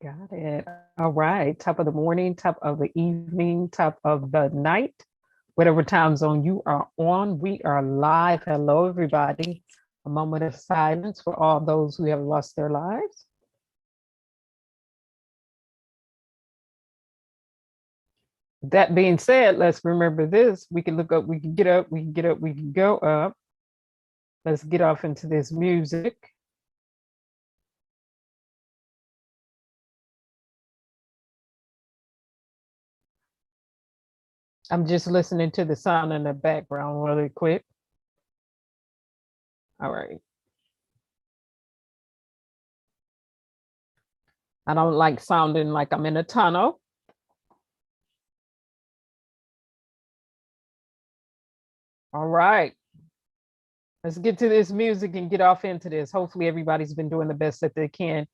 Got it. All right. Top of the morning, top of the evening, top of the night, whatever time zone you are on, we are live. Hello, everybody. A moment of silence for all those who have lost their lives. That being said, let's remember this. We can look up, we can get up, we can get up, we can go up. Let's get off into this music. I'm just listening to the sound in the background really quick. All right. I don't like sounding like I'm in a tunnel. All right. Let's get to this music and get off into this. Hopefully everybody's been doing the best that they can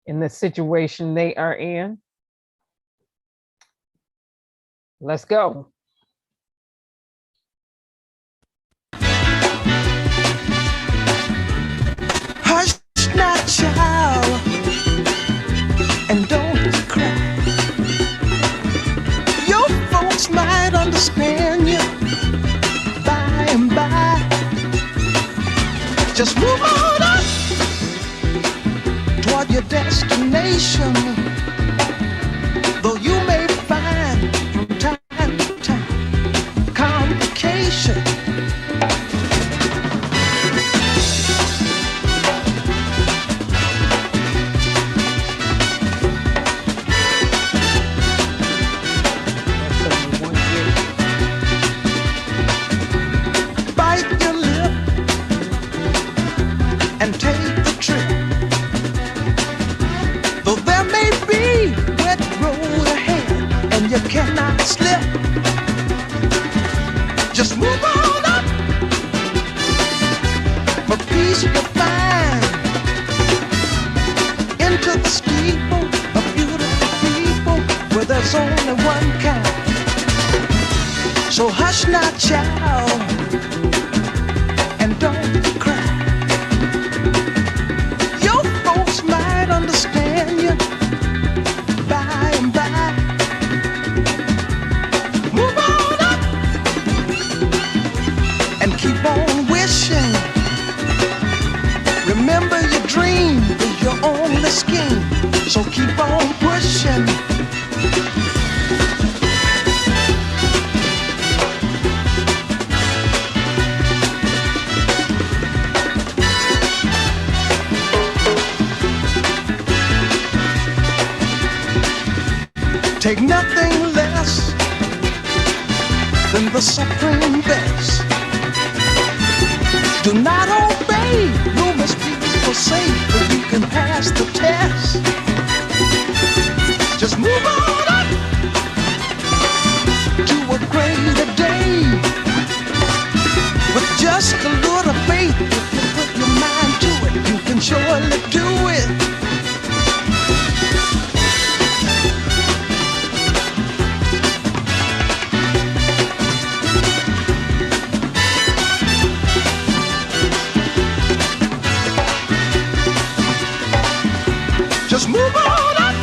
in the situation they are in. Let's go. Hush now, child, and don't cry. Your folks might understand you by and by. Just move on up toward your destination. Though you may find from time to time complication. Bite your lip and take the trip. Though there may be wet road ahead and you cannot slip, just move on up. For peace you'll find into the steeple of beautiful people where there's only one kind. So hush now, child, and don't cry. Your folks might understand you by and by. Move on up and keep on wishing. Remember your dream is your only scheme, so keep on pushing. Take nothing less than the supreme best. Do not obey, you must be forsake, but you can pass the test. Just move on up to a greater day. With just a little faith, if you put your mind to it, you can surely do it. Just move on up.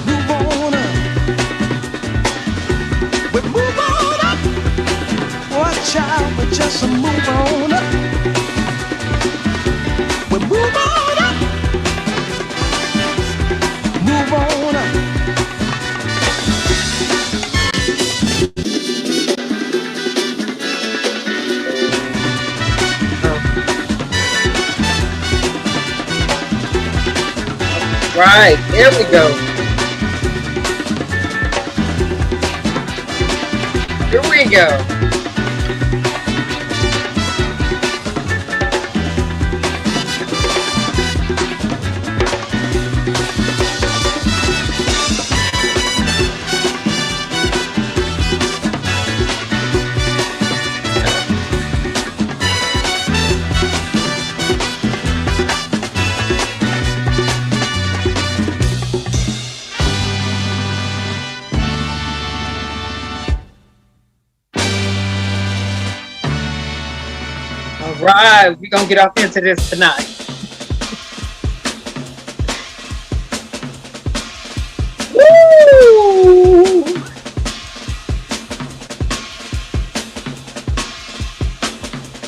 Move on up. We move on up. Watch out, we just move on up. We move on up. Move on up. Right, there we go. Here we go. Right, we're gonna get off into this tonight.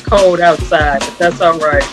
cold outside, but that's all right.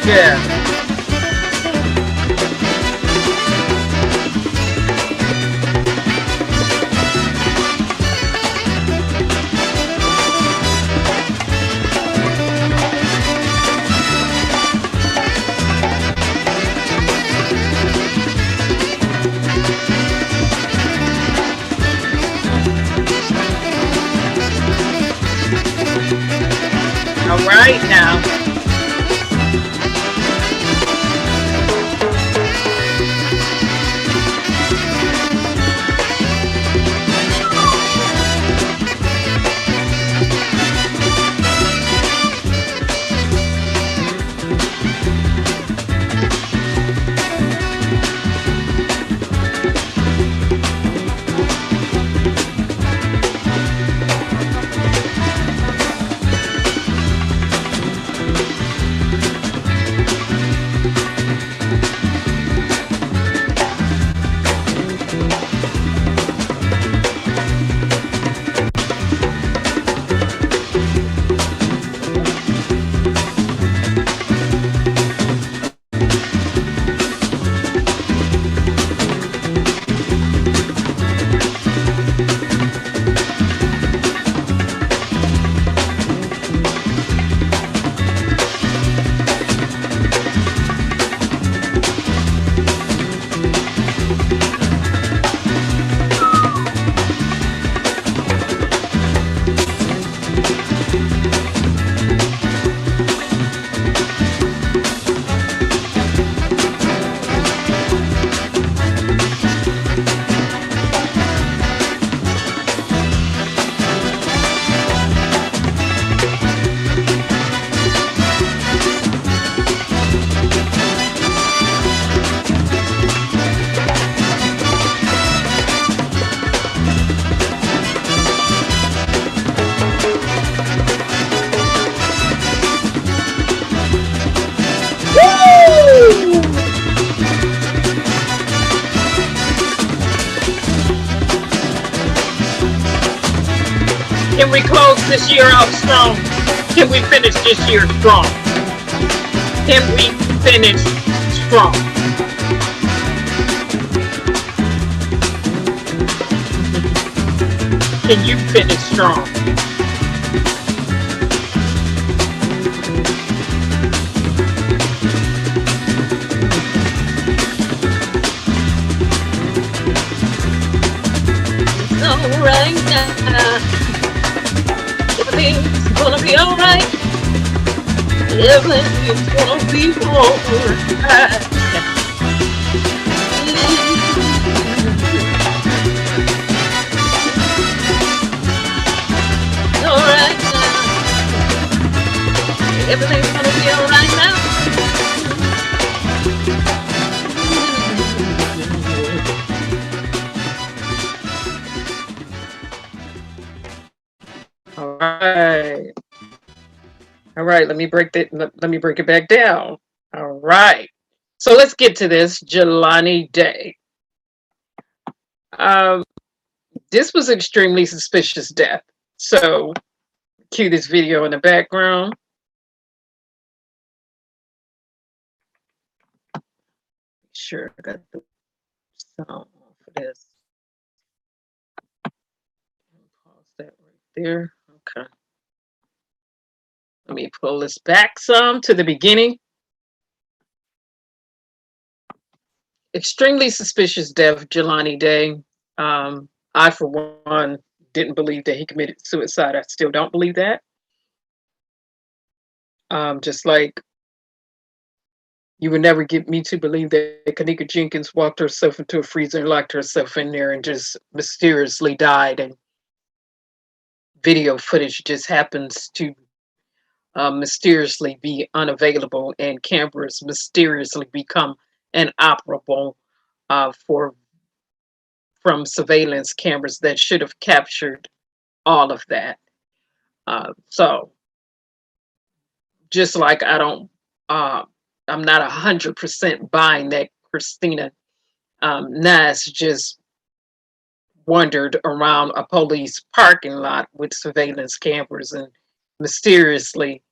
Yeah. All right now. Can we close this year out strong? Can we finish this year strong? Can we finish strong? Can you finish strong? It's all right now. Everything's gonna be alright. Everything's gonna be alright. Alright now. Everything's gonna be alright now. All right. All right, let me break it back down. All right. So let's get to this Jelani Day. This was an extremely suspicious death. So cue this video in the background. Sure, I got the sound for this. there. Okay. Let me pull this back some to the beginning. Extremely suspicious death, Jelani Day. I, for one, didn't believe that he committed suicide. I still don't believe that. Just like you would never get me to believe that Kanika Jenkins walked herself into a freezer and locked herself in there and just mysteriously died. And video footage just happens to mysteriously be unavailable, and cameras mysteriously become inoperable from surveillance cameras that should have captured all of that. So just like I'm not 100% buying that Christina Nass just wandered around a police parking lot with surveillance cameras and mysteriously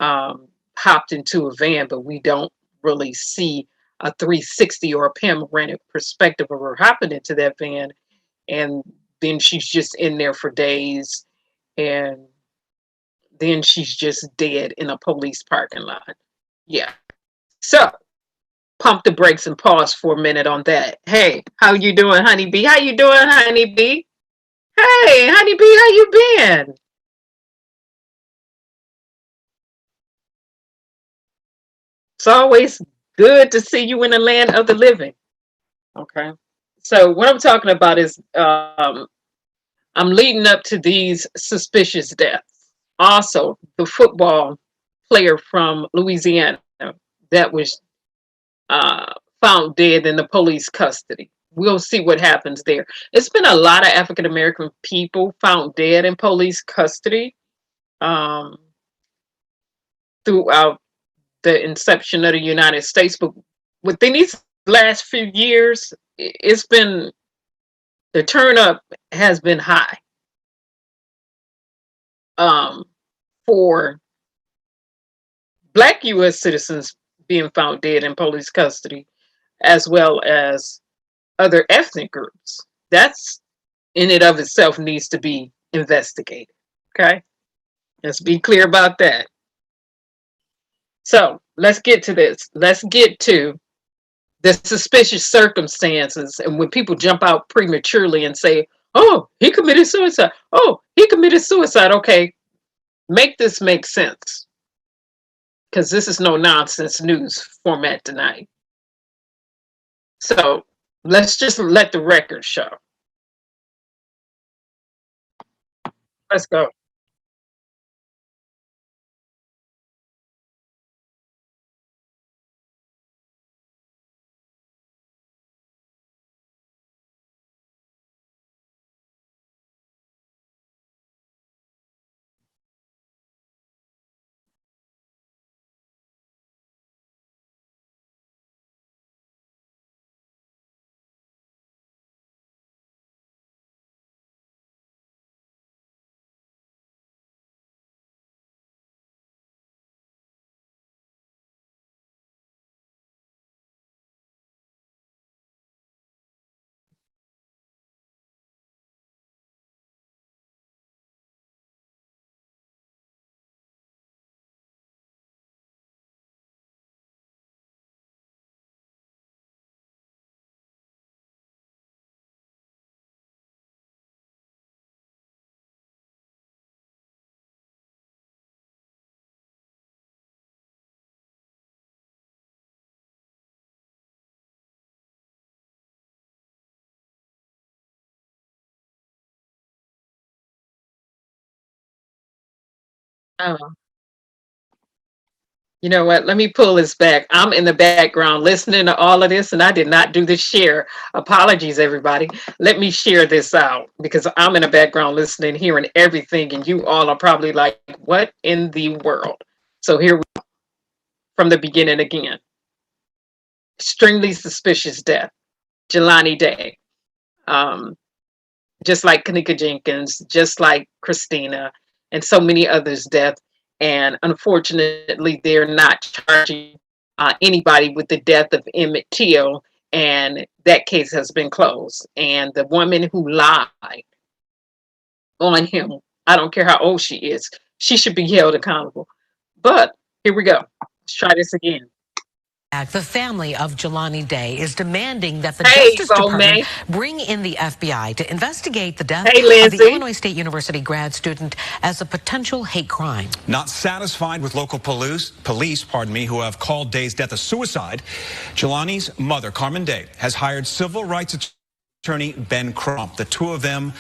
hopped into a van, but we don't really see a 360 or a panoramic perspective of her hopping into that van. And then she's just in there for days. And then she's just dead in a police parking lot. Yeah. So pump the brakes and pause for a minute on that. Hey, how you doing, honeybee? How you doing, honeybee? Hey, honeybee, how you been? It's always good to see you in the land of the living. Okay. So what I'm talking about is I'm leading up to these suspicious deaths. Also, the football player from Louisiana that was found dead in the police custody. We'll see what happens there. It's been a lot of African American people found dead in police custody throughout the inception of the United States, but within these last few years, it's been the turn up has been high for Black U.S. citizens being found dead in police custody, as well as other ethnic groups. That's in and of itself needs to be investigated. Okay, let's be clear about that. So let's get to this. Let's get to the suspicious circumstances, and when people jump out prematurely and say, "Oh, he committed suicide. Oh, he committed suicide." Okay, make this make sense, because this is no nonsense news format tonight. So let's just let the record show. Let's go. Oh, you know what? Let me pull this back. I'm in the background listening to all of this, and I did not do the share. Apologies, everybody. Let me share this out because I'm in the background listening, hearing everything, and you all are probably like, what in the world? So here we go from the beginning again. Extremely suspicious death. Jelani Day. Um, just like Kanika Jenkins, just like Christina, and so many others' death. And unfortunately, they're not charging anybody with the death of Emmett Till, and that case has been closed. And the woman who lied on him I don't care how old she is. She should be held accountable. But here we go. Let's try this again. The family of Jelani Day is demanding that the Justice Department bring in the FBI to investigate the death of the Illinois State University grad student as a potential hate crime. Not satisfied with local police, who have called Day's death a suicide, Jelani's mother, Carmen Day, has hired civil rights attorney Ben Crump. The two of them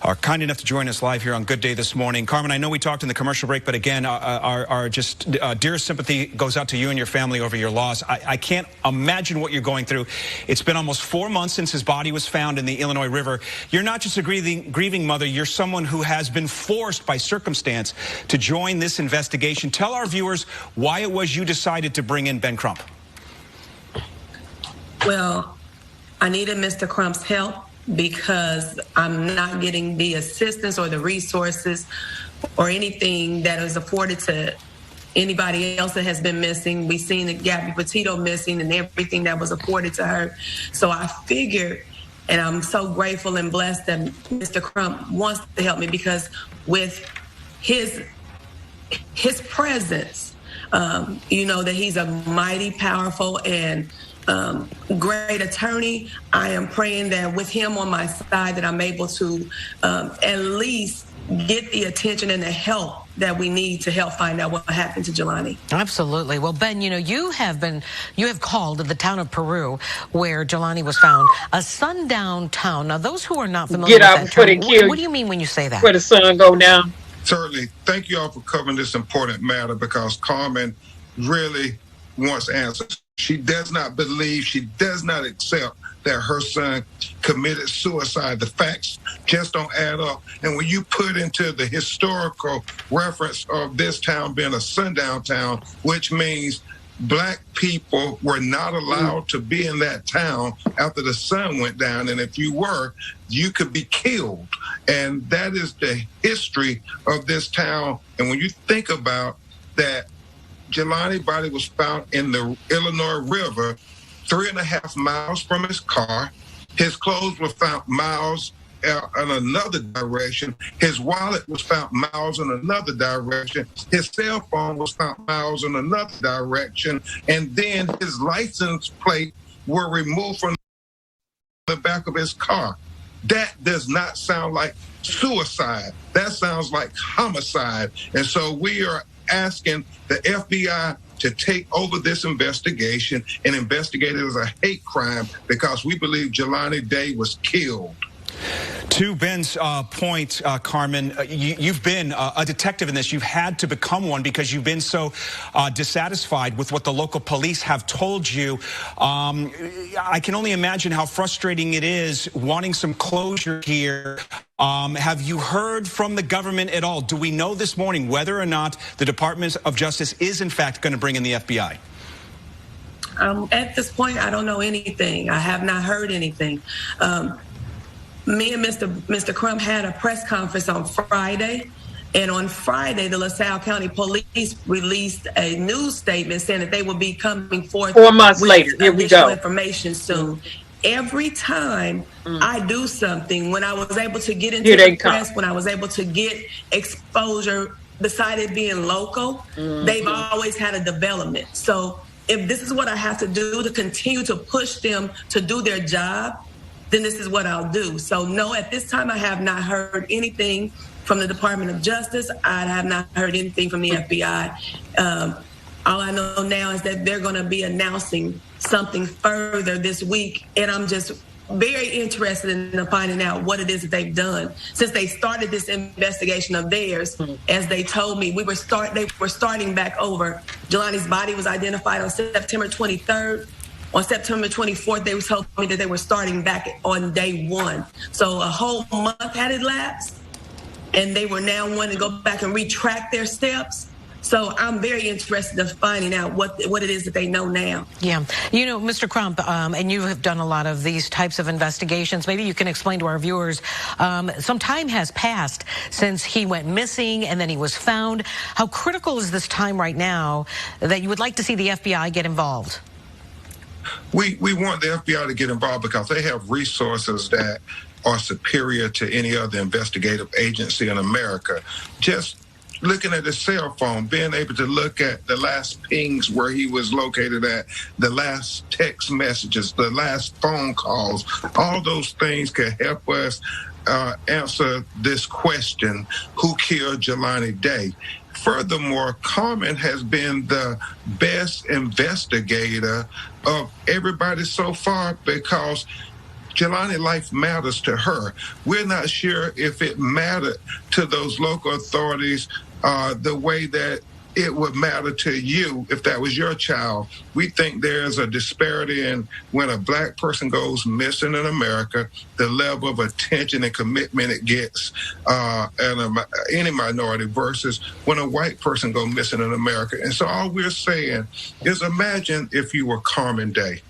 are kind enough to join us live here on Good Day this morning. Carmen, I know we talked in the commercial break, but again, our dearest sympathy goes out to you and your family over your loss. I can't imagine what you're going through. It's been almost 4 months since his body was found in the Illinois River. You're not just a grieving mother, you're someone who has been forced by circumstance to join this investigation. Tell our viewers why it was you decided to bring in Ben Crump. Well, I needed Mr. Crump's help because I'm not getting the assistance or the resources or anything that is afforded to anybody else that has been missing. We've seen the Gabby Petito missing and everything that was afforded to her. So I figured, and I'm so grateful and blessed that Mr. Crump wants to help me, because with his presence, you know that he's a mighty, powerful, and great attorney. I am praying that with him on my side that I'm able to at least get the attention and the help that we need to help find out what happened to Jelani. Absolutely. Well, Ben, you know, you have called the town of Peru where Jelani was found a sundown town. Now, those who are not familiar with that term, what do you mean when you say that? Where the sun go down? Certainly. Thank you all for covering this important matter, because Carmen really wants answers. She does not believe, she does not accept that her son committed suicide. The facts just don't add up. And when you put into the historical reference of this town being a sundown town, which means Black people were not allowed to be in that town after the sun went down. And if you were, you could be killed. And that is the history of this town. And when you think about that, Jelani's body was found in the Illinois River, 3.5 miles from his car. His clothes were found miles in another direction. His wallet was found miles in another direction. His cell phone was found miles in another direction. And then his license plate were removed from the back of his car. That does not sound like suicide. That sounds like homicide. And so we are asking the FBI to take over this investigation and investigate it as a hate crime, because we believe Jelani Day was killed. To Ben's point, Carmen, you've been a detective in this. You've had to become one because you've been so dissatisfied with what the local police have told you. I can only imagine how frustrating it is wanting some closure here. Have you heard from the government at all? Do we know this morning whether or not the Department of Justice is in fact going to bring in the FBI? At this point, I don't know anything. I have not heard anything. Me and Mr. Crump had a press conference on Friday, and on Friday, the LaSalle County Police released a news statement saying that they will be coming forth 4 months later. Here we go. Information soon. Every time I do something, when I was able to get into the press, when I was able to get exposure, besides it being local, they've always had a development. So if this is what I have to do to continue to push them to do their job, then this is what I'll do. So no, at this time, I have not heard anything from the Department of Justice. I have not heard anything from the FBI. All I know now is that they're going to be announcing something further this week, and I'm just very interested in finding out what it is that they've done since they started this investigation of theirs. As they told me, they were starting back over. Jelani's body was identified on September 23rd. On September 24th, they told me that they were starting back on day 1. So a whole month had elapsed, and they were now wanting to go back and retract their steps. So I'm very interested in finding out what it is that they know now. Yeah. You know, Mr. Crump, and you have done a lot of these types of investigations. Maybe you can explain to our viewers, some time has passed since he went missing and then he was found. How critical is this time right now that you would like to see the FBI get involved? We want the FBI to get involved because they have resources that are superior to any other investigative agency in America. Just looking at his cell phone, being able to look at the last pings where he was located at, the last text messages, the last phone calls, all those things can help us answer this question, who killed Jelani Day? Furthermore, Carmen has been the best investigator of everybody so far because Jelani's life matters to her. We're not sure if it mattered to those local authorities the way that it would matter to you if that was your child. We think there's a disparity in when a black person goes missing in America, the level of attention and commitment it gets in any minority versus when a white person goes missing in America. And so all we're saying is imagine if you were Carmen Day.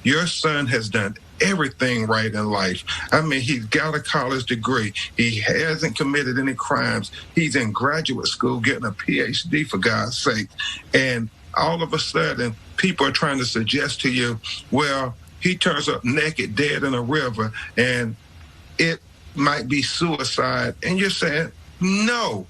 Your son has done everything right in life. I mean, he's got a college degree. He hasn't committed any crimes. He's in graduate school getting a PhD, for God's sake. And all of a sudden, people are trying to suggest to you, well, he turns up naked, dead in a river, and it might be suicide. And you're saying, no,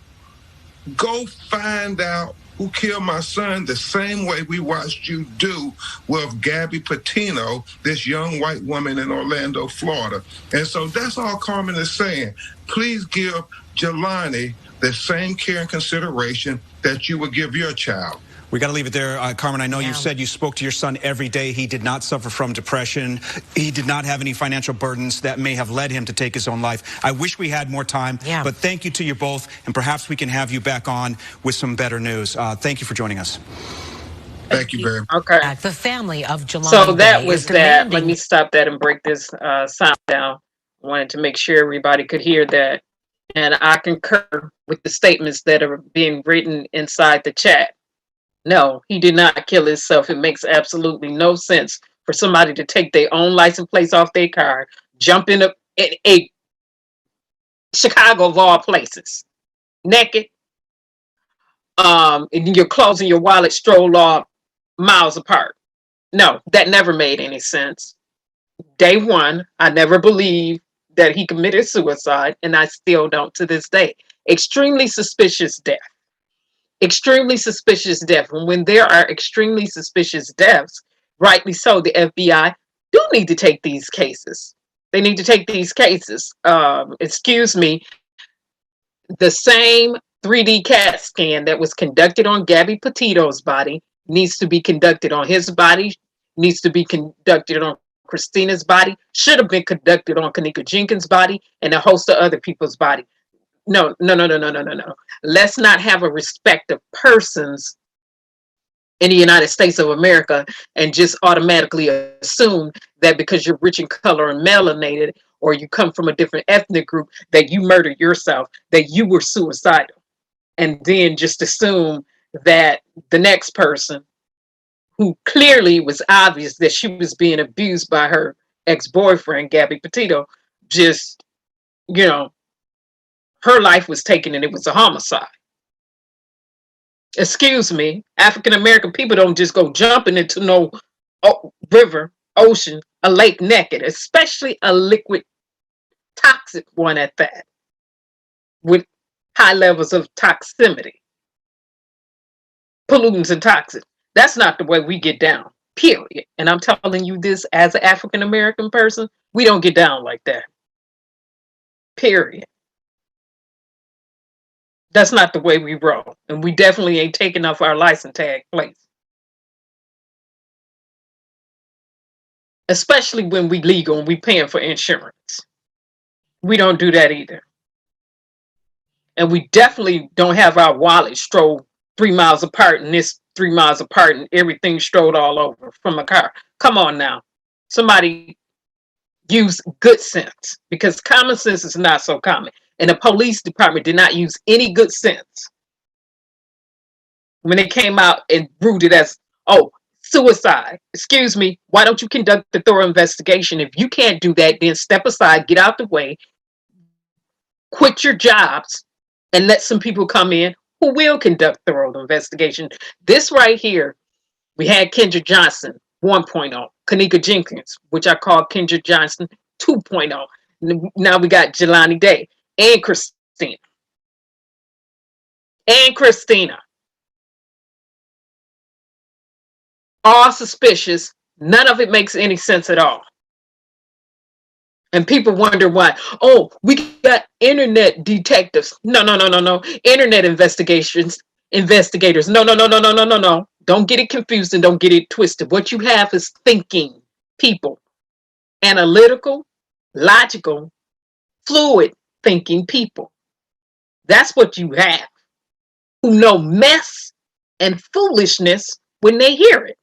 go find out who killed my son the same way we watched you do with Gabby Patino, this young white woman in Orlando, Florida. And so that's all Carmen is saying. Please give Jelani the same care and consideration that you would give your child. We got to leave it there. Carmen, I know you said you spoke to your son every day. He did not suffer from depression. He did not have any financial burdens that may have led him to take his own life. I wish we had more time, but thank you to you both, and perhaps we can have you back on with some better news. Thank you for joining us. Thank you very much. Okay. The family of Jelani. So that was that. Let me stop that and break this sound down. I wanted to make sure everybody could hear that. And I concur with the statements that are being written inside the chat. No, he did not kill himself. It makes absolutely no sense for somebody to take their own license plates off their car, jump in a Chicago of all places, naked, and your clothes and your wallet stroll off miles apart. No, that never made any sense. Day one, I never believed that he committed suicide, and I still don't to this day. Extremely suspicious death. Extremely suspicious death. And when there are extremely suspicious deaths, rightly so, the FBI do need to take these cases. They need to take these cases. Excuse me, the same 3D CAT scan that was conducted on Gabby Petito's body needs to be conducted on his body, needs to be conducted on Christina's body, should have been conducted on Kanika Jenkins' body, and a host of other people's body. No. Let's not have a respect of persons in the United States of America and just automatically assume that because you're rich in color and melanated, or you come from a different ethnic group, that you murdered yourself, that you were suicidal. And then just assume that the next person, who clearly was obvious that she was being abused by her ex-boyfriend, Gabby Petito, just, her life was taken and it was a homicide. Excuse me, African-American people don't just go jumping into no river, ocean, a lake naked, especially a liquid, toxic one at that, with high levels of toxicity, pollutants and toxins. That's not the way we get down, period. And I'm telling you this as an African-American person, we don't get down like that, period. That's not the way we roll. And we definitely ain't taking off our license tag plates. Especially when we legal and we paying for insurance. We don't do that either. And we definitely don't have our wallet strolled 3 miles apart and this 3 miles apart and everything strolled all over from a car. Come on now. Somebody use good sense, because common sense is not so common. And the police department did not use any good sense when they came out and ruled it as, suicide. Excuse me, why don't you conduct a thorough investigation? If you can't do that, then step aside, get out the way, quit your jobs, and let some people come in who will conduct thorough investigation. This right here, we had Kendra Johnson 1.0, Kanika Jenkins, which I call Kendra Johnson 2.0. Now we got Jelani Day and Christina. And Christina. All suspicious. None of it makes any sense at all. And people wonder why. Oh, we got internet detectives. No. Internet investigators. No. Don't get it confused and don't get it twisted. What you have is thinking people. Analytical, logical, fluid thinking people. That's what you have. Who know mess and foolishness when they hear it.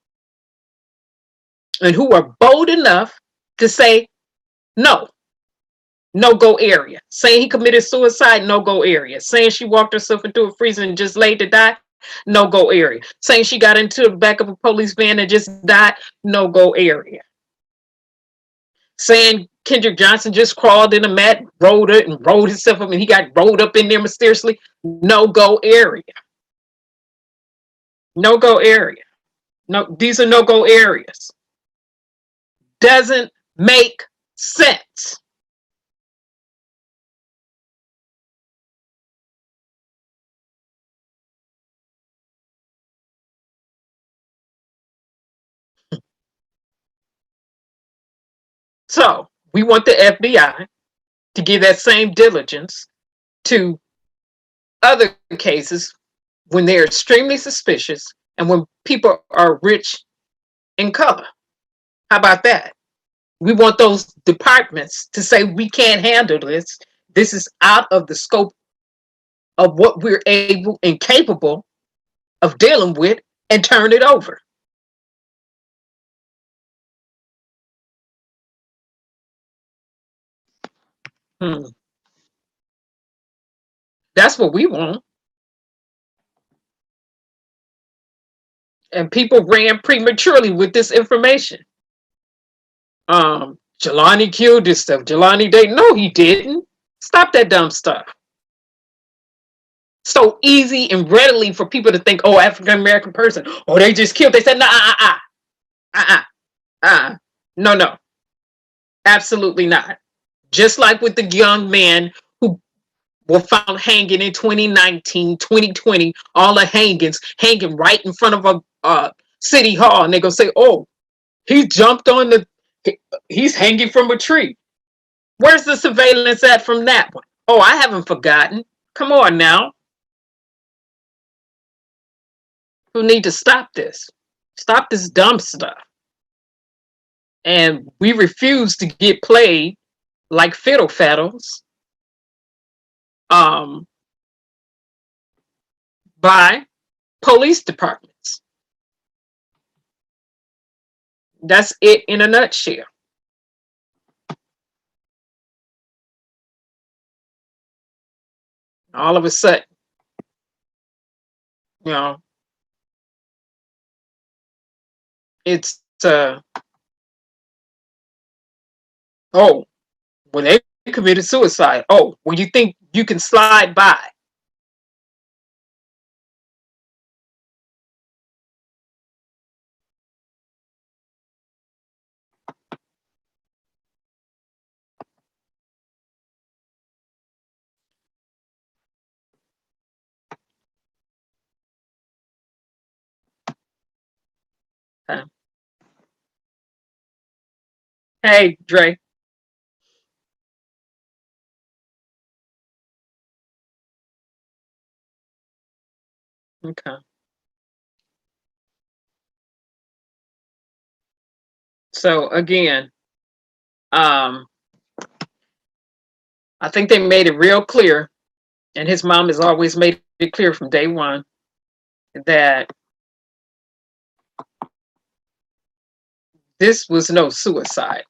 And who are bold enough to say, no go area. Saying he committed suicide, no go area. Saying she walked herself into a freezer and just laid to die, no go area. Saying she got into the back of a police van and just died, no go area. Saying Kendrick Johnson just crawled in a mat, rolled it and rolled himself up and he got rolled up in there mysteriously, no go area. No go area. No, these are no go areas. Doesn't make sense. So we want the FBI to give that same diligence to other cases when they're extremely suspicious and when people are rich in color. How about that? We want those departments to say we can't handle this. This is out of the scope of what we're able and capable of dealing with, and turn it over. That's what we want. And people ran prematurely with this information. Jelani killed this stuff. Jelani Day. No, he didn't. Stop that dumb stuff. So easy and readily for people to think, oh, African American person. Oh, they just killed. They said, no. Absolutely not. Just like with the young man who were found hanging in 2019, 2020, all the hangings hanging right in front of a city hall. And they're going to say, oh, he jumped on he's hanging from a tree. Where's the surveillance at from that one? Oh, I haven't forgotten. Come on now. We need to stop this. Stop this dumb stuff. And we refuse to get played like fiddle faddles by police departments. That's it in a nutshell. All of a sudden, you know, it's oh, well, they committed suicide. Oh, well, you think you can slide by? Hey, Dre. Okay. So again, I think they made it real clear, and his mom has always made it clear from day one that this was no suicide.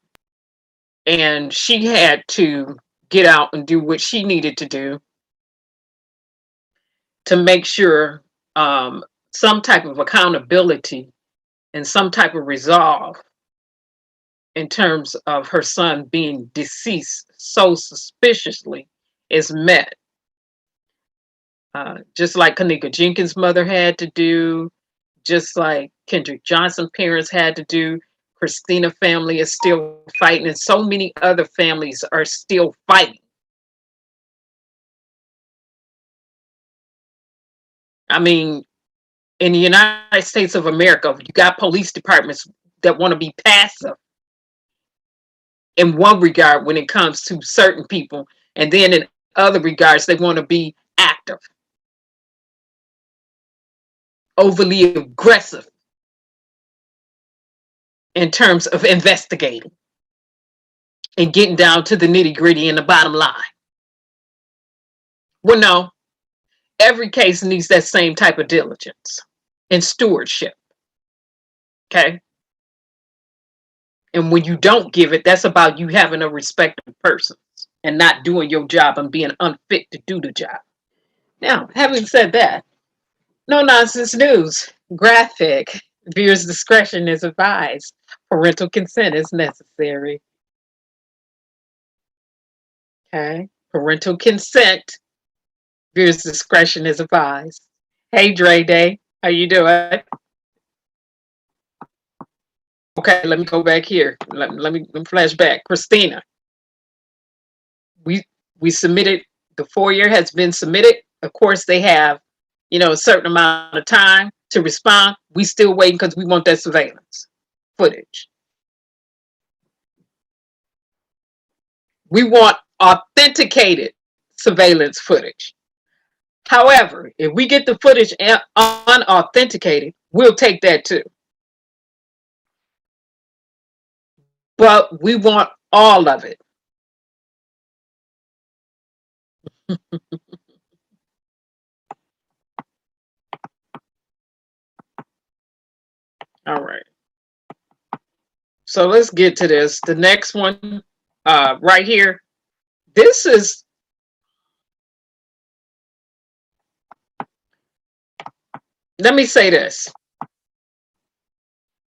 And she had to get out and do what she needed to do to make sure some type of accountability and some type of resolve in terms of her son being deceased so suspiciously is met. Just like Kanika Jenkins' mother had to do, just like Kendrick Johnson's parents had to do, Christina family is still fighting, and so many other families are still fighting. I mean, in the United States of America, you got police departments that want to be passive in one regard when it comes to certain people, and then in other regards, they want to be active, overly aggressive in terms of investigating and getting down to the nitty-gritty and the bottom line. Well, no, every case needs that same type of diligence and stewardship. Okay? And when you don't give it, that's about you having a respected person and not doing your job and being unfit to do the job. Now, having said that, no nonsense news. Graphic. Viewers' discretion is advised. Parental consent is necessary. Okay. Parental consent. Viewers' discretion is advised. Hey, Dre Day. How you doing? Okay, let me go back here. Let me flash back. Christina. We submitted, the FOIA has been submitted. Of course, they have, a certain amount of time to respond. We still waiting because we want that surveillance footage. We want authenticated surveillance footage. However, if we get the footage unauthenticated, we'll take that too. But we want all of it. All right. So let's get to this. The next one right here. This is, let me say this.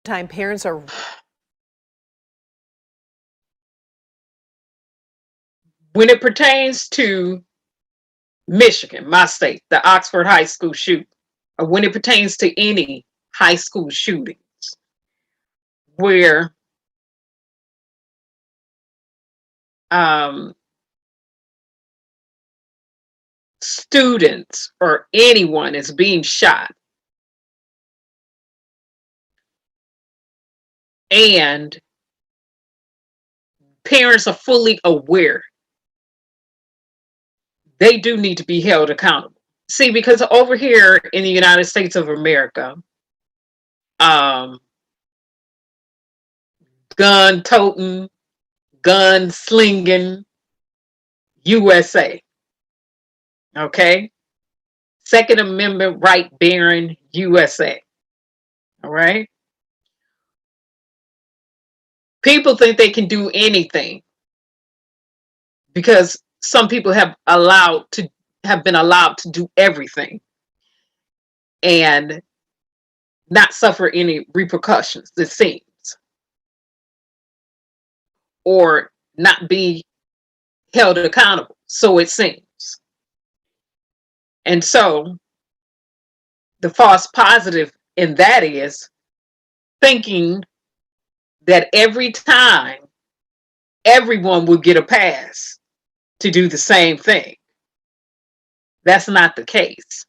Time parents are. When it pertains to Michigan, my state, the Oxford High School shooting, or when it pertains to any high school shootings where students or anyone is being shot and parents are fully aware, they do need to be held accountable. See, because over here in the United States of America, gun toting, gun slinging USA. Okay? Second Amendment right bearing USA. All right? People think they can do anything because some people have been allowed to do everything and not suffer any repercussions, it seems, or not be held accountable, so it seems. And so the false positive in that is thinking that every time everyone will get a pass to do the same thing. That's not the case.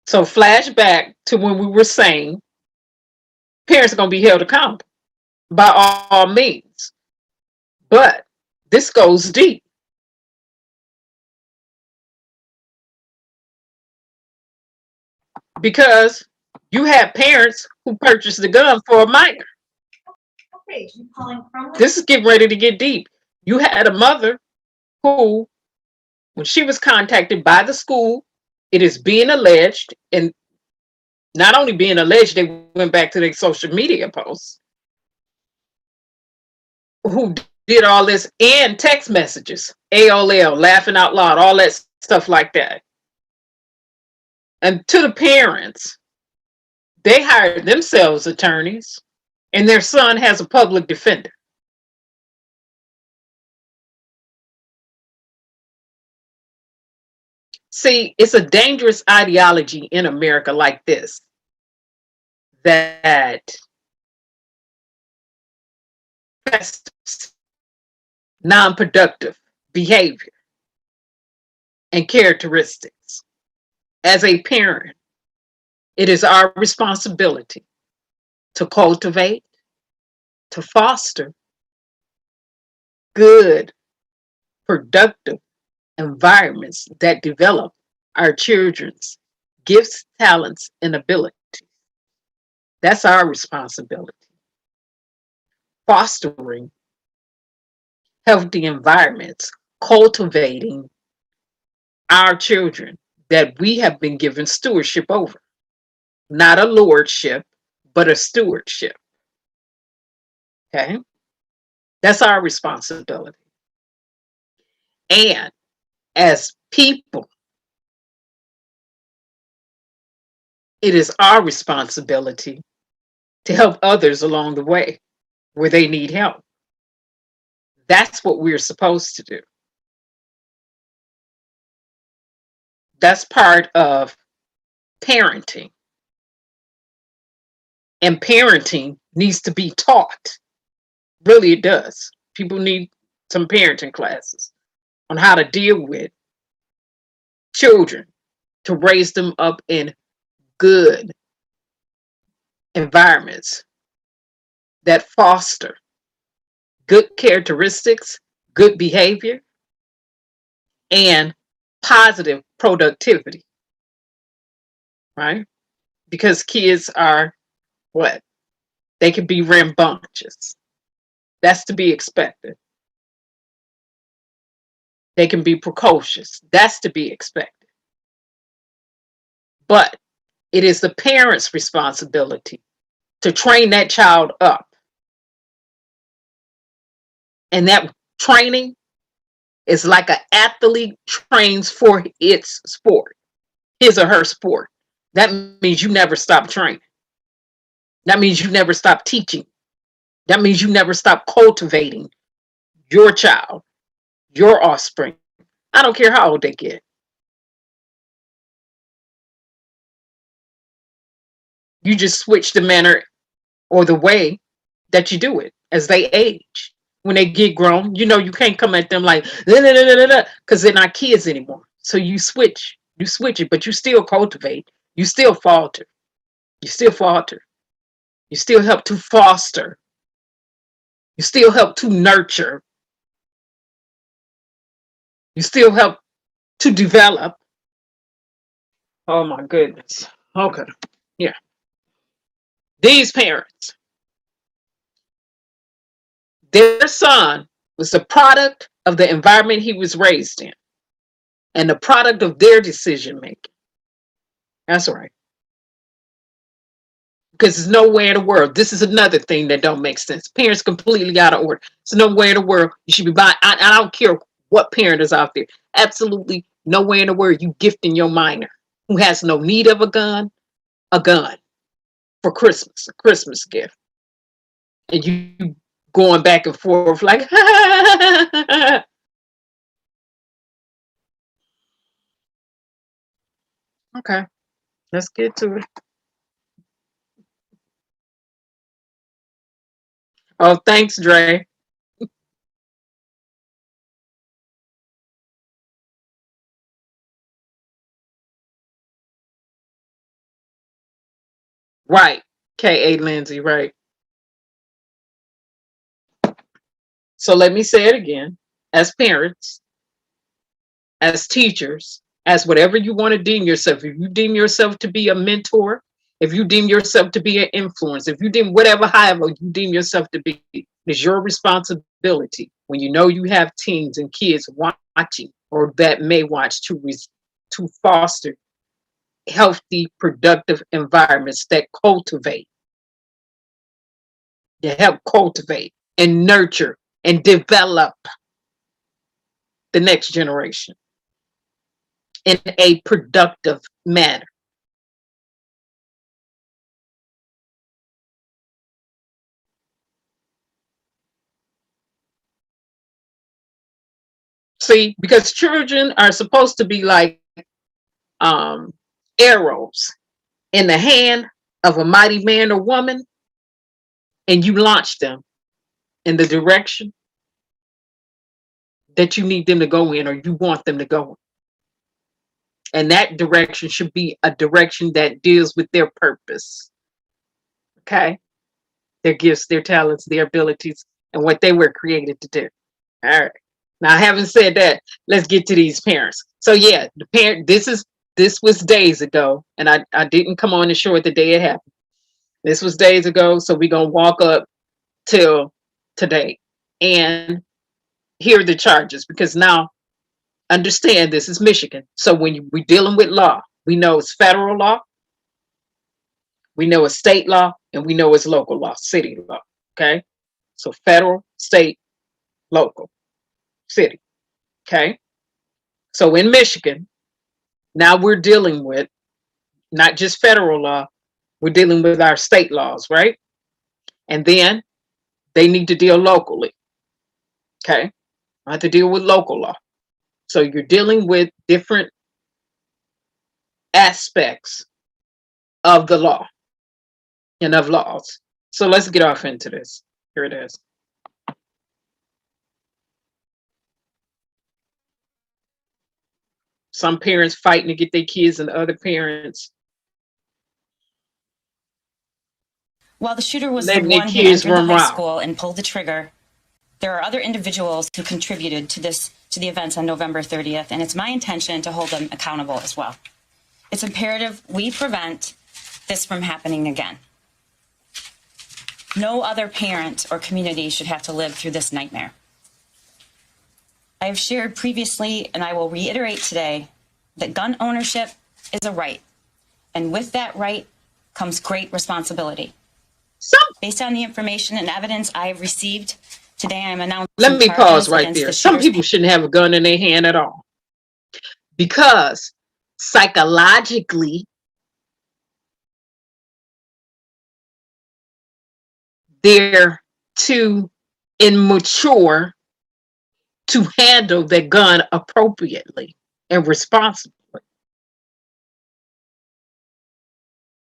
So flashback to when we were saying parents are going to be held accountable by all means. But this goes deep. Because you have parents who purchased the gun for a minor. Okay, you calling from? This is getting ready to get deep. You had a mother who, when she was contacted by the school, it is being alleged, and not only being alleged, they went back to their social media posts, who did all this and text messages, AOL, laughing out loud, all that stuff like that. And to the parents, they hired themselves attorneys, and their son has a public defender. See, it's a dangerous ideology in America like this, that festers non-productive behavior and characteristics. As a parent, it is our responsibility to cultivate, to foster good, productive environments that develop our children's gifts, talents, and abilities. That's our responsibility. Fostering healthy environments, cultivating our children that we have been given stewardship over. Not a lordship, but a stewardship. Okay? That's our responsibility. And as people, it is our responsibility to help others along the way where they need help. That's what we're supposed to do. That's part of parenting. And parenting needs to be taught. Really, it does. People need some parenting classes on how to deal with children, to raise them up in good environments that foster good characteristics, good behavior, and positive productivity, right? Because kids are what? They can be rambunctious. That's to be expected. They can be precocious. That's to be expected. But it is the parent's responsibility to train that child up. And that training is like an athlete trains for its sport, his or her sport. That means you never stop training. That means you never stop teaching. That means you never stop cultivating your child, your offspring. I don't care how old they get. You just switch the manner or the way that you do it as they age. When they get grown, you know you can't come at them like, because they're not kids anymore. So you switch it, but you still cultivate. You still falter. You still falter. You still help to foster. You still help to nurture. You still help to develop. Oh my goodness. Okay. Yeah. These parents, their son was the product of the environment he was raised in and the product of their decision making. That's right. Because there's nowhere in the world. This is another thing that don't make sense. Parents completely out of order. There's nowhere in the world you should be buying. I don't care what parent is out there. Absolutely nowhere in the world you gifting your minor who has no need of a gun for Christmas, a Christmas gift. And you going back and forth like, okay, let's get to it. Oh, thanks, Dre. Right. K.A. Lindsay, right. So let me say it again. As parents, as teachers, as whatever you want to deem yourself, if you deem yourself to be a mentor, if you deem yourself to be an influence, if you deem however you deem yourself to be, it's your responsibility when you know you have teens and kids watching or that may watch to foster healthy, productive environments that help cultivate and nurture and develop the next generation in a productive manner. See, because children are supposed to be like arrows in the hand of a mighty man or woman, and you launch them in the direction that you need them to go in, or you want them to go in. And that direction should be a direction that deals with their purpose. Okay? Their gifts, their talents, their abilities, and what they were created to do. All right. Now, having said that, let's get to these parents. So yeah, the parent, this was days ago, and I didn't come on and show it the day it happened. This was days ago, so we're gonna walk up till today and hear the charges, because now understand this is Michigan. So when we're dealing with law, we know it's federal law, we know it's state law, and we know it's local law, city law. Okay, so federal, state, local, city. Okay, so in Michigan, now we're dealing with not just federal law, we're dealing with our state laws, right? And then they need to deal locally. Okay, I have to deal with local law. So you're dealing with different aspects of the law and of laws. So let's get off into this. Here it is. Some parents fighting to get their kids, and other parents while the shooter was the one who entered the high school and pulled the trigger, there are other individuals who contributed to the events on November 30th, and it's my intention to hold them accountable as well. It's imperative we prevent this from happening again. No other parent or community should have to live through this nightmare. I have shared previously, and I will reiterate today, that gun ownership is a right, and with that right comes great responsibility. Based on the information and evidence I have received, today I am announcing. Let me pause right there. Some people shouldn't have a gun in their hand at all, because psychologically, they're too immature to handle their gun appropriately and responsibly.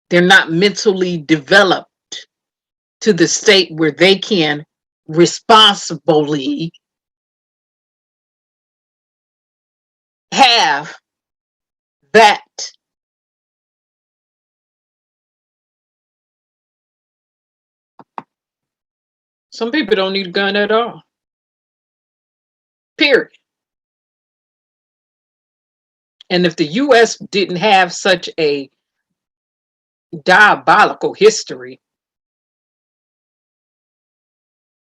They're not mentally developed to the state where they can responsibly have that some people don't need a gun at all. Period. And if the US didn't have such a diabolical history,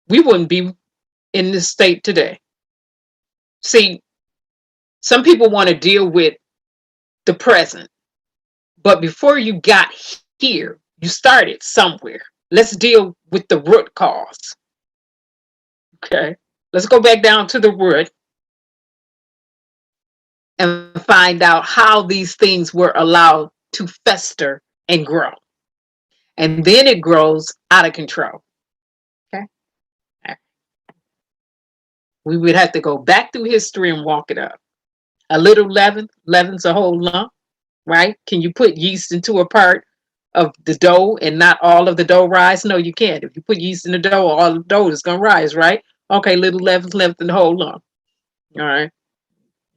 we wouldn't be in this state today. See, some people want to deal with the present, but before you got here, you started somewhere. Let's deal with the root cause. Okay, let's go back down to the root and find out how these things were allowed to fester and grow. And then it grows out of control. Okay. We would have to go back through history and walk it up. A little leaven, leaven's a whole lump, right? Can you put yeast into a part of the dough and not all of the dough rise? No, you can't. If you put yeast in the dough, all the dough is going to rise, right? Okay, little leaven's left in the whole lump. All right.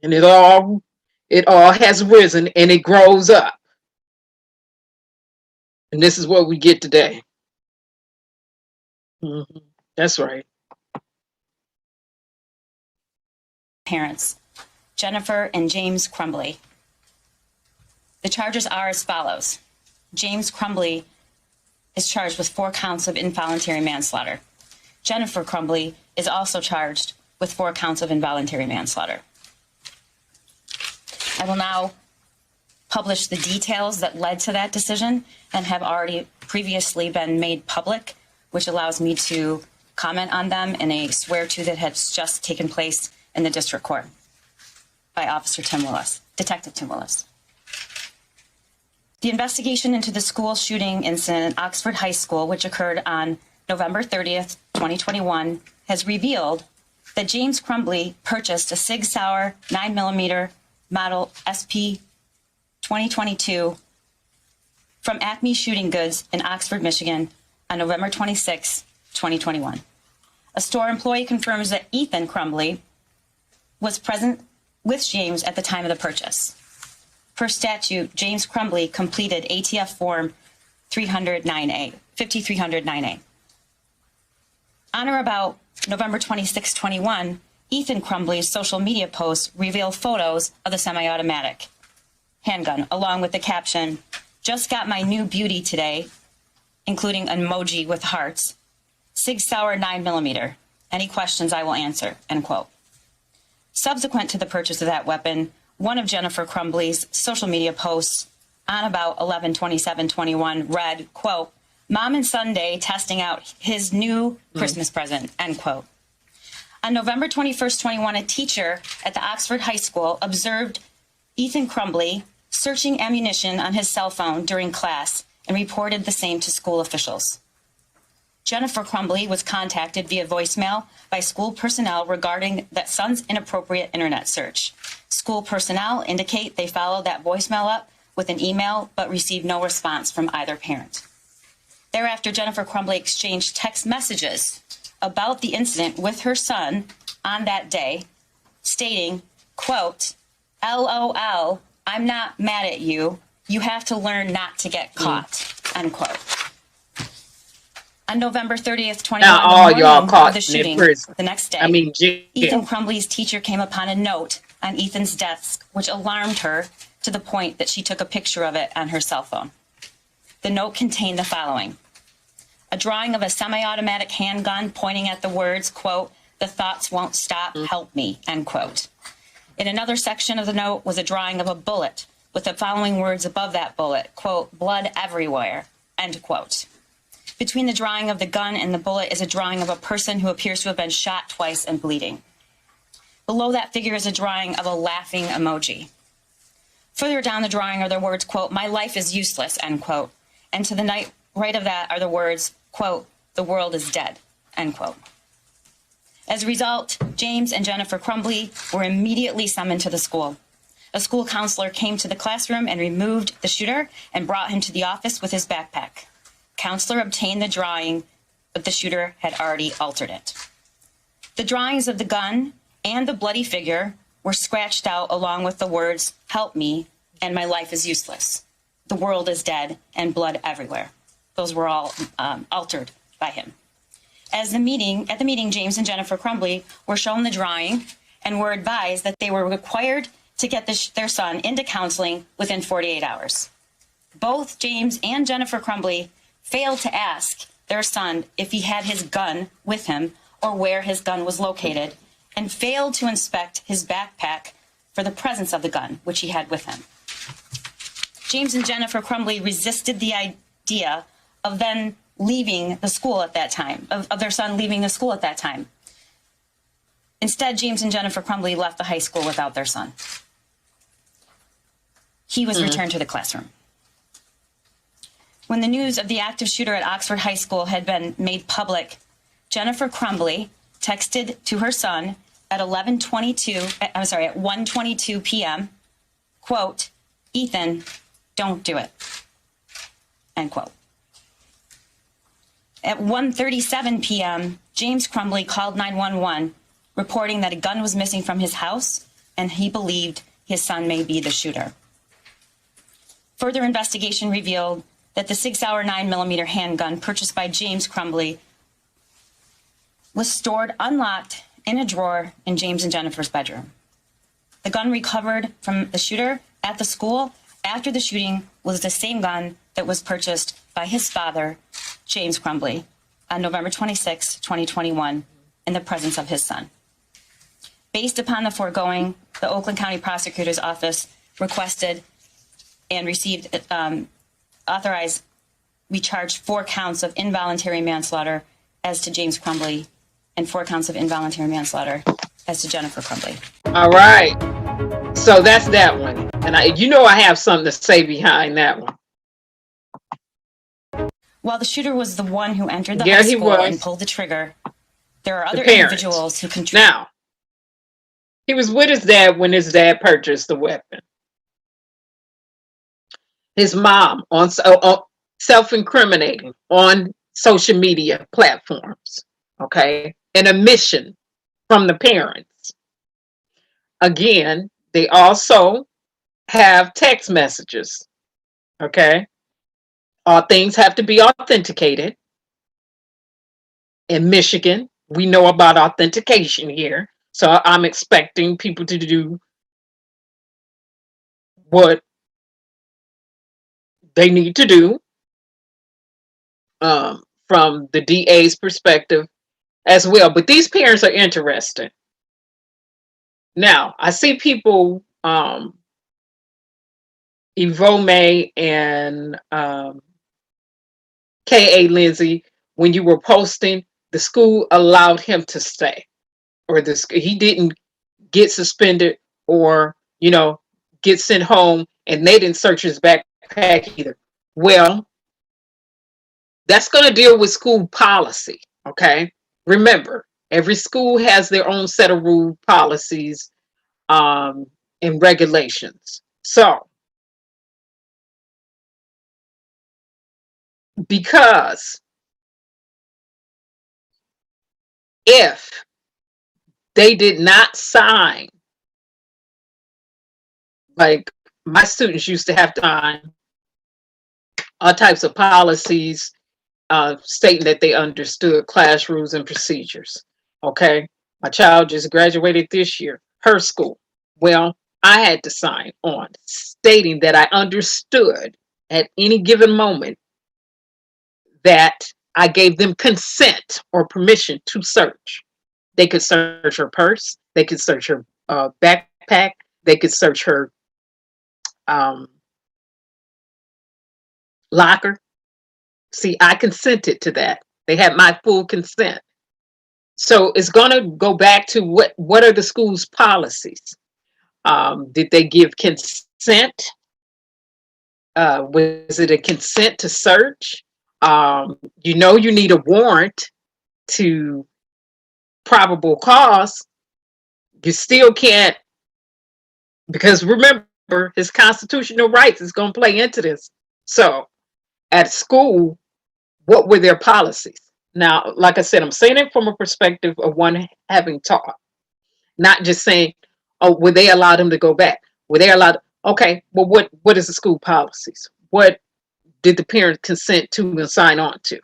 And it all has risen and it grows up. And this is what we get today. Mm-hmm. That's right. Parents, Jennifer and James Crumbly. The charges are as follows. James Crumbly is charged with 4 counts of involuntary manslaughter. Jennifer Crumbly is also charged with 4 counts of involuntary manslaughter. I will now publish the details that led to that decision and have already previously been made public, which allows me to comment on them in a swear-to that has just taken place in the district court by Officer Tim Willis, Detective Tim Willis. The investigation into the school shooting incident at Oxford High School, which occurred on November 30th, 2021, has revealed that James Crumbly purchased a Sig Sauer 9mm model SP 2022 from from Acme Shooting Goods in Oxford, Michigan on November 26, 2021. A store employee confirms that Ethan Crumbly was present with James at the time of the purchase. Per statute, James Crumbly completed ATF Form 5309A. On or about November 26, 21, Ethan Crumbly's social media posts reveal photos of the semi-automatic handgun, along with the caption, "Just got my new beauty today," including an emoji with hearts, "Sig Sauer 9mm. Any questions I will answer," end quote. Subsequent to the purchase of that weapon, one of Jennifer Crumbly's social media posts on about 11/27/21 read, quote, "Mom and Sunday testing out his new Christmas present," end quote. On November 21st, 21, a teacher at the Oxford High School observed Ethan Crumbly searching ammunition on his cell phone during class and reported the same to school officials. Jennifer Crumbly was contacted via voicemail by school personnel regarding that son's inappropriate internet search. School personnel indicate they followed that voicemail up with an email but received no response from either parent. Thereafter, Jennifer Crumbly exchanged text messages about the incident with her son on that day, stating, quote, "LOL, I'm not mad at you. You have to learn not to get caught," end quote. On November 30th, 21, now all y'all caught the in shooting, prison. the next day, Jail. Ethan Crumbly's teacher came upon a note on Ethan's desk, which alarmed her to the point that she took a picture of it on her cell phone. The note contained the following: a drawing of a semi-automatic handgun pointing at the words, quote, "The thoughts won't stop, help me," end quote. In another section of the note was a drawing of a bullet with the following words above that bullet, quote, "Blood everywhere," end quote. Between the drawing of the gun and the bullet is a drawing of a person who appears to have been shot twice and bleeding. Below that figure is a drawing of a laughing emoji. Further down the drawing are the words, quote, "My life is useless," end quote. And to the right of that are the words, quote, "The world is dead," end quote. As a result, James and Jennifer Crumbly were immediately summoned to the school. A school counselor came to the classroom and removed the shooter and brought him to the office with his backpack. Counselor obtained the drawing, but the shooter had already altered it. The drawings of the gun and the bloody figure were scratched out along with the words, "Help me," and "My life is useless." "The world is dead," and "Blood everywhere." Those were all altered by him. At the meeting, James and Jennifer Crumbly were shown the drawing and were advised that they were required to get their son into counseling within 48 hours. Both James and Jennifer Crumbly failed to ask their son if he had his gun with him or where his gun was located, and failed to inspect his backpack for the presence of the gun, which he had with him. James and Jennifer Crumbly resisted the idea of then leaving the school at that time, of their son leaving the school at that time. Instead, James and Jennifer Crumbly left the high school without their son. He was returned to the classroom. When the news of the active shooter at Oxford High School had been made public, Jennifer Crumbly texted to her son at 1:22 p.m., quote, "Ethan, don't do it," end quote. At 1:37 p.m., James Crumbly called 911, reporting that a gun was missing from his house and he believed his son may be the shooter. Further investigation revealed that the Sig Sauer 9mm handgun purchased by James Crumbly was stored unlocked in a drawer in James and Jennifer's bedroom. The gun recovered from the shooter at the school after the shooting was the same gun that was purchased by his father, James Crumbly, on November 26, 2021, in the presence of his son. Based upon the foregoing, the Oakland County Prosecutor's Office requested and received authorized, we charged 4 counts of involuntary manslaughter as to James Crumbly and 4 counts of involuntary manslaughter as to Jennifer Crumbly. All right. So that's that one. And I have something to say behind that one. While the shooter was the one who entered the high school and pulled the trigger, there are other individuals who contribute. Now, he was with his dad when his dad purchased the weapon. his mom on self-incriminating on social media platforms, okay, and a mission from the parents. Again, they also have text messages, okay? All things have to be authenticated. In Michigan, we know about authentication here. So I'm expecting people to do what they need to do from the DA's perspective as well. But these parents are interested. Now, I see people, Evome and K.A. Lindsay, when you were posting, the school allowed him to stay, or he didn't get suspended or, you know, get sent home, and they didn't search his backpack either. Well, that's going to deal with school policy, okay? Remember, every school has their own set of rule policies and regulations. So, because if they did not sign, like my students used to have to sign all types of policies stating that they understood class rules and procedures. Okay, my child just graduated this year, her school. Well, I had to sign on stating that I understood at any given moment that I gave them consent or permission to search. They could search her purse, they could search her backpack, they could search her locker. See, I consented to that. They had my full consent. So it's going to go back to what are the school's policies? Did they give consent? Was it a consent to search? You know, you need a warrant to probable cause. You still can't, because remember, his constitutional rights is going to play into this. So at school, what were their policies? Now, like I said, I'm saying it from a perspective of one having taught, not just saying, oh, would they allow them to go back? Were they allowed? Okay, well, what is the school policies? What did the parents consent to and sign on to?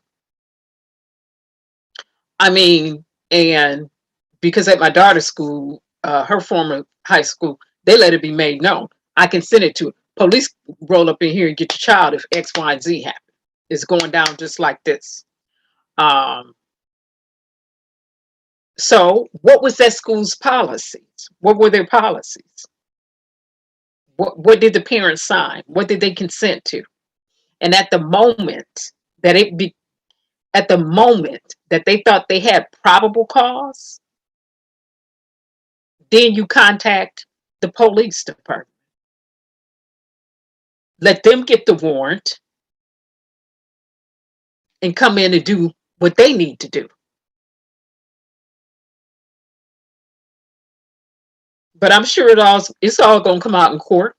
I mean, and because at my daughter's school, her former high school, they let it be made known. I consented to it. Police roll up in here and get your child if X, Y, and Z happen. It's going down just like this. So what was that school's policies? What were their policies? What did the parents sign? What did they consent to? And at the moment that they thought they had probable cause, then you contact the police department. Let them get the warrant and come in and do what they need to do. But I'm sure it's all going to come out in court.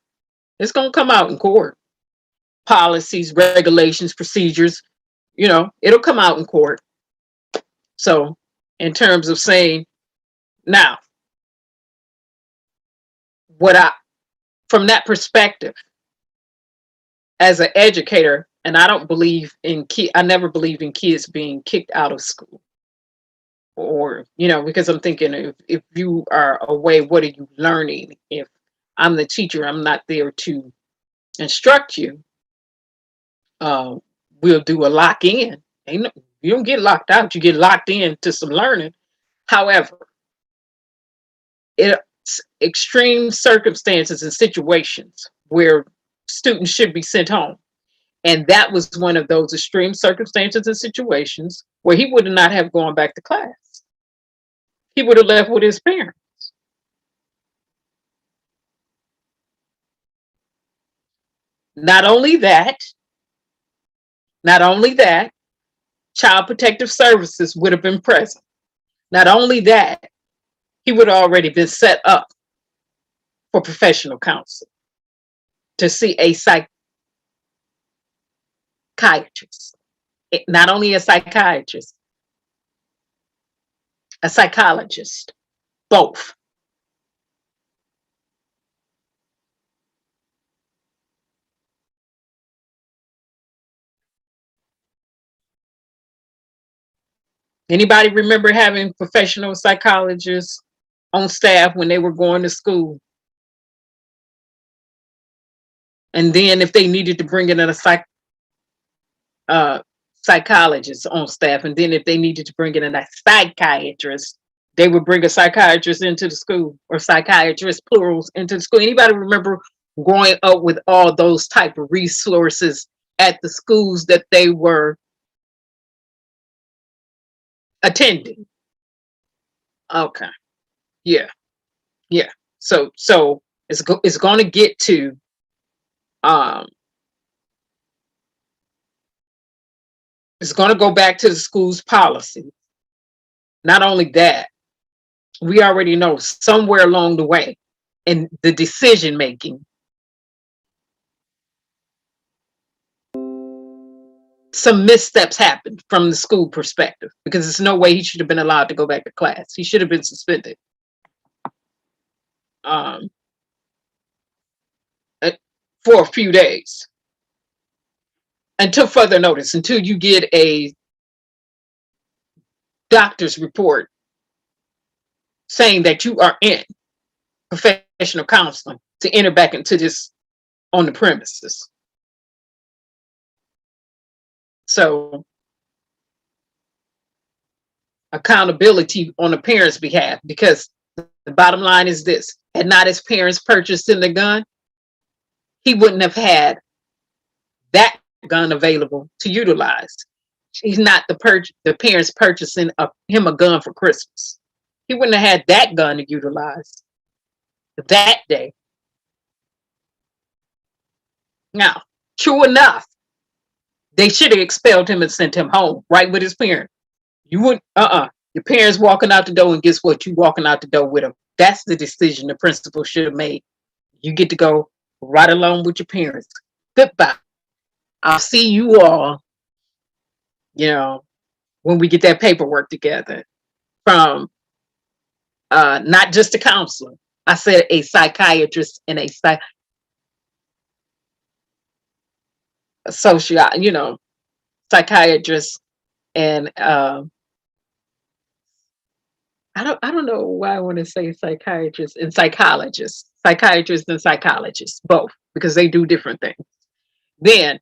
It's going to come out in court. Policies, regulations, procedures, you know, it'll come out in court. So in terms of saying, now, from that perspective, as an educator, and I don't believe I never believed in kids being kicked out of school. Or, you know, because I'm thinking if you are away, what are you learning? If I'm the teacher, I'm not there to instruct you. We'll do a lock in. You don't get locked out, you get locked in to some learning. However, it's extreme circumstances and situations where students should be sent home. And that was one of those extreme circumstances and situations where he would not have gone back to class. He would have left with his parents. Not only that, Child Protective Services would have been present. Not only that, he would have already been set up for professional counsel to see a psychiatrist. Not only a psychiatrist, a psychologist, both. Anybody remember having professional psychologists on staff when they were going to school? And then if they needed to bring in a psychologist on staff, and then if they needed to bring in a psychiatrist, they would bring a psychiatrist into the school, or psychiatrist plurals into the school. Anybody remember growing up with all those type of resources at the schools that they were attending? Okay. Yeah. So it's going to get to it's going to go back to the school's policy. Not only that, we already know somewhere along the way in the decision making, some missteps happened from the school perspective, because there's no way he should have been allowed to go back to class. He should have been suspended for a few days until further notice, until you get a doctor's report saying that you are in professional counseling to enter back into this on the premises. So accountability on the parents' behalf, because the bottom line is this: had not his parents purchased him the gun, he wouldn't have had that gun available to utilize. He's not the parents purchasing him a gun for Christmas. He wouldn't have had that gun to utilize that day. Now, true enough, they should have expelled him and sent him home, right with his parents. You wouldn't, your parents walking out the door, and guess what? You walking out the door with them. That's the decision the principal should have made. You get to go right along with your parents. Goodbye. I'll see you all, when we get that paperwork together from not just a counselor. I said a psychiatrist and a psychiatrist and I don't know why I want to say psychiatrist and psychologist, both, because they do different things. Then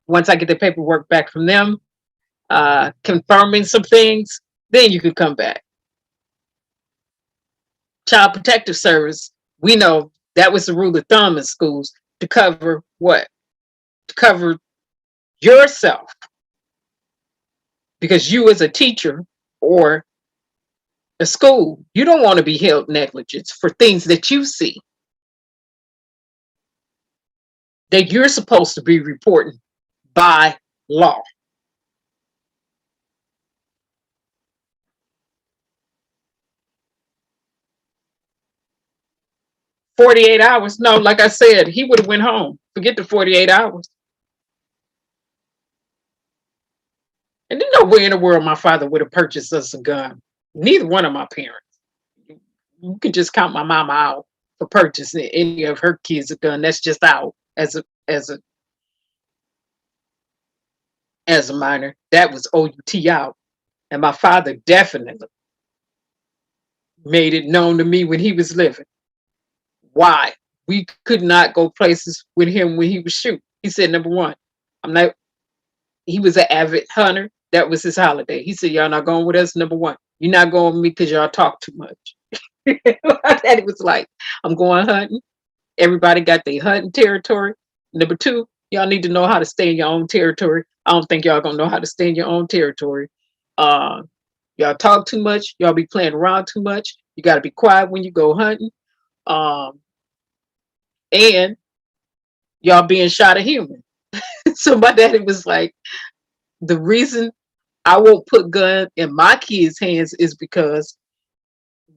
once I get the paperwork back from them, confirming some things, then you can come back. Child Protective Service, we know that was the rule of thumb in schools, to cover what? To cover yourself. Because you as a teacher or a school, you don't want to be held negligent for things that you see that you're supposed to be reporting by law. $48 hours. No, like I said, he would have went home. Forget the 48 hours. And there's no way in the world my father would have purchased us a gun. Neither one of my parents. You can just count my mama out for purchasing any of her kids a gun. That's just out as a minor. That was OUT out. And my father definitely made it known to me when he was living why we could not go places with him when he was shooting. He said, number one, he was an avid hunter. That was his holiday. He said, y'all not going with us. Number one, you're not going with me because y'all talk too much. That was like, I'm going hunting. Everybody got their hunting territory. Number two, y'all need to know how to stay in your own territory. I don't think y'all gonna know how to stay in your own territory. Y'all talk too much. Y'all be playing around too much. You got to be quiet when you go hunting. And y'all being shot at human. So my daddy was like, the reason I won't put gun in my kids' hands is because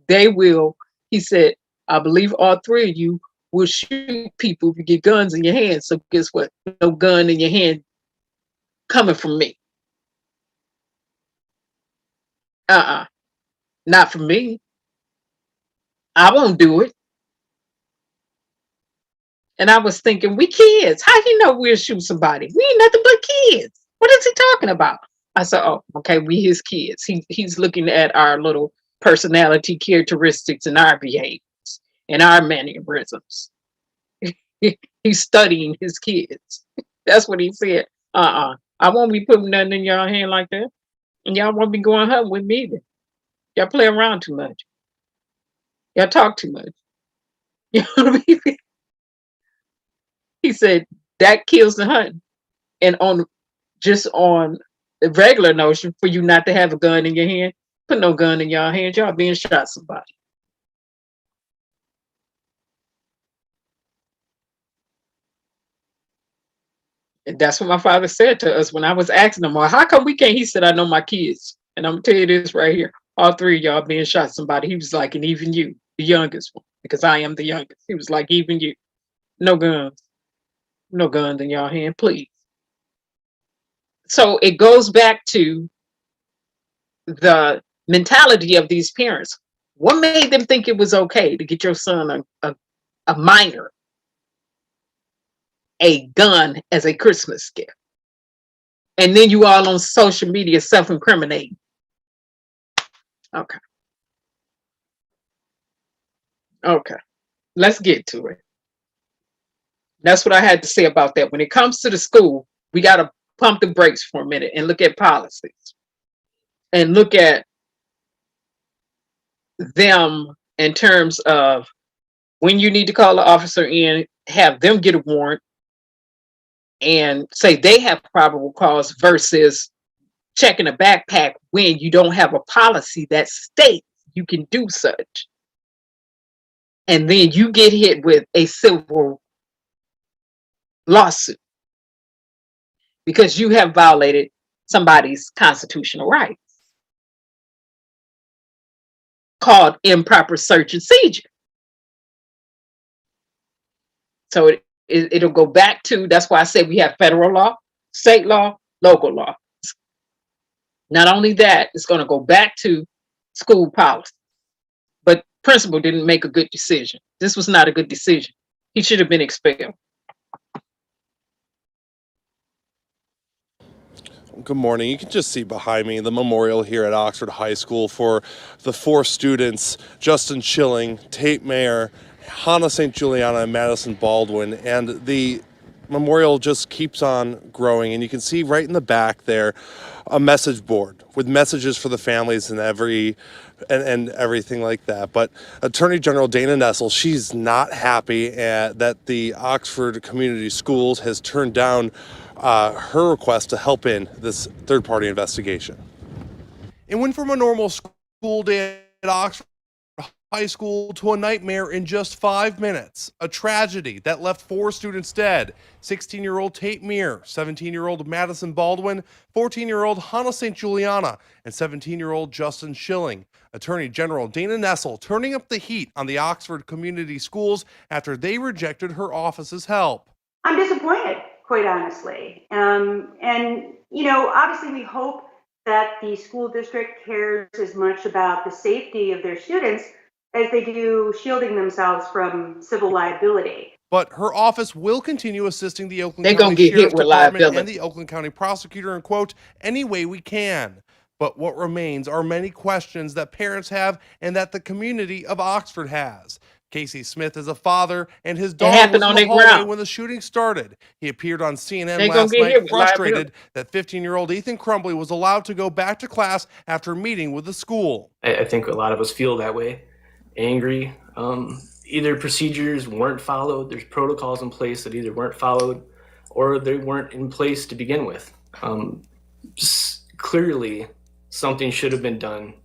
they will, he said, I believe all three of you will shoot people if you get guns in your hands. So guess what? No gun in your hand coming from me. Not from me. I won't do it. And I was thinking, we kids. How do you know we'll shoot somebody? We ain't nothing but kids. What is he talking about? I said, oh, okay, we his kids. He's looking at our little personality characteristics and our behaviors and our mannerisms. He's studying his kids. That's what he said. I won't be putting nothing in y'all hand like that. And y'all won't be going hunting with me either. Y'all play around too much. Y'all talk too much. You know what I mean? He said that kills the hunting. And on the regular notion for you not to have a gun in your hand, put no gun in your hand, y'all being shot somebody. And that's what my father said to us when I was asking him, well, how come we can't? He said, I know my kids. And I'm gonna tell you this right here. All three of y'all being shot somebody. He was like, and even you, the youngest one, because I am the youngest. He was like, even you. No guns. No guns in y'all hand, please. So it goes back to the mentality of these parents. What made them think it was okay to get your son a minor a gun as a Christmas gift? And then you all on social media self-incriminating. Okay. Okay. Let's get to it. That's what I had to say about that. When it comes to the school, we got to pump the brakes for a minute and look at policies and look at them in terms of when you need to call the officer in, have them get a warrant and say they have probable cause versus checking a backpack when you don't have a policy that states you can do such. And then you get hit with a civil lawsuit because you have violated somebody's constitutional rights called improper search and seizure. So it'll go back to, that's why I said we have federal law, state law, local law. Not only that, it's going to go back to school policy. But principal didn't make a good decision. This was not a good decision. He should have been expelled. Good morning. You can just see behind me the memorial here at Oxford High School for the 4 students, Justin Schilling, Tate Mayer, Hannah St. Juliana, and Madison Baldwin. And the memorial just keeps on growing. And you can see right in the back there a message board with messages for the families and everything like that. But Attorney General Dana Nessel, she's not happy that the Oxford Community Schools has turned down her request to help in this third-party investigation. It went from a normal school day at Oxford High School to a nightmare in just 5 minutes. A tragedy that left 4 students dead. 16-year-old Tate Mayer, 17-year-old Madison Baldwin, 14-year-old Hannah St. Juliana, and 17-year-old Justin Schilling. Attorney General Dana Nessel turning up the heat on the Oxford Community Schools after they rejected her office's help. I'm disappointed, quite honestly. And, you know, obviously we hope that the school district cares as much about the safety of their students as they do shielding themselves from civil liability. But her office will continue assisting the Oakland County Sheriff's Department and the Oakland County Prosecutor in, quote, any way we can. But what remains are many questions that parents have and that the community of Oxford has. Casey Smith is a father, and his daughter was in the hallway when the shooting started. He appeared on CNN last night frustrated that 15-year-old Ethan Crumbley was allowed to go back to class after meeting with the school. I think a lot of us feel that way, angry. Either procedures weren't followed, there's protocols in place that either weren't followed or they weren't in place to begin with. Clearly, something should have been done.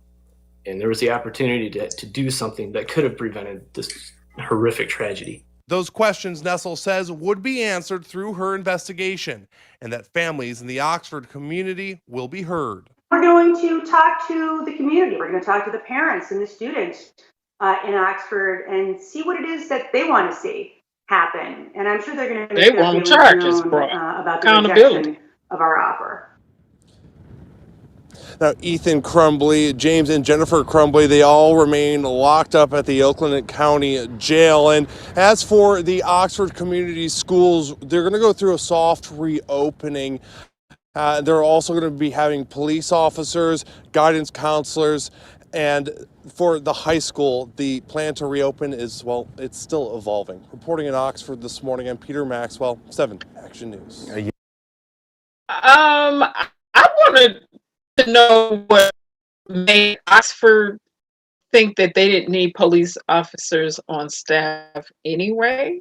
And there was the opportunity to do something that could have prevented this horrific tragedy. Those questions, Nessel says, would be answered through her investigation, and that families in the Oxford community will be heard. We're going to talk to the community. We're going to talk to the parents and the students in Oxford and see what it is that they want to see happen. And I'm sure they're going to make their feelings known about the rejection of our offer. Now, Ethan Crumbly, James and Jennifer Crumbly, they all remain locked up at the Oakland County Jail. And as for the Oxford Community Schools, they're going to go through a soft reopening. They're also going to be having police officers, guidance counselors, and for the high school, the plan to reopen is, well, it's still evolving. Reporting in Oxford this morning, I'm Peter Maxwell, 7 Action News. I wanted to know what made Oxford think that they didn't need police officers on staff anyway.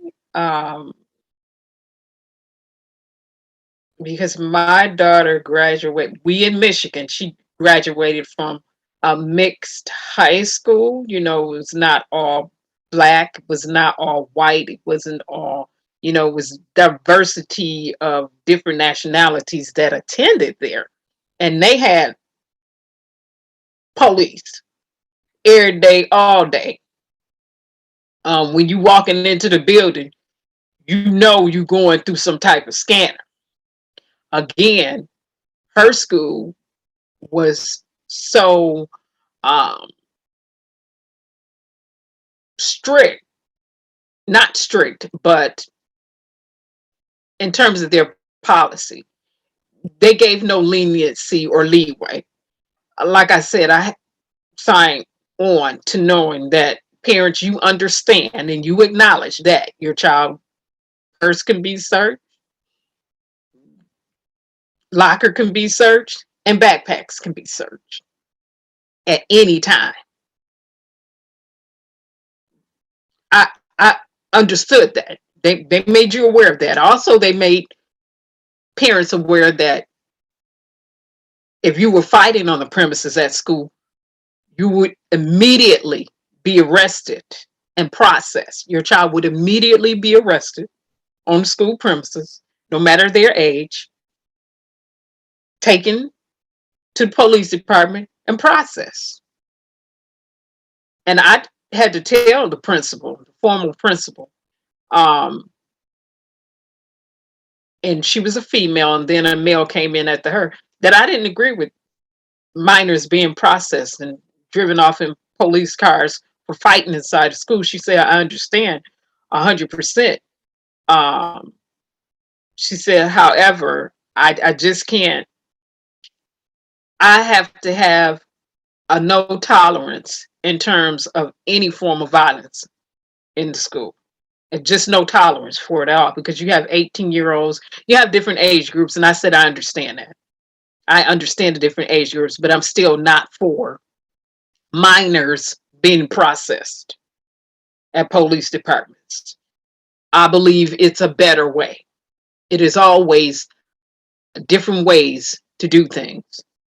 Because my daughter graduated, we in Michigan, she graduated from a mixed high school. You know, it was not all Black, it was not all white, it wasn't all, you know, it was diversity of different nationalities that attended there. And they had police every day, all day. When you walking into the building, you know you're going through some type of scanner. Again, her school was so strict, not strict, but in terms of their policy, they gave no leniency or leeway. Like I said, I signed on to knowing that parents, you understand and you acknowledge that your child purse can be searched, locker can be searched, and backpacks can be searched at any time. I understood that. They made you aware of that. Also, they made parents aware that if you were fighting on the premises at school, you would immediately be arrested and processed. Your child would immediately be arrested on school premises, no matter their age, taken to the police department and processed. And I had to tell the principal, the former principal, and she was a female, and then a male came in after her, that I didn't agree with minors being processed and driven off in police cars for fighting inside the school. She said, I understand 100%. She said, however, I just can't. I have to have a no tolerance in terms of any form of violence in the school. And just no tolerance for it at all, because you have 18-year-olds, you have different age groups. And I said, I understand that. I understand the different age groups, but I'm still not for minors being processed at police departments. I believe it's a better way. It is always different ways to do things.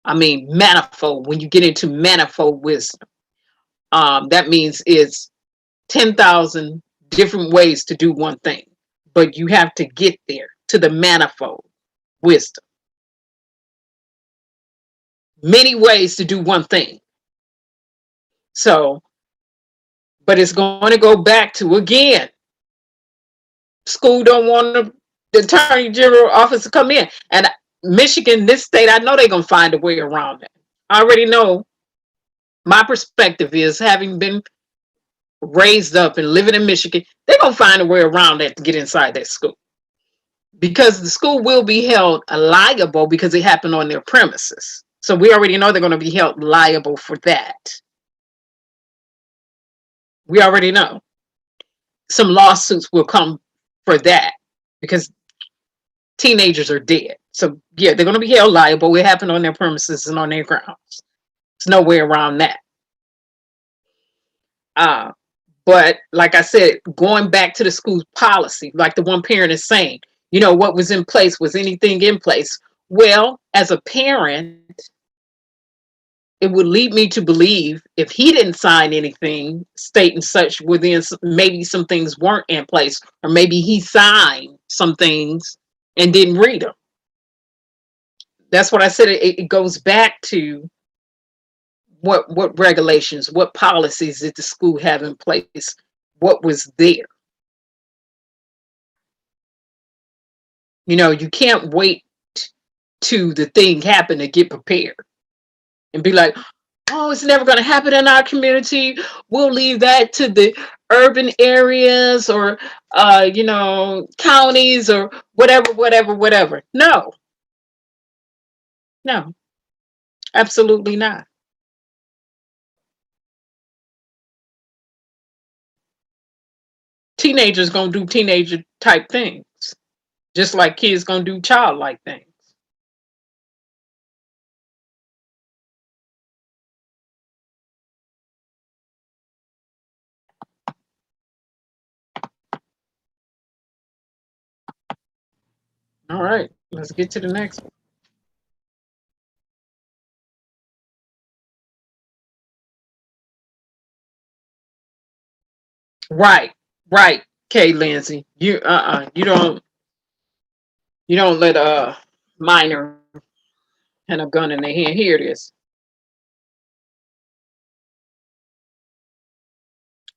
I mean, manifold, when you get into manifold wisdom, that means it's 10,000 different ways to do one thing, but you have to get there to the manifold wisdom. Many ways to do one thing. So, but it's going to go back to, again, school don't want the Attorney General office to come in. And Michigan, this state, I know they're going to find a way around it. I already know. My perspective is, having been raised up and living in Michigan, they're going to find a way around that to get inside that school. Because the school will be held liable because it happened on their premises. So we already know they're going to be held liable for that. We already know. Some lawsuits will come for that because teenagers are dead. So yeah, they're going to be held liable. It happened on their premises and on their grounds. There's no way around that. But like I said, going back to the school's policy, like the one parent is saying, you know, what was in place? Was anything in place? Well, as a parent, it would lead me to believe if he didn't sign anything stating such, within maybe some things weren't in place, or maybe he signed some things and didn't read them. That's what I said. It goes back to what regulations, what policies did the school have in place? What was there? You know, you can't wait to the thing happen to get prepared and be like, oh, it's never going to happen in our community. We'll leave that to the urban areas or, you know, counties or whatever. No, absolutely not. Teenagers going to do teenager type things, just like kids going to do childlike things. All right, let's get to the next one. Right, Kay Lindsay. You don't let a minor and a gun in their hand. Hear this.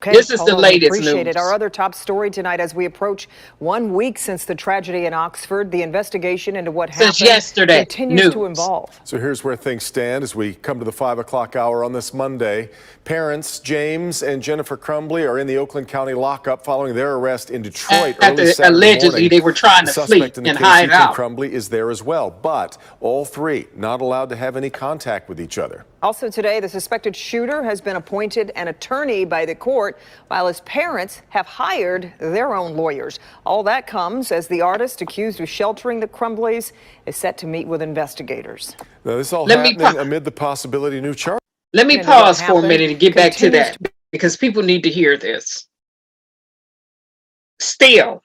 Okay, this is the latest appreciate news. It. Our other top story tonight, as we approach 1 week since the tragedy in Oxford, the investigation into what happened yesterday continues to evolve. So here's where things stand as we come to the 5 o'clock hour on this Monday. Parents James and Jennifer Crumbly are in the Oakland County lockup following their arrest in Detroit early Saturday allegedly morning. they were trying to flee Suspect in the and case, hide Ethan out. Crumbly, is there as well, but all three not allowed to have any contact with each other. Also today, the suspected shooter has been appointed an attorney by the court, while his parents have hired their own lawyers. All that comes as the artist accused of sheltering the Crumbleys is set to meet with investigators. Now, this all happening amid the possibility of new charges. Let me pause for a minute and get back to that, because people need to hear this. Still,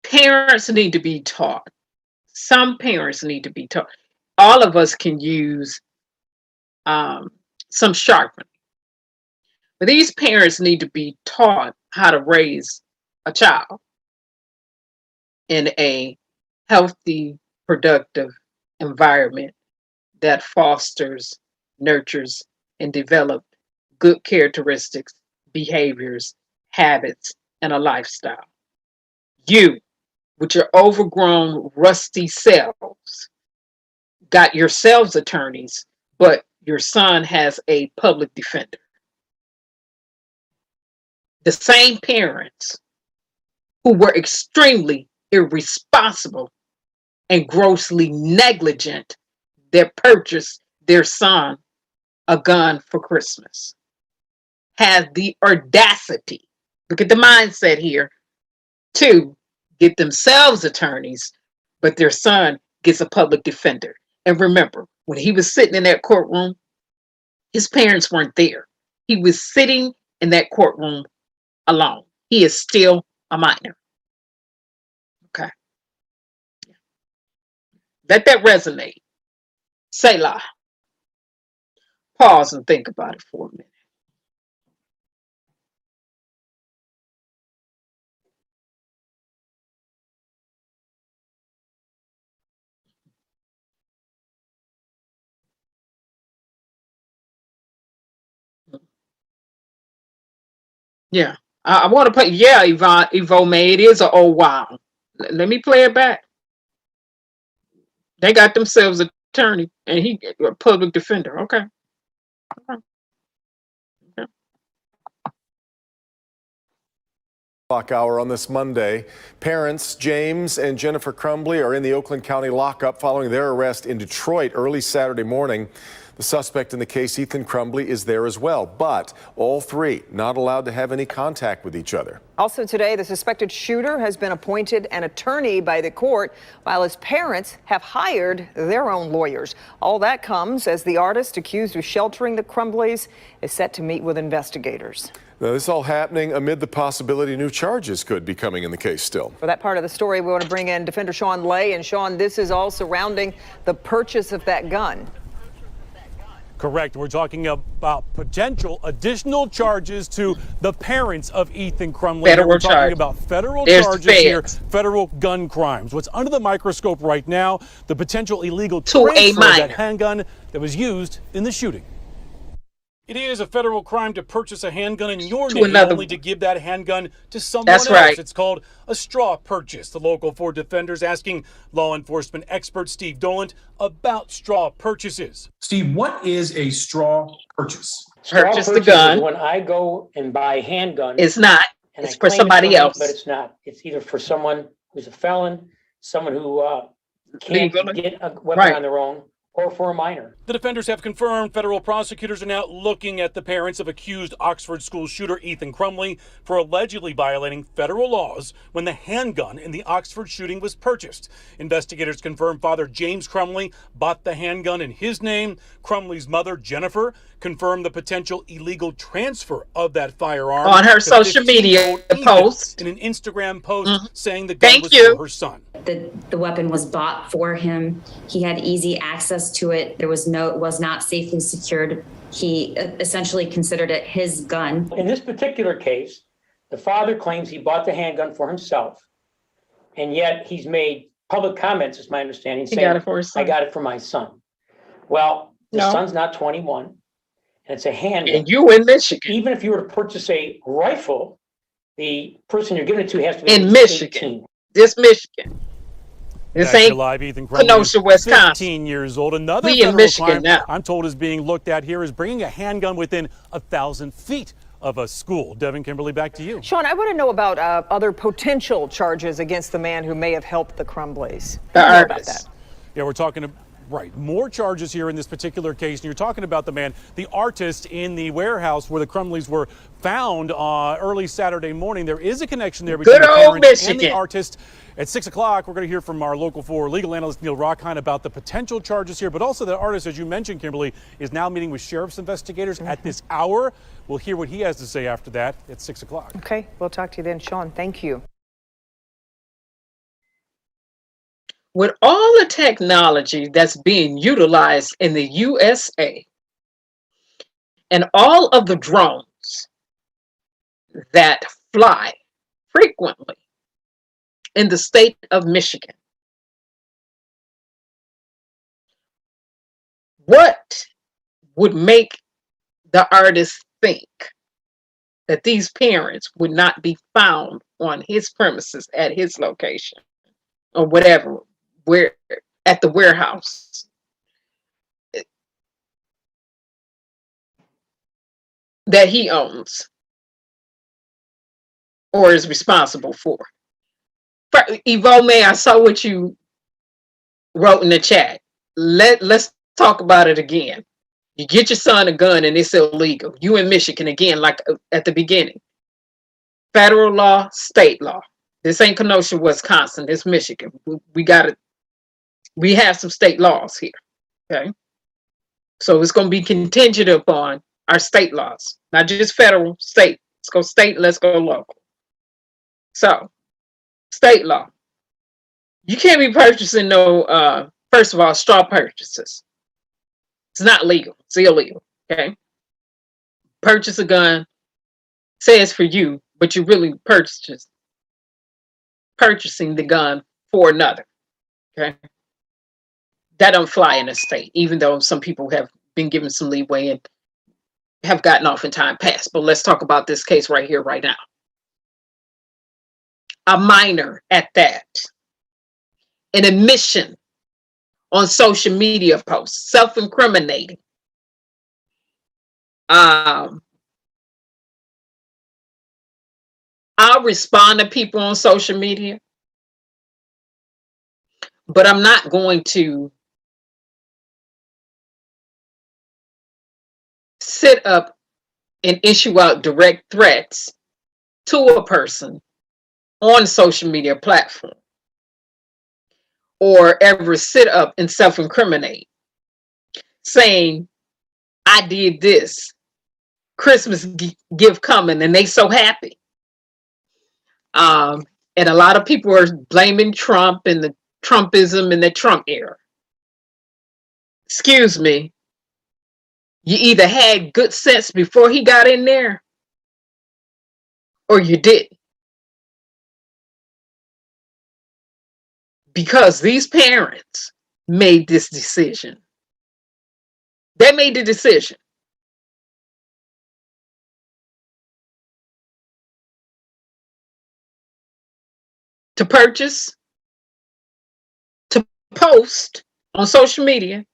parents need to be taught. Some parents need to be taught. All of us can use some sharpening. But these parents need to be taught how to raise a child in a healthy, productive environment that fosters, nurtures, and develops good characteristics, behaviors, habits, and a lifestyle. You, with your overgrown, rusty selves, got yourselves attorneys, but your son has a public defender. The same parents who were extremely irresponsible and grossly negligent that purchased their son a gun for Christmas had the audacity, look at the mindset here, to get themselves attorneys, but their son gets a public defender. And remember, when he was sitting in that courtroom, his parents weren't there. He was sitting in that courtroom alone. He is still a minor. Okay. Let that resonate. Selah. Pause and think about it for a minute. Yeah, I want to play. Yeah, Yvonne May, it is a oh wow. Let me play it back. They got themselves an attorney, and he a public defender. Okay. Clock hour on this Monday. Parents James and Jennifer Crumbly are in the Oakland County lockup following their arrest in Detroit early Saturday morning. The suspect in the case, Ethan Crumbly, is there as well, but all three not allowed to have any contact with each other. Also today, the suspected shooter has been appointed an attorney by the court, while his parents have hired their own lawyers. All that comes as the artist accused of sheltering the Crumbleys is set to meet with investigators. Now, this all happening amid the possibility new charges could be coming in the case still. For that part of the story, we want to bring in Defender Sean Lay. And Sean, this is all surrounding the purchase of that gun. Correct. We're talking about potential additional charges to the parents of Ethan Crumbly. We're talking about federal charges here, federal gun crimes. What's under the microscope right now, the potential illegal transfer of that handgun that was used in the shooting. It is a federal crime to purchase a handgun in your To name, another only to give that handgun to someone That's else. right. It's called a straw purchase. The Local 4 defenders asking law enforcement expert Steve Dolan about straw purchases. Steve, what is a straw purchase? Purchase the Straw gun. is when I go and buy a handgun. It's not. And It's I for claim somebody me, else. But it's not. It's either for someone who's a felon, someone who can't Legally. get a weapon Right. on their own, or for a minor. The defenders have confirmed federal prosecutors are now looking at the parents of accused Oxford school shooter Ethan Crumbley for allegedly violating federal laws when the handgun in the Oxford shooting was purchased. Investigators confirm Father James Crumbley bought the handgun in his name. Crumbley's mother, Jennifer, confirmed the potential illegal transfer of that firearm On her to social 15-year-old media Ethan post. in an Instagram post saying the gun Thank was you. for her son. The weapon was bought for him. He had easy access to it. It was not safely secured. He essentially considered it his gun. In this particular case, the father claims he bought the handgun for himself, and yet he's made public comments, is my understanding, He saying, got it for his son. I got it for my son. Well, the No. son's not 21, and it's a handgun. And you in Michigan. Even if you were to purchase a rifle, the person you're giving it to has to be In at least Michigan. 18. This Michigan. This Back to ain't live, Ethan Crumbley, Kenosha, Wisconsin. 15 years old. Another We in federal Michigan crime now. I'm told is being looked at here is bringing a handgun within 1,000 feet of a school. Devin, Kimberly, back to you. Sean, I want to know about other potential charges against the man who may have helped the Crumbleys. The What do you know about artist. that? Yeah, we're talking right. More charges here in this particular case. And you're talking about the man, the artist in the warehouse where the Crumbleys were found early Saturday morning. There is a connection there between Good the old parents and the Michigan. artist. At 6 o'clock, we're going to hear from our Local 4 legal analyst, Neil Rockheim, about the potential charges here. But also the artist, as you mentioned, Kimberly, is now meeting with sheriff's investigators at this hour. We'll hear what he has to say after that at 6 o'clock. Okay, we'll talk to you then, Sean. Thank you. With all the technology that's being utilized in the USA and all of the drones that fly frequently in the state of Michigan, what would make the artist think that these parents would not be found on his premises at his location or whatever, where at the warehouse? That he owns or is responsible for. Evo May, I saw what you wrote in the chat. Let's talk about it again. You get your son a gun and it's illegal. You in Michigan again, like at the beginning. Federal law, state law. This ain't Kenosha, Wisconsin. This Michigan. We have some state laws here. Okay. So it's going to be contingent upon our state laws, not just federal, state. Let's go state, let's go local. So, state law. You can't be purchasing no, first of all, straw purchases. It's not legal. It's illegal. Okay. Purchase a gun, say it's for you, but you really purchasing the gun for another. Okay. That don't fly in a state, even though some people have been given some leeway and have gotten off in time past. But let's talk about this case right here, right now. A minor at that. An admission on social media posts, self-incriminating. I'll respond to people on social media, but I'm not going to sit up and issue out direct threats to a person on a social media platform, or ever sit up and self-incriminate saying, I did this, Christmas gift coming, and they so happy. And a lot of people are blaming Trump and the Trumpism and the Trump era. Excuse me. You either had good sense before he got in there, or you didn't. Because these parents made this decision. They made the decision. to purchase, to post on social media,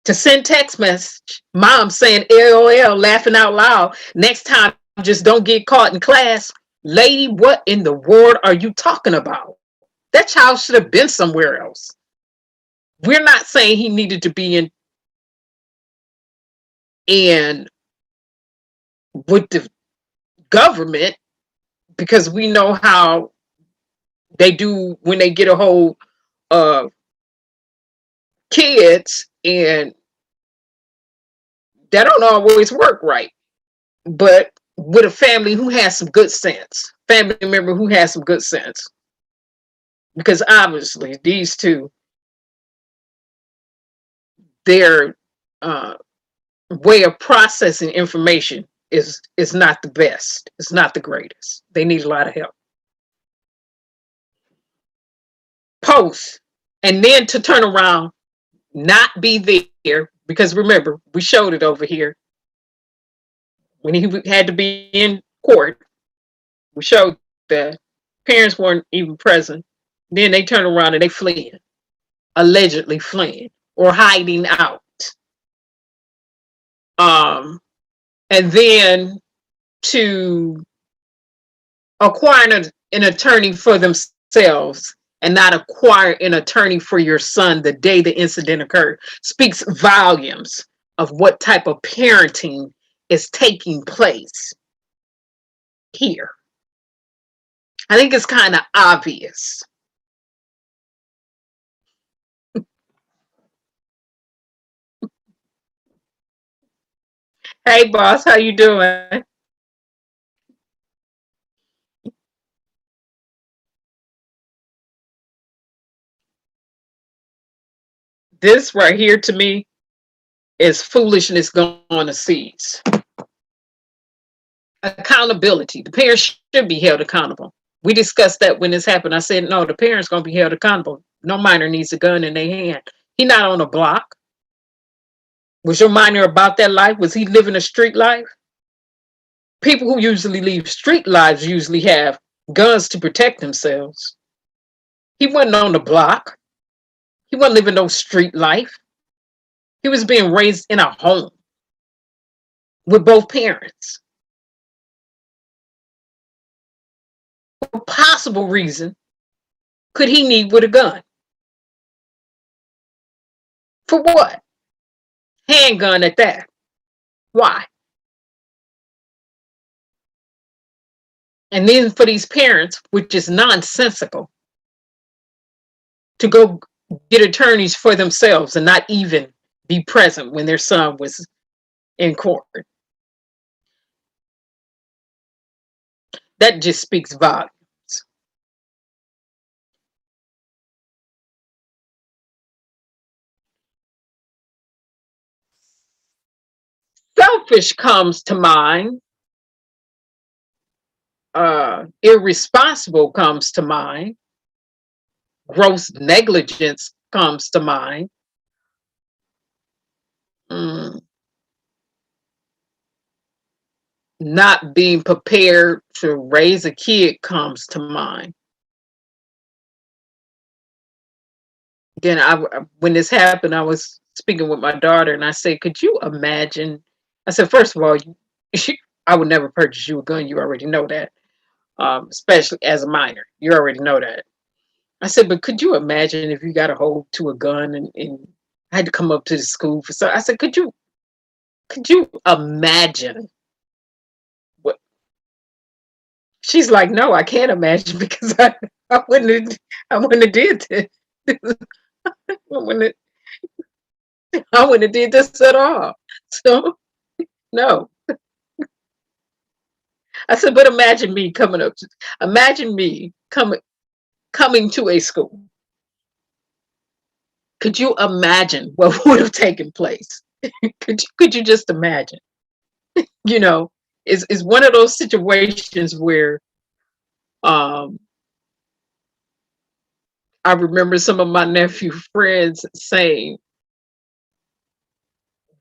to send text message, mom saying LOL, laughing out loud, next time just don't get caught in class. Lady, what in the world are you talking about? That child should have been somewhere else. We're not saying he needed to be in with the government, because we know how they do when they get a hold of kids, and that don't always work right. But with a family who has some good sense, family member who has some good sense, because obviously these two, their way of processing information is not the best. It's not the greatest. They need a lot of help. Post, and then to turn around, not be there, because remember, we showed it over here when he had to be in court. We showed that parents weren't even present. Then they turn around and they fleeing, allegedly fleeing or hiding out. And then to acquire an attorney for themselves and not acquire an attorney for your son the day the incident occurred speaks volumes of what type of parenting is taking place here. I think it's kind of obvious. Hey, boss, how you doing? This right here to me is foolishness going to seeds. Accountability. The parents should be held accountable. We discussed that when this happened. I said, no, the parents going to be held accountable. No minor needs a gun in their hand. He not on a block. Was your minor about that life? Was he living a street life? People who usually leave street lives usually have guns to protect themselves. He wasn't on the block. He wasn't living no street life. He was being raised in a home with both parents. What possible reason could he need with a gun? For what? Handgun at that. Why? And then for these parents, which is nonsensical, to go get attorneys for themselves and not even be present when their son was in court. That just speaks volumes. Selfish comes to mind. Irresponsible comes to mind. Gross negligence comes to mind. Not being prepared to raise a kid comes to mind. Then when this happened, I was speaking with my daughter and I said, could you imagine? I said, first of all, I would never purchase you a gun. You already know that, especially as a minor. You already know that. I said, but could you imagine if you got a hold to a gun and I had to come up to the school for I said, could you imagine what? She's like, no, I can't imagine, because I wouldn't have did this. I wouldn't have did this at all. So no. I said, but imagine me coming to a school. Could you imagine what would have taken place? Could you just imagine? You know, it's one of those situations where I remember some of my nephew friends saying,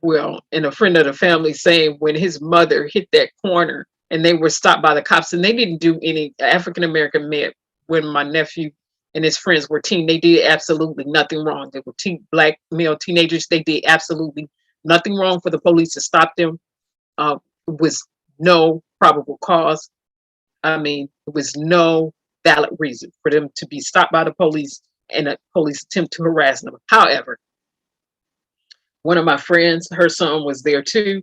and a friend of the family saying, when his mother hit that corner and they were stopped by the cops, and they didn't do any, African-American when my nephew and his friends were they did absolutely nothing wrong. They were black male teenagers. They did absolutely nothing wrong for the police to stop them. Was no probable cause. I mean, there was no valid reason for them to be stopped by the police and a police attempt to harass them. However, one of my friends, her son was there too.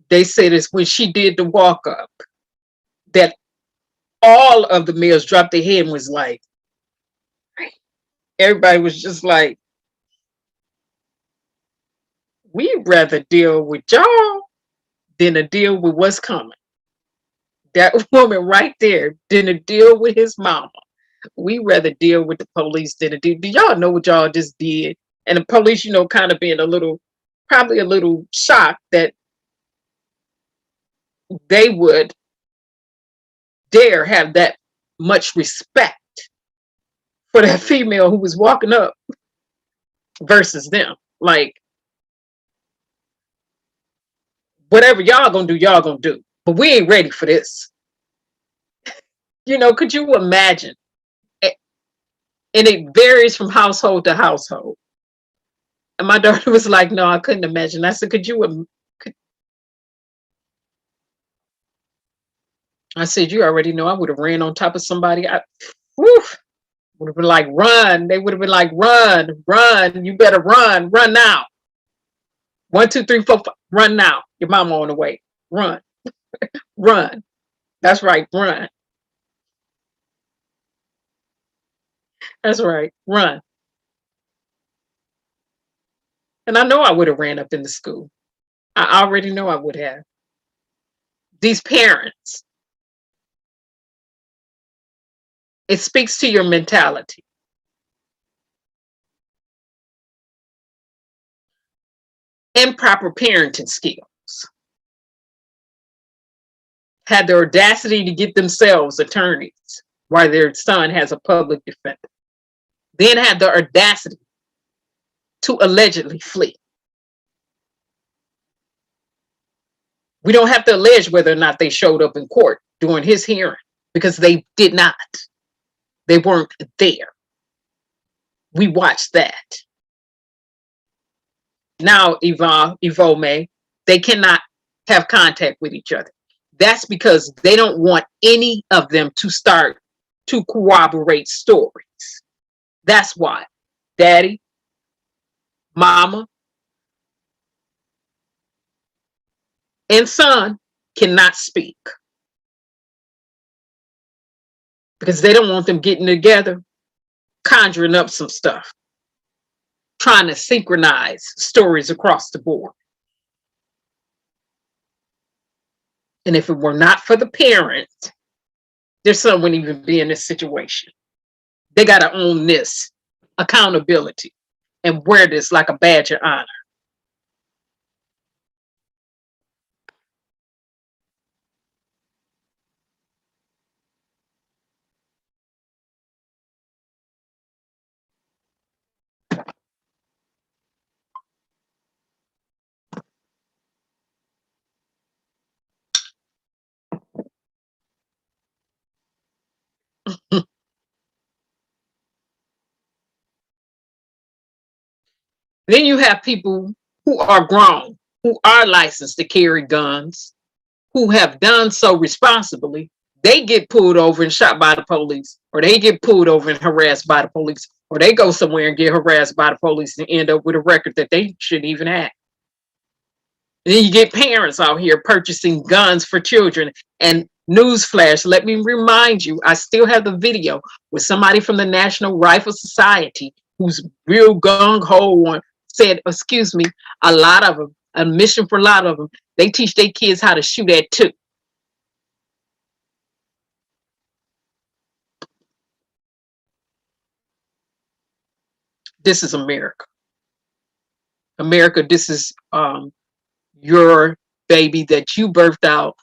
They said it's when she did the walk up that all of the males dropped their head and was like, everybody was just like, we'd rather deal with y'all than to deal with what's coming. That woman right there didn't deal with his mama. We rather deal with the police than to do. Do y'all know what y'all just did? And the police, you know, kind of being probably a little shocked that they would dare have that much respect for that female who was walking up versus them. Like, whatever y'all gonna do, y'all gonna do. But we ain't ready for this. You know, could you imagine? And it varies from household to household. And my daughter was like, no, I couldn't imagine. I said, I said, you already know I would have ran on top of somebody. Would have been like, run. They would have been like, run, run. You better run now. 1, 2, 3, 4, 5. Run now. Your mama on the way. Run. Run. That's right. Run. That's right. Run. And I know I would have ran up in the school. I already know I would have. These parents, it speaks to your mentality. Improper parenting skills. Had the audacity to get themselves attorneys while their son has a public defender. Then had the audacity to allegedly flee. We don't have to allege whether or not they showed up in court during his hearing because they did not. They weren't there. We watched that. Now, Ivome, they cannot have contact with each other. That's because they don't want any of them to start to corroborate stories. That's why. Daddy, mama, and son cannot speak because they don't want them getting together, conjuring up some stuff, trying to synchronize stories across the board. And if it were not for the parents, their son wouldn't even be in this situation. They got to own this accountability and wear this like a badge of honor. Then you have people who are grown, who are licensed to carry guns, who have done so responsibly. They get pulled over and shot by the police, or they get pulled over and harassed by the police, or they go somewhere and get harassed by the police and end up with a record that they shouldn't even have. And then you get parents out here purchasing guns for children. And newsflash, let me remind you, I still have the video with somebody from the National Rifle Society who's real gung-ho on said, excuse me, a lot of them, a mission for a lot of them, they teach their kids how to shoot at 2. This is America. America, this is your baby that you birthed out,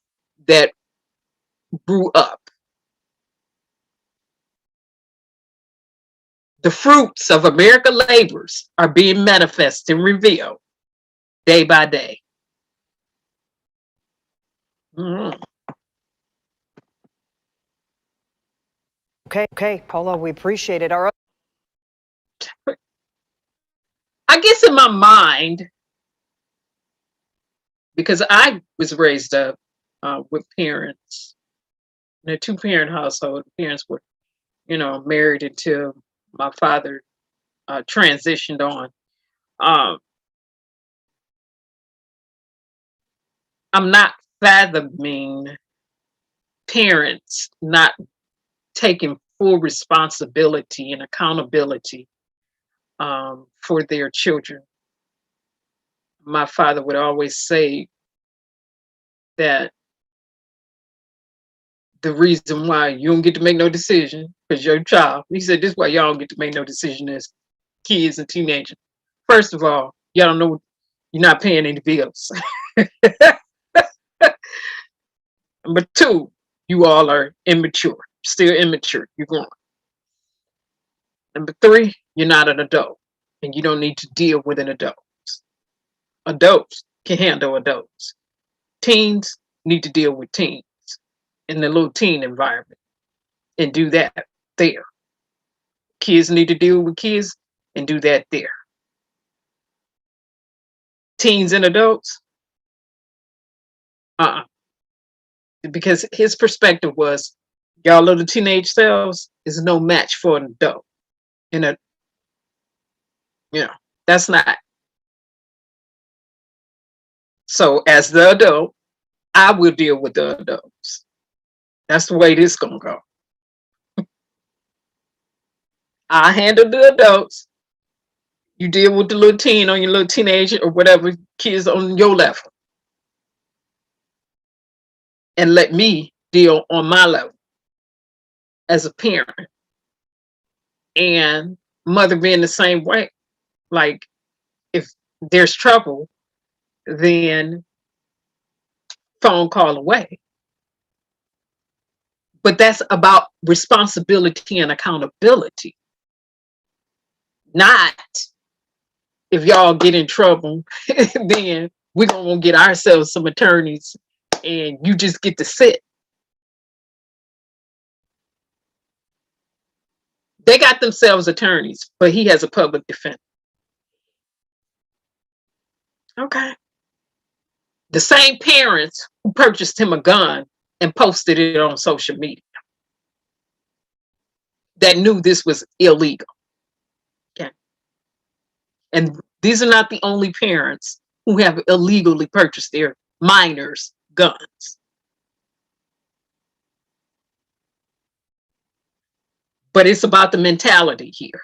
that grew up. The fruits of American labors are being manifest and revealed day by day. Okay, Paula, we appreciate it. I guess in my mind, because I was raised up with parents in a two-parent household. Parents were, married until my father transitioned on. I'm not fathoming parents not taking full responsibility and accountability for their children. My father would always say that the reason why you don't get to make no decision because you're a child. He said, this is why y'all don't get to make no decision as kids and teenagers. First of all, y'all don't know you're not paying any bills. Number two, you all are immature, still immature. You're growing. Number three, you're not an adult and you don't need to deal with an adult. Adults can handle adults. Teens need to deal with teens in the little teen environment and do that there. Kids need to deal with kids and do that there. Teens and adults, because his perspective was, y'all little teenage selves is no match for an adult. And that's not. So as the adult, I will deal with the adults. That's the way this gonna go. I handle the adults. You deal with the little teen on your little teenager or whatever kids on your level. And let me deal on my level as a parent. And mother being the same way. Like if there's trouble, then phone call away. But that's about responsibility and accountability. Not if y'all get in trouble, then we're gonna get ourselves some attorneys and you just get to sit. They got themselves attorneys, but he has a public defender. Okay. The same parents who purchased him a gun and posted it on social media that knew this was illegal. Okay. And these are not the only parents who have illegally purchased their minors guns. But it's about the mentality here.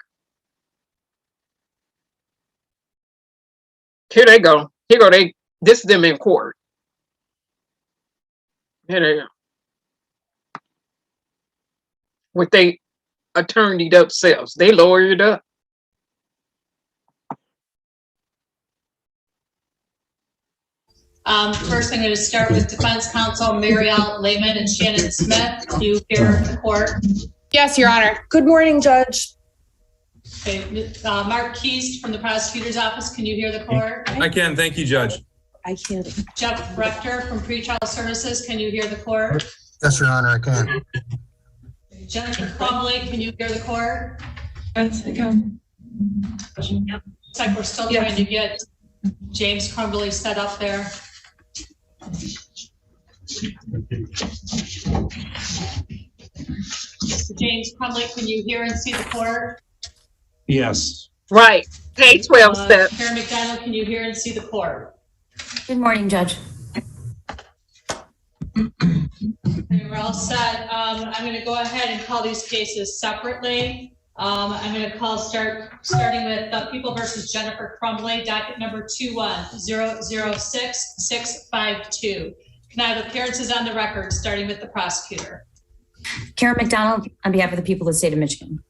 Here they go. Here go they. This is them in court. Here they go. With they attorneyed up selves. They lawyered up. First, I'm going to start with defense counsel Marielle Lehman and Shannon Smith. Do you hear the court? Yes, Your Honor. Good morning, Judge. Okay, Mark Keys from the prosecutor's office. Can you hear the court? I can. Thank you, Judge. I can't. Jeff Rector from pretrial services. Can you hear the court? Yes, Your Honor, I can. Jennifer Crumbly, can you hear the court? Yes, I can. Looks like we're still trying to get James Crumbly set up there. James Crumbly, can you hear and see the court? Yes. Right. Hey, 12 step. Karen McDonald, can you hear and see the court? Good morning, Judge. Okay, we're all set. I'm going to go ahead and call these cases separately. I'm going to starting with People versus Jennifer Crumbly, docket number 21006-652. Can I have appearances on the record, starting with the prosecutor? Karen McDonald, on behalf of the people of the state of Michigan.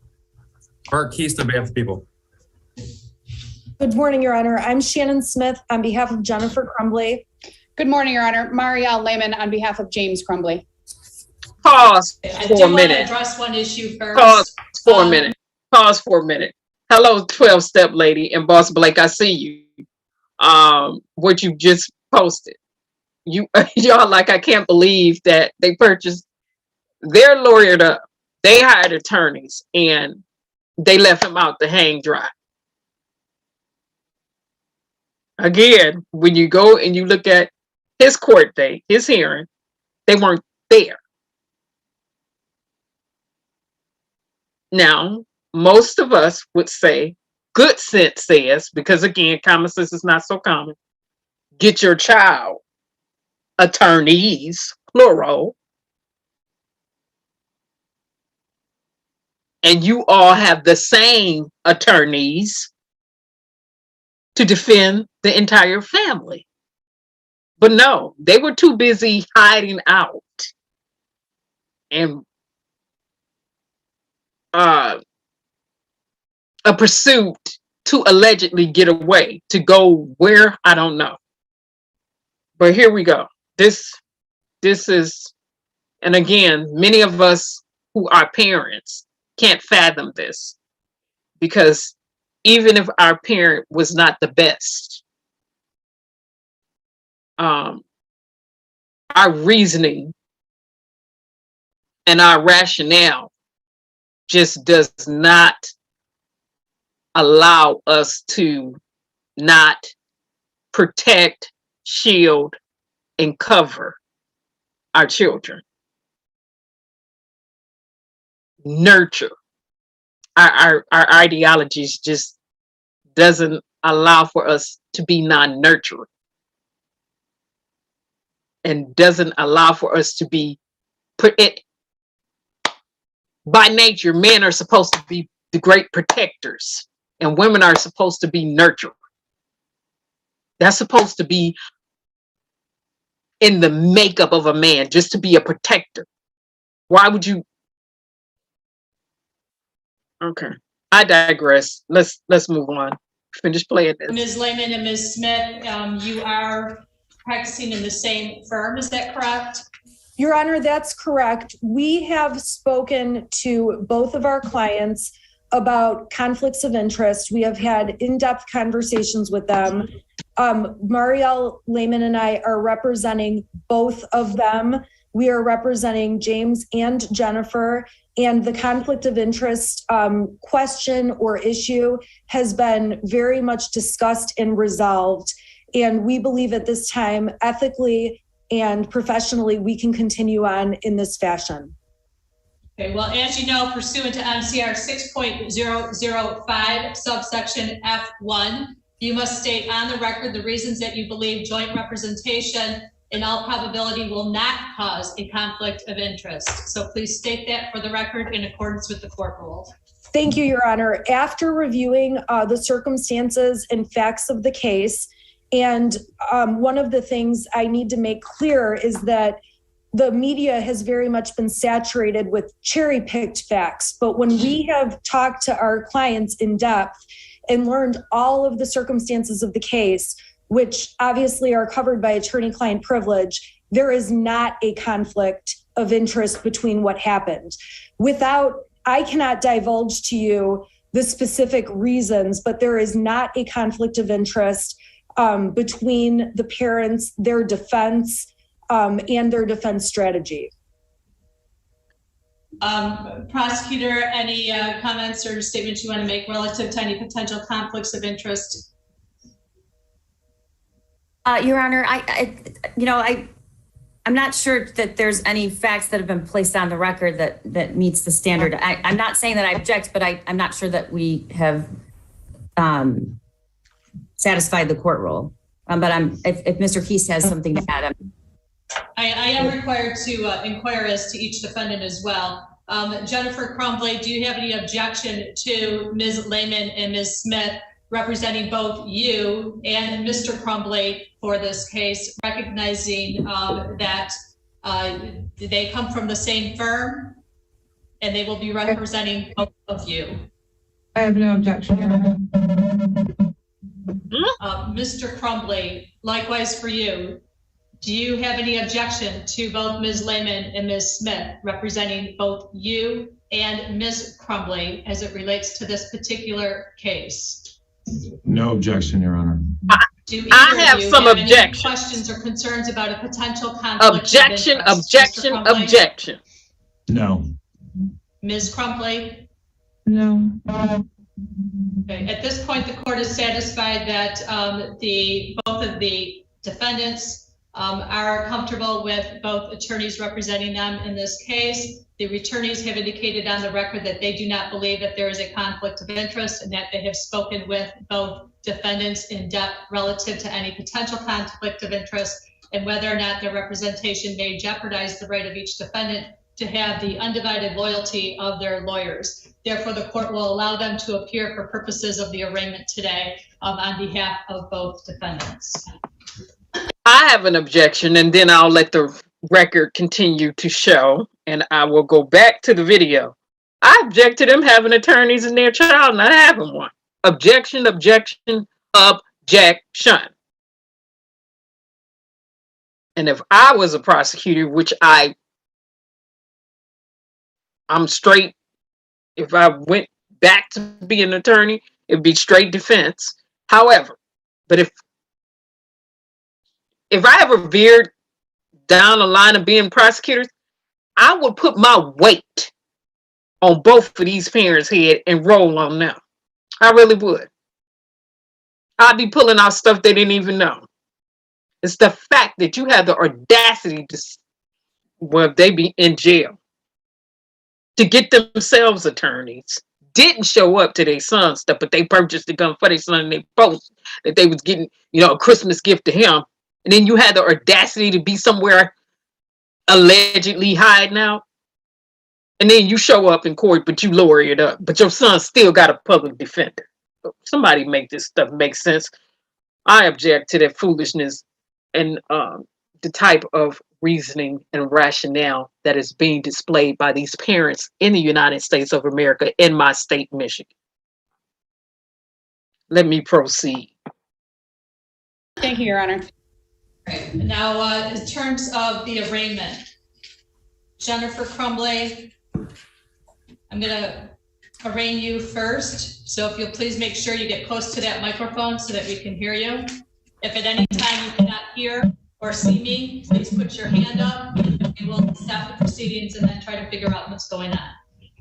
Mark Keist on behalf of the people. Good morning, Your Honor. I'm Shannon Smith on behalf of Jennifer Crumbly. Good morning, Your Honor. Marielle Lehman on behalf of James Crumbly. Pause I for do a want to minute. address one issue first. Pause for a minute. Pause for a minute. Hello, 12-step lady and Boss Blake. I see you. What you just posted. Y'all like, I can't believe that they purchased. They're lawyered up. They hired attorneys and they left him out to hang dry. Again, when you go and you look at his court date, his hearing, they weren't there. Now, most of us would say, good sense says, because again, common sense is not so common, get your child attorneys, plural, and you all have the same attorneys to defend the entire family. But no, they were too busy hiding out and a pursuit to allegedly get away, to go where, I don't know. But here we go. This is, and again, many of us who are parents can't fathom this, because even if our parent was not the best, our reasoning and our rationale just does not allow us to not protect, shield, and cover our children. Nurture. Our ideologies just doesn't allow for us to be non-nurturing, and doesn't allow for us to be put it. By nature, men are supposed to be the great protectors, and women are supposed to be nurturers. That's supposed to be in the makeup of a man, just to be a protector. Why would you? Okay, I digress. Let's move on. Finish playing this. Ms. Lehman and Ms. Smith, you are practicing in the same firm, is that correct? Your Honor, that's correct. We have spoken to both of our clients about conflicts of interest. We have had in-depth conversations with them. Marielle Lehman and I are representing both of them. We are representing James and Jennifer, and the conflict of interest question or issue has been very much discussed and resolved. And we believe at this time, ethically and professionally, we can continue on in this fashion. Okay, well, as you know, pursuant to MCR 6.005, subsection F1, you must state on the record the reasons that you believe joint representation in all probability will not cause a conflict of interest. So please state that for the record in accordance with the court rules. Thank you, Your Honor. After reviewing the circumstances and facts of the case, and one of the things I need to make clear is that the media has very much been saturated with cherry-picked facts. But when we have talked to our clients in depth and learned all of the circumstances of the case, which obviously are covered by attorney-client privilege, there is not a conflict of interest between what happened. I cannot divulge to you the specific reasons, but there is not a conflict of interest between the parents, their defense, and their defense strategy. Prosecutor, any comments or statements you want to make relative to any potential conflicts of interest? Your Honor, I'm not sure that there's any facts that have been placed on the record that meets the standard. I'm not saying that I object, but I'm not sure that we have satisfied the court rule. But if Mr. Keast has something to add, I am required to inquire as to each defendant as well. Jennifer Crumbly, do you have any objection to Ms. Lehman and Ms. Smith representing both you and Mr. Crumbly for this case, recognizing that they come from the same firm and they will be representing both of you? I have no objection. Mr. Crumbly, likewise for you. Do you have any objection to both Ms. Lehman and Ms. Smith representing both you and Ms. Crumbly as it relates to this particular case? No objection, Your Honor. I have some objections. Questions or concerns about a potential conflict? Objection. Objection. No. Ms. Crumbley? No. Okay. At this point, the court is satisfied that both of the defendants are comfortable with both attorneys representing them in this case. The attorneys have indicated on the record that they do not believe that there is a conflict of interest and that they have spoken with both defendants in depth relative to any potential conflict of interest and whether or not their representation may jeopardize the right of each defendant to have the undivided loyalty of their lawyers. Therefore, the court will allow them to appear for purposes of the arraignment today on behalf of both defendants. I have an objection, and then I'll let the record continue to show, and I will go back to the video. I object to them having attorneys in their trial not having one. Objection, objection, objection. And if I was a prosecutor, which I'm straight, if I went back to be an attorney, it'd be straight defense. However, but if I ever veered down the line of being prosecutors, I would put my weight on both of these parents' head and roll on them. I really would. I'd be pulling out stuff they didn't even know. It's the fact that you have the audacity to, well, they be in jail, to get themselves attorneys, didn't show up to their son's stuff, but they purchased the gun for their son and they post that they was getting, a Christmas gift to him. And then you had the audacity to be somewhere allegedly hiding out. And then you show up in court, but you lower it up. But your son still got a public defender. Somebody make this stuff make sense. I object to that foolishness and the type of reasoning and rationale that is being displayed by these parents in the United States of America, in my state, Michigan. Let me proceed. Thank you, Your Honor. Right. Now, in terms of the arraignment, Jennifer Crumbley, I'm going to arraign you first. So if you'll please make sure you get close to that microphone so that we can hear you. If at any time you cannot hear or see me, please put your hand up and we'll stop the proceedings and then try to figure out what's going on.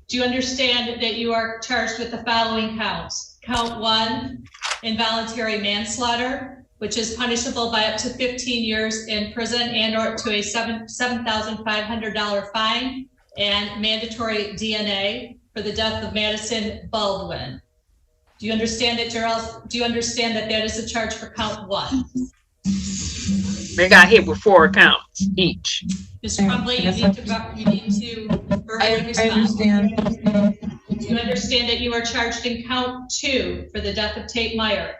Do you understand that you are charged with the following counts? Count 1, involuntary manslaughter, which is punishable by up to 15 years in prison and or to a $7,500 fine and mandatory DNA for the death of Madison Baldwin. Do you understand that that is a charge for count 1? They got hit with 4 counts each. Ms. Crumbley, you need to verbally respond. I understand. Do you understand that you are charged in count 2 for the death of Tate Meyer?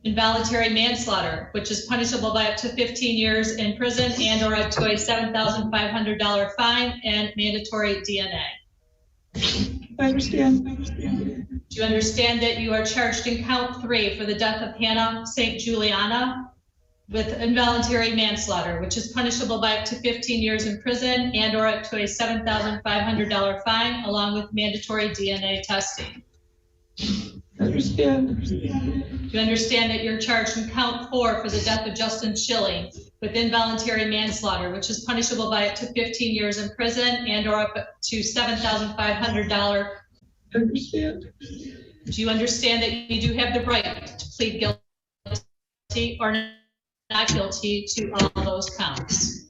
Involuntary manslaughter, which is punishable by up to 15 years in prison and or up to a $7,500 fine and mandatory DNA. I understand. Do you understand that you are charged in count 3 for the death of Hannah St. Juliana with involuntary manslaughter, which is punishable by up to 15 years in prison and or up to a $7,500 fine along with mandatory DNA testing? I understand. Do you understand that you're charged in count 4 for the death of Justin Schilling with involuntary manslaughter, which is punishable by up to 15 years in prison and or up to $7,500? I understand. Do you understand that you do have the right to plead guilty or not guilty to all those counts?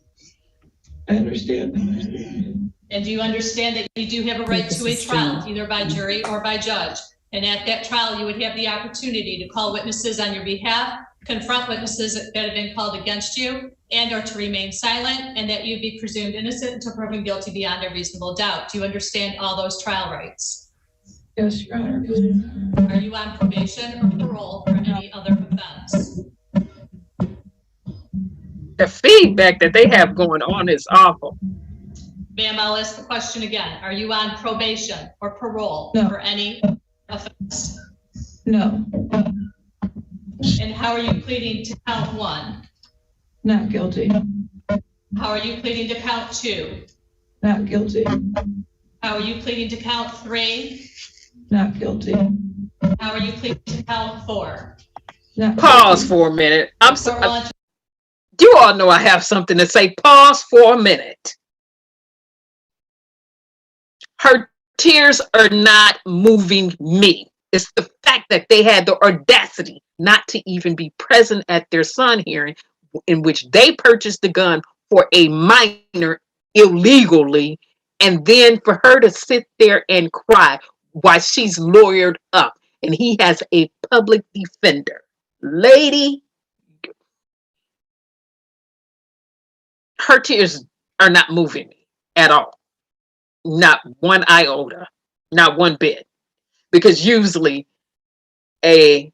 I understand. And do you understand that you do have a right to a trial, either by jury or by judge? And at that trial, you would have the opportunity to call witnesses on your behalf, confront witnesses that have been called against you, and or to remain silent, and that you'd be presumed innocent until proven guilty beyond a reasonable doubt. Do you understand all those trial rights? Yes, Your Honor. Are you on probation or parole for any other offense? The feedback that they have going on is awful. Ma'am, I'll ask the question again. Are you on probation or parole for any offense? No. And how are you pleading to count 1? Not guilty. How are you pleading to count 2? Not guilty. How are you pleading to count 3? Not guilty. How are you pleading to count 4? Not Pause guilty. for a minute. I'm sorry. You all know I have something to say. Pause for a minute. Her Tears are not moving me. It's the fact that they had the audacity not to even be present at their son hearing, in which they purchased the gun for a minor illegally, and then for her to sit there and cry while she's lawyered up and he has a public defender. Lady, her tears are not moving me at all. Not one iota, not one bit. Because usually a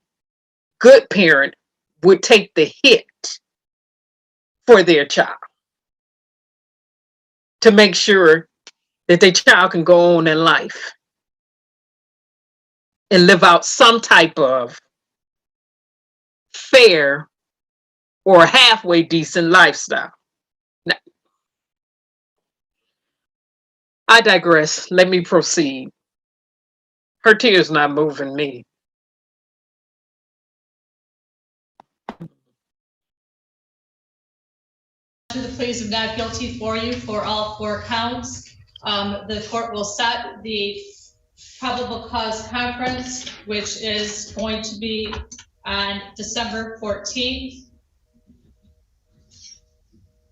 good parent would take the hit for their child to make sure that their child can go on in life and live out some type of fair or halfway decent lifestyle. Now, I digress. Let me proceed. Her tears not moving me. To the pleas of not guilty for you for all 4 counts. The court will set the probable cause conference, which is going to be on December 14th.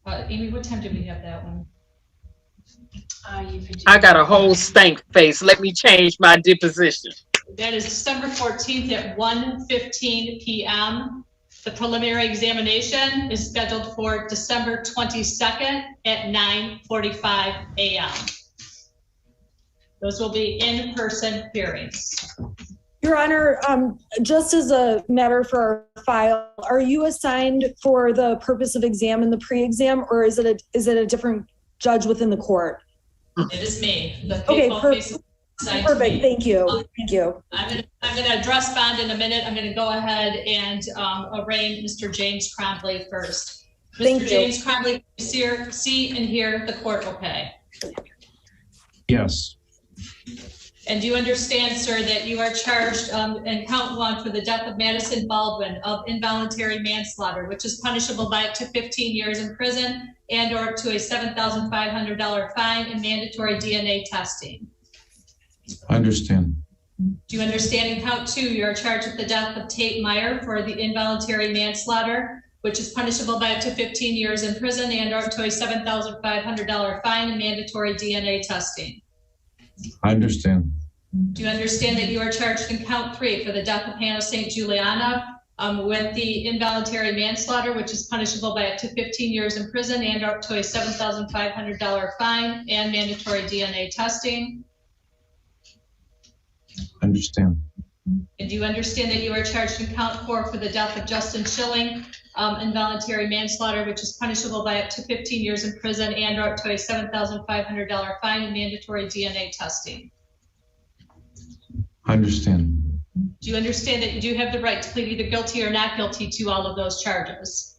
Amy, what time did we have that one? I got a whole stank face. Let me change my deposition. That is December 14th at 1:15 p.m. The preliminary examination is scheduled for December 22nd at 9:45 a.m. Those will be in-person hearings. Your Honor, just as a matter for our file, are you assigned for the purpose of exam and the pre-exam, or is it a different judge within the court? It is me. Okay, perfect. Thank you. Thank you. I'm going to address bond in a minute. I'm going to go ahead and arraign Mr. James Cromley first. Mr. James Cromley, see and hear the court okay? Yes. And do you understand, sir, that you are charged in count 1 for the death of Madison Baldwin of involuntary manslaughter, which is punishable by up to 15 years in prison and or up to a $7,500 fine and mandatory DNA testing? I understand. Do you understand in count 2, you are charged with the death of Tate Meyer for the involuntary manslaughter, which is punishable by up to 15 years in prison and or up to a $7,500 fine and mandatory DNA testing? I understand. Do you understand that you are charged in count 3 for the death of Hannah St. Juliana with the involuntary manslaughter, which is punishable by up to 15 years in prison and up to a $7,500 fine and mandatory DNA testing? Understand. And do you understand that you are charged in count 4 for the death of Justin Schilling, involuntary manslaughter, which is punishable by up to 15 years in prison and up to a $7,500 fine and mandatory DNA testing? I understand. Do you understand that you do have the right to plead either guilty or not guilty to all of those charges?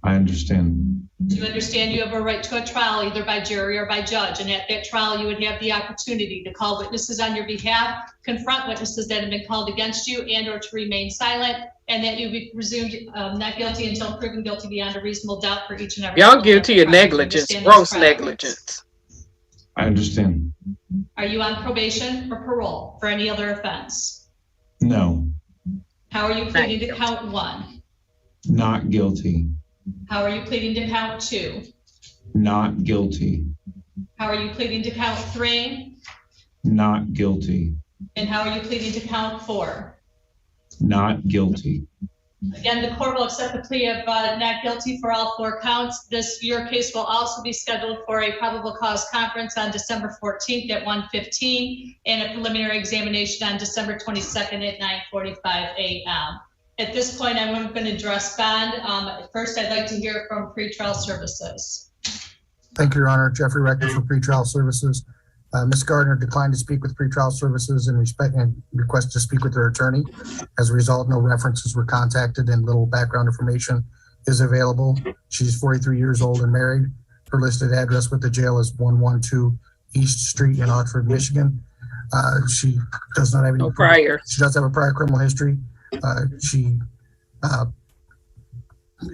I understand. Do you understand you have a right to a trial either by jury or by judge, and at that trial you would have the opportunity to call witnesses on your behalf, confront witnesses that have been called against you, and or to remain silent, and that you be presumed not guilty until proven guilty beyond a reasonable doubt for each and every. Y'all guilty of negligence, gross negligence. I understand. Are you on probation or parole for any other offense? No. How are you pleading to count 1? Not guilty. How are you pleading to count 2? Not guilty. How are you pleading to count 3? Not guilty. And how are you pleading to count 4? Not guilty. Again, the court will accept the plea of not guilty for all 4 counts. Your case will also be scheduled for a probable cause conference on December 14th at 1:15 and a preliminary examination on December 22nd at 9:45 a.m. At this point, I'm going to address bond. First, I'd like to hear from pretrial services. Thank you, Your Honor. Jeffrey Rector for pretrial services. Ms. Gardner declined to speak with pretrial services and requested to speak with her attorney. As a result, no references were contacted and little background information is available. She's 43 years old and married. Her listed address with the jail is 112 East Street in Oxford, Michigan. She does not have any prior. She does have a prior criminal history. She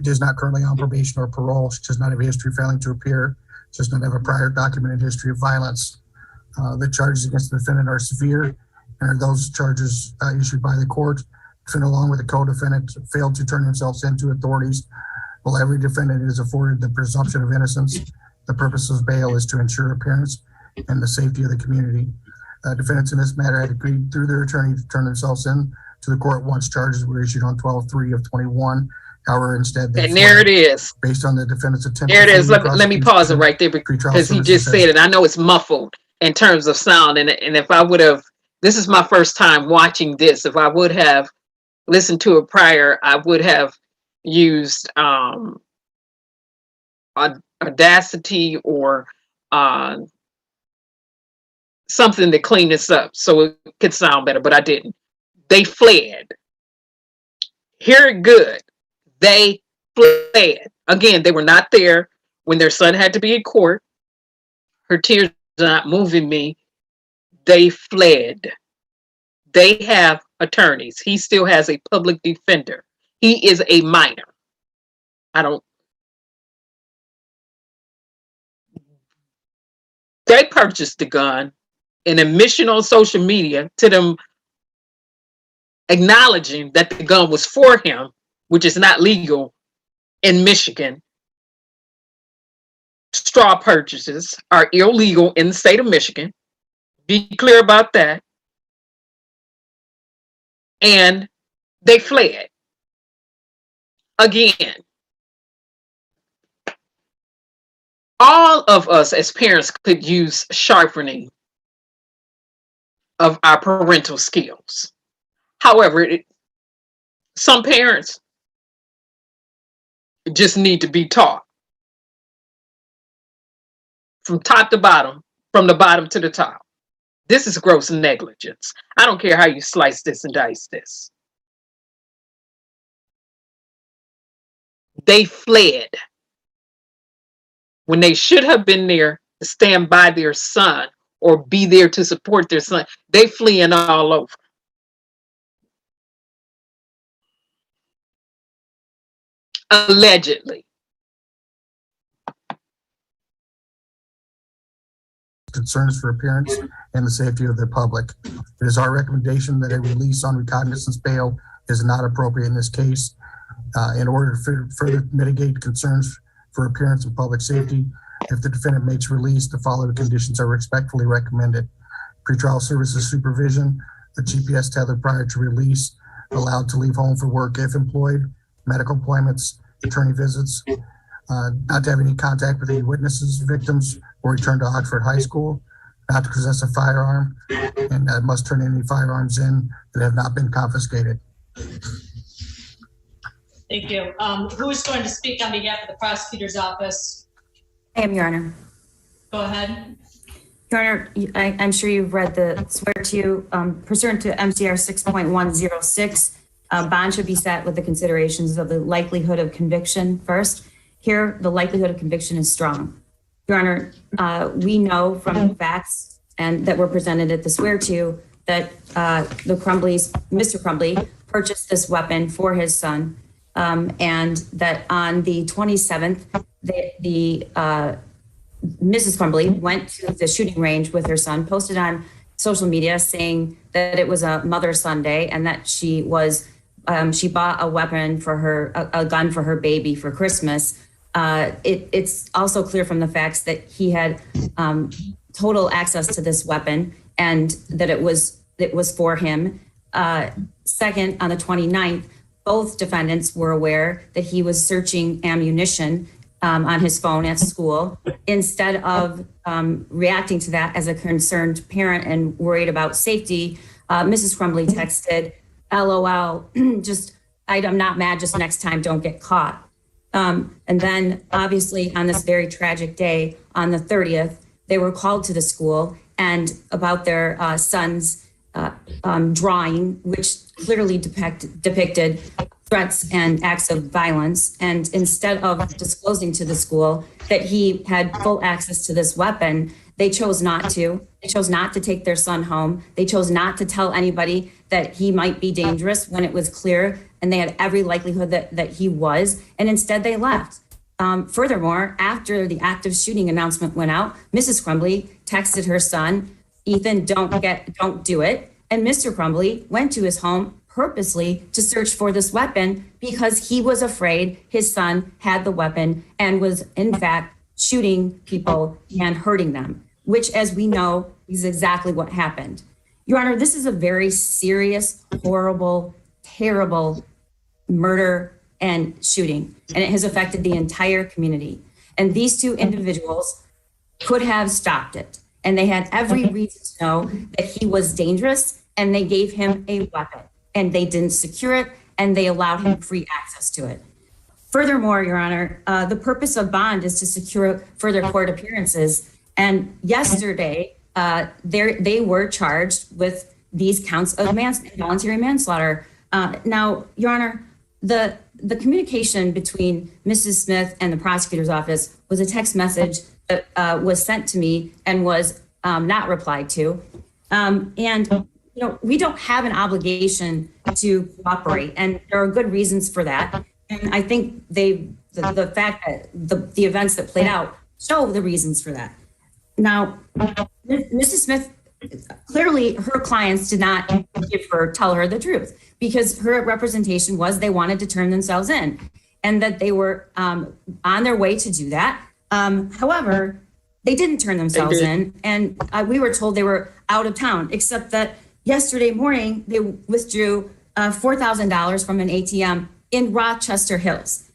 is not currently on probation or parole. She does not have a history of failing to appear. She does not have a prior documented history of violence. The charges against the defendant are severe and are those charges issued by the court. Defendant, along with the co-defendant, failed to turn themselves in to authorities. While every defendant is afforded the presumption of innocence, the purpose of bail is to ensure appearance and the safety of the community. Defendants in this matter had agreed through their attorney to turn themselves in to the court once charges were issued on 12/3/21. However, instead, and there it is. Based on the defendant's attempt. There it is. Let me pause it right there because he just said it. I know it's muffled in terms of sound, and if I would have, this is my first time watching this. If I would have listened to it prior, I would have used Audacity or something to clean this up so it could sound better, but I didn't. They fled. Hear it good. They fled. Again, they were not there when their son had to be in court. Her tears are not moving me. They fled. They have attorneys. He still has a public defender. He is a minor. They purchased the gun in a mission on social media to them acknowledging that the gun was for him, which is not legal in Michigan. Straw purchases are illegal in the state of Michigan. Be clear about that. And they fled. Again, all of us as parents could use sharpening of our parental skills. However, some parents just need to be taught from top to bottom, from the bottom to the top. This is gross negligence. I don't care how you slice this and dice this. They fled when they should have been there to stand by their son or be there to support their son. They fleeing all over. Allegedly. Concerns for appearance and the safety of the public. It is our recommendation that a release on recognizance bail is not appropriate in this case. In order to further mitigate concerns for appearance and public safety, if the defendant makes release, the following conditions are respectfully recommended. Pretrial services supervision, a GPS tether prior to release, allowed to leave home for work if employed, medical appointments, attorney visits, not to have any contact with any witnesses, victims, or return to Oxford High School, not to possess a firearm, and must turn any firearms in that have not been confiscated. Thank you. Who is going to speak on behalf of the prosecutor's office? I am, Your Honor. Go ahead. Your Honor, I'm sure you've read the swear to pursuant to MCR 6.106, bond should be set with the considerations of the likelihood of conviction first. Here, the likelihood of conviction is strong. Your Honor, we know from facts and that were presented at the swear to that the Crumbleys, Mr. Crumbly, purchased this weapon for his son, and that on the 27th, Mrs. Crumbly went to the shooting range with her son, posted on social media saying that it was a Mother-Son Day and that she was she bought a weapon for her, a gun for her baby for Christmas. It's also clear from the facts that he had total access to this weapon and that it was for him. Second, on the 29th, both defendants were aware that he was searching ammunition on his phone at school. Instead of reacting to that as a concerned parent and worried about safety, Mrs. Crumbly texted, LOL, just, I'm not mad, just next time don't get caught. And then obviously on this very tragic day, on the 30th, they were called to the school and about their son's drawing, which clearly depicted threats and acts of violence. And instead of disclosing to the school that he had full access to this weapon, they chose not to. They chose not to take their son home. They chose not to tell anybody that he might be dangerous when it was clear and they had every likelihood that he was. And instead they left. Furthermore, after the active shooting announcement went out, Mrs. Crumbly texted her son Ethan, don't do it. And Mr. Crumbly went to his home purposely to search for this weapon because he was afraid his son had the weapon and was in fact shooting people and hurting them, which, as we know, is exactly what happened. Your Honor, this is a very serious, horrible, terrible murder and shooting, and it has affected the entire community. And these two individuals could have stopped it, and they had every reason to know that he was dangerous, and they gave him a weapon, and they didn't secure it, and they allowed him free access to it. Furthermore, Your Honor, the purpose of bond is to secure further court appearances. And yesterday, they were charged with these counts of involuntary manslaughter. Now, Your Honor, the communication between Mrs. Smith and the prosecutor's office was a text message that was sent to me and was not replied to. We don't have an obligation to cooperate, and there are good reasons for that. And I think the fact that the events that played out show the reasons for that. Now, Mrs. Smith, clearly her clients did not tell her the truth, because her representation was they wanted to turn themselves in and that they were on their way to do that. However, they didn't turn themselves in, and we were told they were out of town, except that yesterday morning they withdrew $4,000 from an ATM in Rochester Hills,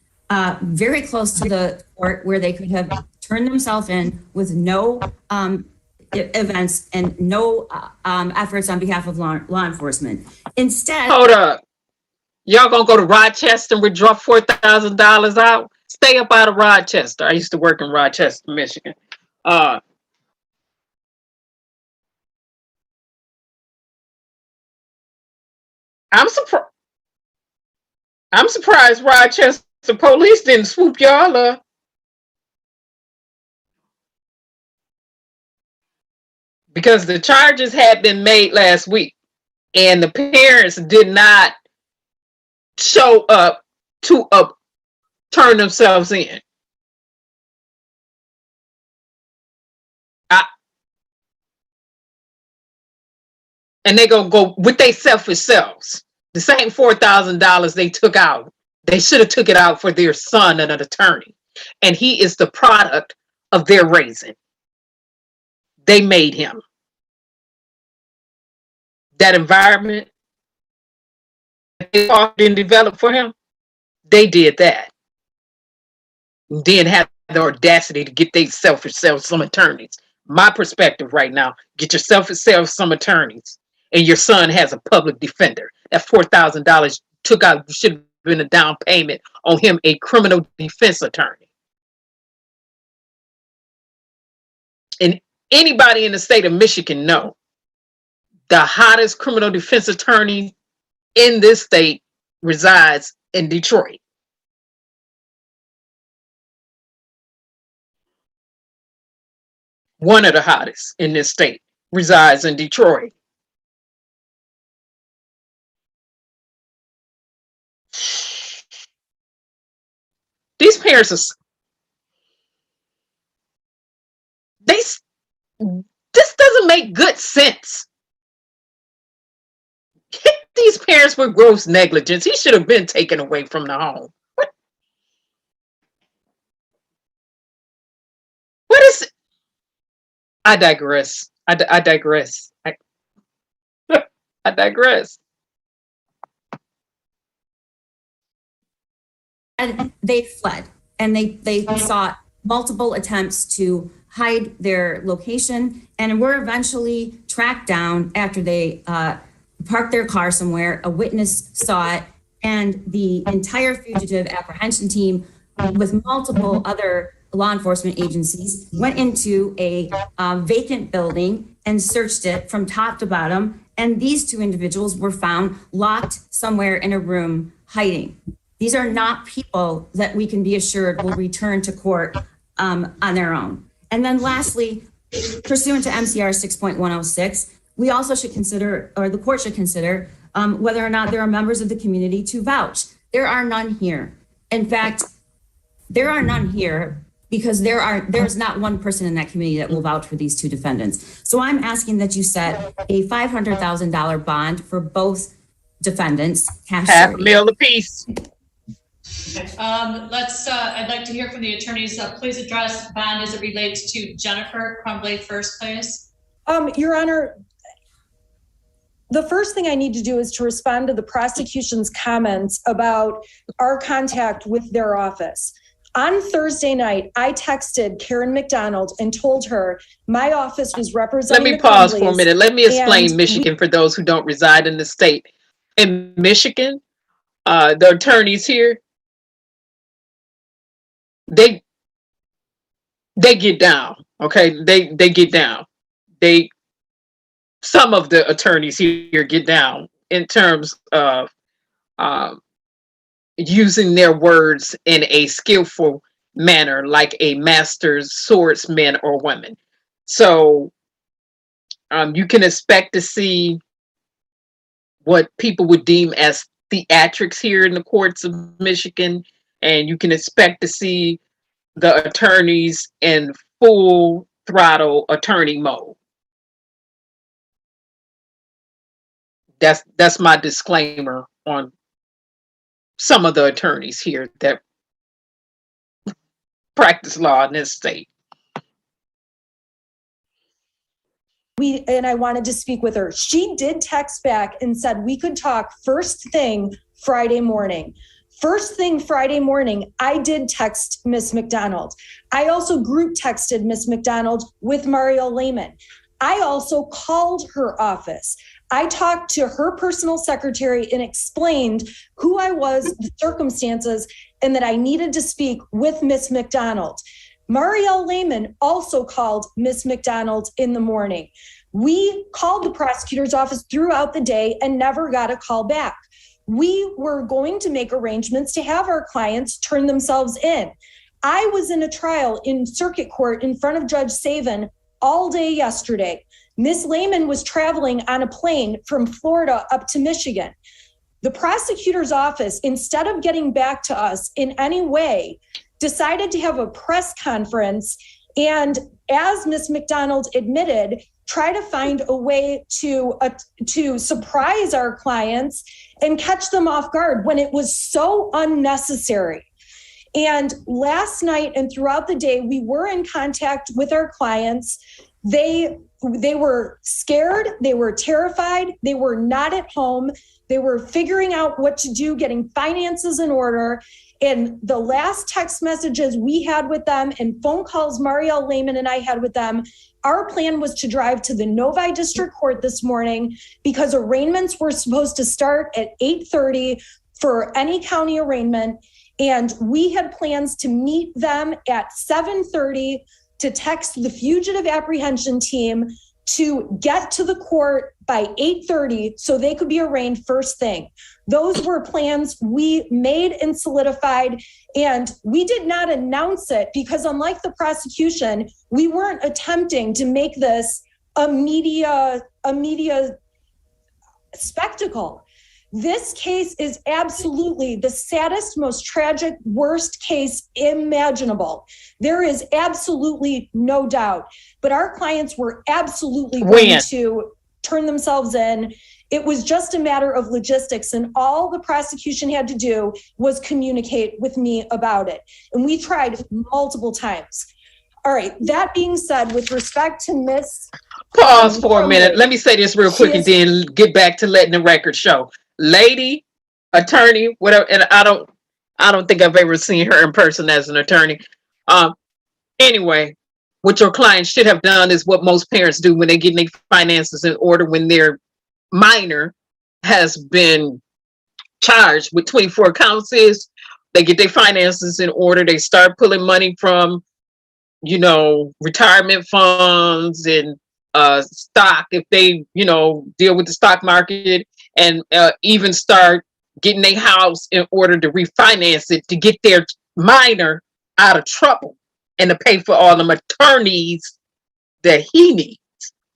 very close to the court where they could have turned themselves in with no events and no efforts on behalf of law enforcement. Instead, hold up, y'all gonna go to Rochester and withdraw $4,000 out? Stay up out of Rochester. I used to work in Rochester, Michigan. I'm surprised. I'm surprised Rochester police didn't swoop y'all up. Because the charges had been made last week and the parents did not show up to turn themselves in. And they gonna go with their selfish selves. The same $4,000 they took out, they should have took it out for their son and an attorney. And he is the product of their raising. They made him. That environment they didn't develop for him, they did that. Then had the audacity to get their selfish selves some attorneys. My perspective right now, get your selfish selves some attorneys. And your son has a public defender. That $4,000 took out should have been a down payment on him, a criminal defense attorney. And anybody in the state of Michigan know the hottest criminal defense attorney in this state resides in Detroit. One of the hottest in this state resides in Detroit. These parents are, this doesn't make good sense. Hit these parents with gross negligence. He should have been taken away from the home. What is it? I digress. I digress. I digress. And they fled, and they sought multiple attempts to hide their location, and were eventually tracked down after they parked their car somewhere. A witness saw it, and the entire fugitive apprehension team with multiple other law enforcement agencies went into a vacant building and searched it from top to bottom. And these two individuals were found locked somewhere in a room hiding. These are not people that we can be assured will return to court on their own. And then lastly, pursuant to MCR 6.106, we also should consider, or the court should consider, whether or not there are members of the community to vouch. There are none here. In fact, there are none here because there's not one person in that community that will vouch for these two defendants. So I'm asking that you set a $500,000 bond for both defendants. $500,000 apiece. I'd like to hear from the attorneys. Please address bond as it relates to Jennifer Crumbley first, please. Your Honor, the first thing I need to do is to respond to the prosecution's comments about our contact with their office. On Thursday night, I texted Karen McDonald and told her my office was representing. Let me pause for a minute. Let me explain Michigan for those who don't reside in the state. In Michigan, the attorneys here, they get down. Okay, they get down. Some of the attorneys here get down in terms of using their words in a skillful manner, like a master's swordsman or woman. So you can expect to see what people would deem as theatrics here in the courts of Michigan, and you can expect to see the attorneys in full throttle attorney mode. That's my disclaimer on some of the attorneys here that practice law in this state. And I wanted to speak with her. She did text back and said we could talk first thing Friday morning. First thing Friday morning, I did text Miss McDonald. I also group texted Miss McDonald with Mario Lehman. I also called her office. I talked to her personal secretary and explained who I was, the circumstances, and that I needed to speak with Miss McDonald. Marielle Lehman also called Miss McDonald in the morning. We called the prosecutor's office throughout the day and never got a call back. We were going to make arrangements to have our clients turn themselves in. I was in a trial in circuit court in front of Judge Savin all day yesterday. Miss Lehman was traveling on a plane from Florida up to Michigan. The prosecutor's office, instead of getting back to us in any way, decided to have a press conference and, as Miss McDonald admitted, try to find a way to surprise our clients and catch them off guard when it was so unnecessary. And last night and throughout the day, we were in contact with our clients. They were scared, they were terrified, they were not at home, they were figuring out what to do, getting finances in order. And the last text messages we had with them and phone calls Marielle Lehman and I had with them, our plan was to drive to the Novi District Court this morning because arraignments were supposed to start at 8:30 for any county arraignment. And we had plans to meet them at 7:30 to text the fugitive apprehension team to get to the court by 8:30 so they could be arraigned first thing. Those were plans we made and solidified, and we did not announce it because, unlike the prosecution, we weren't attempting to make this a media spectacle. This case is absolutely the saddest, most tragic, worst case imaginable. There is absolutely no doubt. But our clients were absolutely going to turn themselves in. It was just a matter of logistics, and all the prosecution had to do was communicate with me about it. And we tried multiple times. All right, that being said, with respect to Miss... Pause for a minute. Let me say this real quick and then get back to letting the record show. Lady, attorney, whatever, and I don't think I've ever seen her in person as an attorney. Anyway, what your client should have done is what most parents do when they get their finances in order when their minor has been charged with 24 counts. Is they get their finances in order, they start pulling money from, retirement funds and stock, if they, deal with the stock market, and even start getting their house in order to refinance it to get their minor out of trouble and to pay for all the attorneys that he needs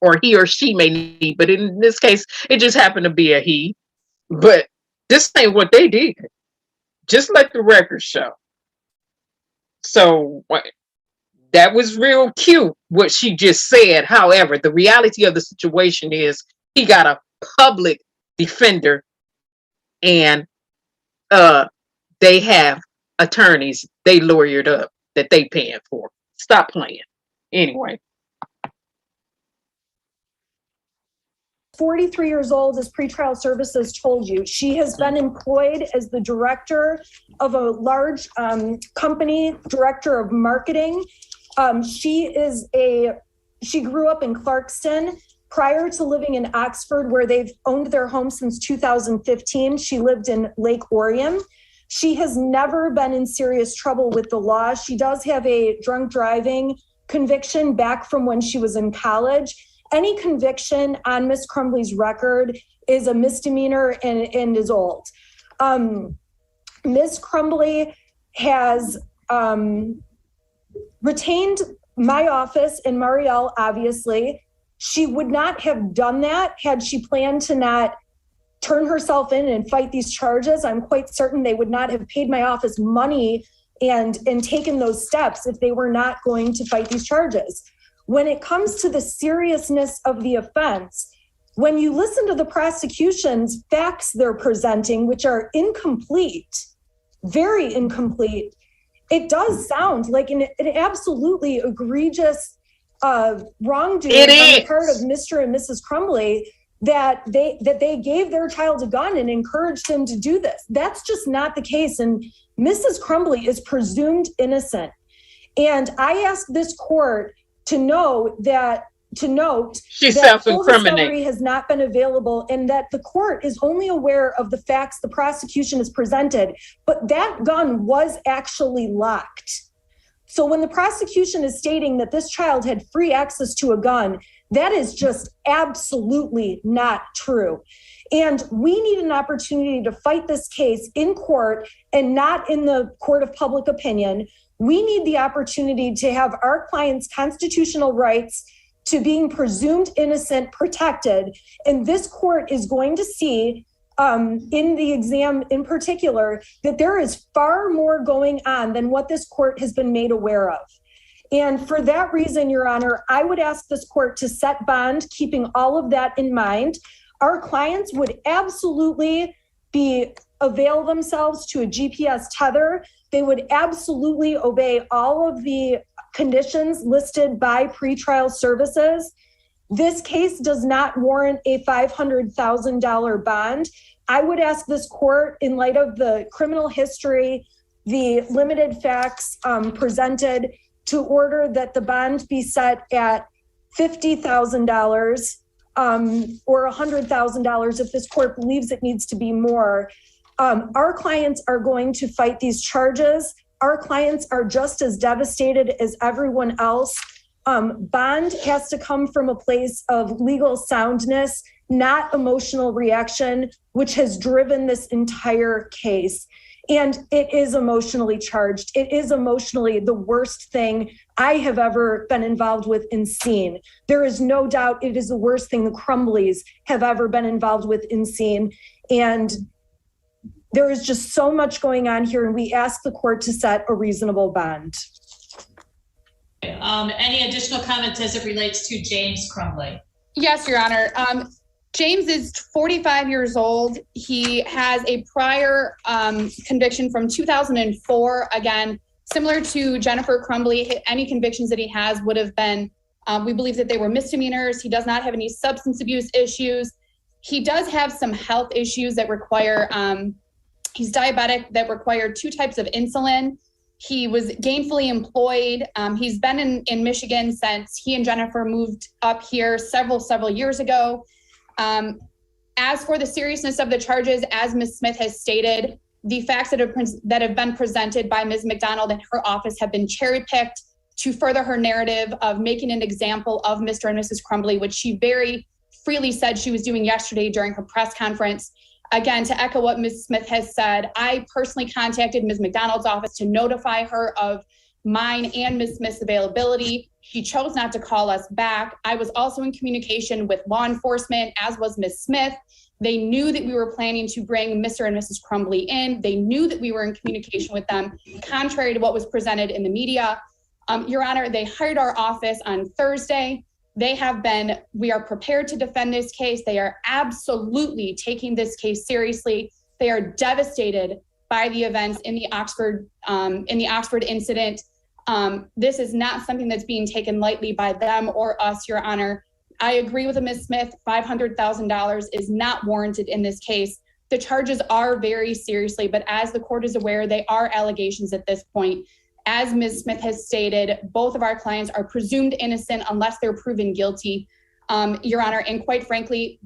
or he or she may need. But in this case, it just happened to be a he. But this ain't what they did. Just let the record show. So That was real cute, what she just said. However, the reality of the situation is he got a public defender, and they have attorneys they lawyered up that they paying for. Stop playing. Anyway. 43 years old, as pretrial services told you. She has been employed as the director of a large company, director of marketing. She grew up in Clarkston. Prior to living in Oxford, where they've owned their home since 2015, she lived in Lake Orion. She has never been in serious trouble with the law. She does have a drunk driving conviction back from when she was in college. Any conviction on Ms. Crumbly's record is a misdemeanor and is old. Ms. Crumbly has retained my office and Marielle, obviously. She would not have done that had she planned to not turn herself in and fight these charges. I'm quite certain they would not have paid my office money and taken those steps if they were not going to fight these charges. When it comes to the seriousness of the offense, when you listen to the prosecution's facts they're presenting, which are incomplete, very incomplete, it does sound like an absolutely egregious wrongdoing on the part of Mr. and Mrs. Crumbly that they gave their child a gun and encouraged them to do this. That's just not the case. And Mrs. Crumbly is presumed innocent. And I ask this court to note that full discovery has not been available and that the court is only aware of the facts the prosecution has presented, but that gun was actually locked. So when the prosecution is stating that this child had free access to a gun, that is just absolutely not true. And we need an opportunity to fight this case in court and not in the court of public opinion. We need the opportunity to have our clients' constitutional rights to being presumed innocent protected. And this court is going to see in the exam in particular that there is far more going on than what this court has been made aware of. And for that reason, Your Honor, I would ask this court to set bond, keeping all of that in mind. Our clients would absolutely avail themselves to a GPS tether. They would absolutely obey all of the conditions listed by pretrial services. This case does not warrant a $500,000 bond. I would ask this court, in light of the criminal history, the limited facts presented, to order that the bond be set at $50,000 or $100,000 if this court believes it needs to be more. Our clients are going to fight these charges. Our clients are just as devastated as everyone else. Bond has to come from a place of legal soundness, not emotional reaction, which has driven this entire case. And it is emotionally charged. It is emotionally the worst thing I have ever been involved with and seen. There is no doubt it is the worst thing the Crumbleys have ever been involved with and seen. And there is just so much going on here, and we ask the court to set a reasonable bond. Any additional comments as it relates to James Crumbly? Yes, Your Honor. James is 45 years old. He has a prior conviction from 2004. Again, similar to Jennifer Crumbly, any convictions that he has would have been, we believe that they were misdemeanors. He does not have any substance abuse issues. He does have some health issues that require, he's diabetic, that require 2 types of insulin. He was gainfully employed. He's been in Michigan since he and Jennifer moved up here several years ago. As for the seriousness of the charges, as Ms. Smith has stated, the facts that have been presented by Ms. McDonald and her office have been cherry-picked to further her narrative of making an example of Mr. and Mrs. Crumbly, which she very freely said she was doing yesterday during her press conference. Again, to echo what Ms. Smith has said, I personally contacted Ms. McDonald's office to notify her of mine and Ms. Smith's availability. She chose not to call us back. I was also in communication with law enforcement, as was Ms. Smith. They knew that we were planning to bring Mr. and Mrs. Crumbly in. They knew that we were in communication with them, contrary to what was presented in the media. Your Honor, they hired our office on Thursday. We are prepared to defend this case. They are absolutely taking this case seriously. They are devastated by the events in the Oxford incident. This is not something that's being taken lightly by them or us, Your Honor. I agree with Ms. Smith, $500,000 is not warranted in this case. The charges are very seriously, but as the court is aware, they are allegations at this point. As Ms. Smith has stated, both of our clients are presumed innocent unless they're proven guilty, Your Honor. And quite frankly,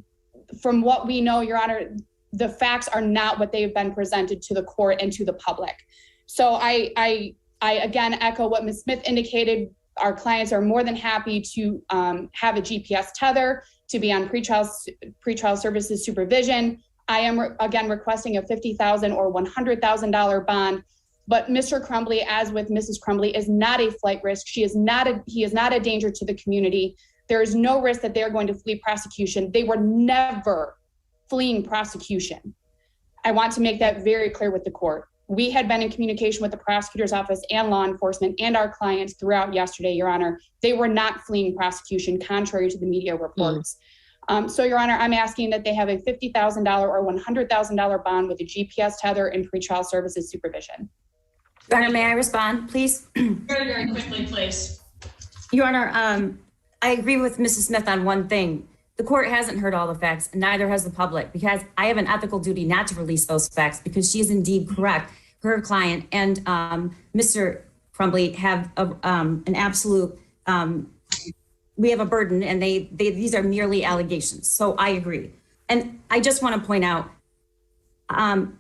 from what we know, Your Honor, the facts are not what they've been presented to the court and to the public. So I again echo what Ms. Smith indicated. Our clients are more than happy to have a GPS tether, to be on pretrial services supervision. I am again requesting a $50,000 or $100,000 bond. But Mr. Crumbly, as with Mrs. Crumbly, is not a flight risk. He is not a danger to the community. There is no risk that they're going to flee prosecution. They were never fleeing prosecution. I want to make that very clear with the court. We had been in communication with the prosecutor's office and law enforcement and our clients throughout yesterday, Your Honor. They were not fleeing prosecution, contrary to the media reports. So, Your Honor, I'm asking that they have a $50,000 or $100,000 bond with a GPS tether and pretrial services supervision. Your Honor, may I respond, please? Very, very quickly, please. Your Honor, I agree with Mrs. Smith on one thing. The court hasn't heard all the facts, and neither has the public, because I have an ethical duty not to release those facts, because she is indeed correct. Her client and Mr. Crumbly have an absolute, we have a burden, and these are merely allegations. So I agree. And I just want to point out,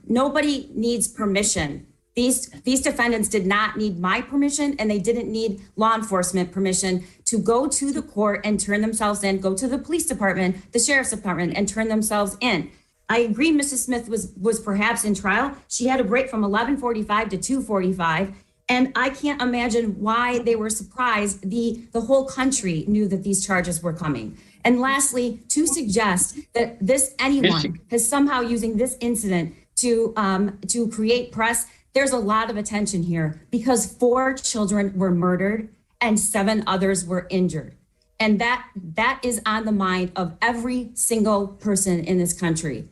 nobody needs permission. These defendants did not need my permission, and they didn't need law enforcement permission to go to the court and turn themselves in, go to the police department, the sheriff's department, and turn themselves in. I agree Mrs. Smith was perhaps in trial. She had a break from 11:45 to 2:45, and I can't imagine why they were surprised. The whole country knew that these charges were coming. And lastly, to suggest that anyone is somehow using this incident to create press, there's a lot of attention here, because 4 children were murdered and 7 others were injured. And that is on the mind of every single person in this country.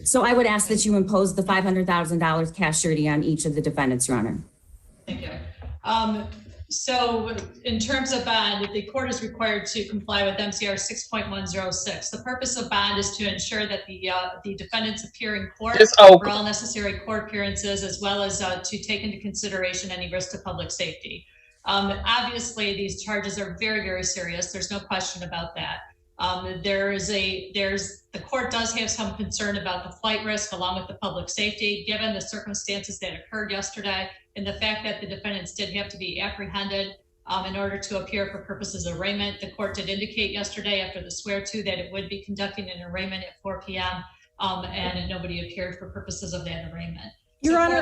So I would ask that you impose the $500,000 cash surety on each of the defendants, Your Honor. Thank you. So in terms of bond, the court is required to comply with MCR 6.106. The purpose of bond is to ensure that the defendants appear in court for all necessary court appearances, as well as to take into consideration any risk to public safety. Obviously, these charges are very, very serious. There's no question about that. The court does have some concern about the flight risk along with the public safety, given the circumstances that occurred yesterday and the fact that the defendants did have to be apprehended in order to appear for purposes of arraignment. The court did indicate yesterday after the swear-to that it would be conducting an arraignment at 4 p.m. And nobody appeared for purposes of that arraignment. Your Honor,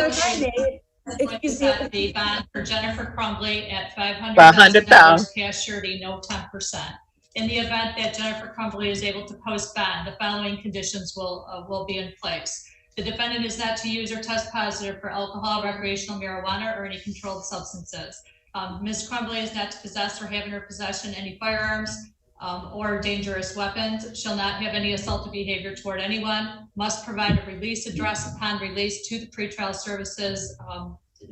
excuse me. The bond for Jennifer Crumbly at $500,000 cash surety, no 10%. In the event that Jennifer Crumbly is able to post bond, the following conditions will be in place. The defendant is not to use or test positive for alcohol, recreational marijuana, or any controlled substances. Ms. Crumbly is not to possess or have in her possession any firearms or dangerous weapons, shall not have any assaultive behavior toward anyone, must provide a release address upon release to the pretrial services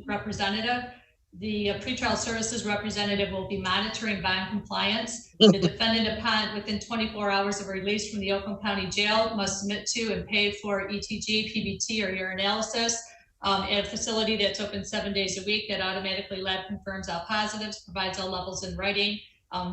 representative. The pretrial services representative will be monitoring bond compliance. The defendant, within 24 hours of release from the Oakland County Jail, must submit to and pay for ETG, PBT, or urinalysis at a facility that's open 7 days a week that automatically lab confirms all positives, provides all levels in writing.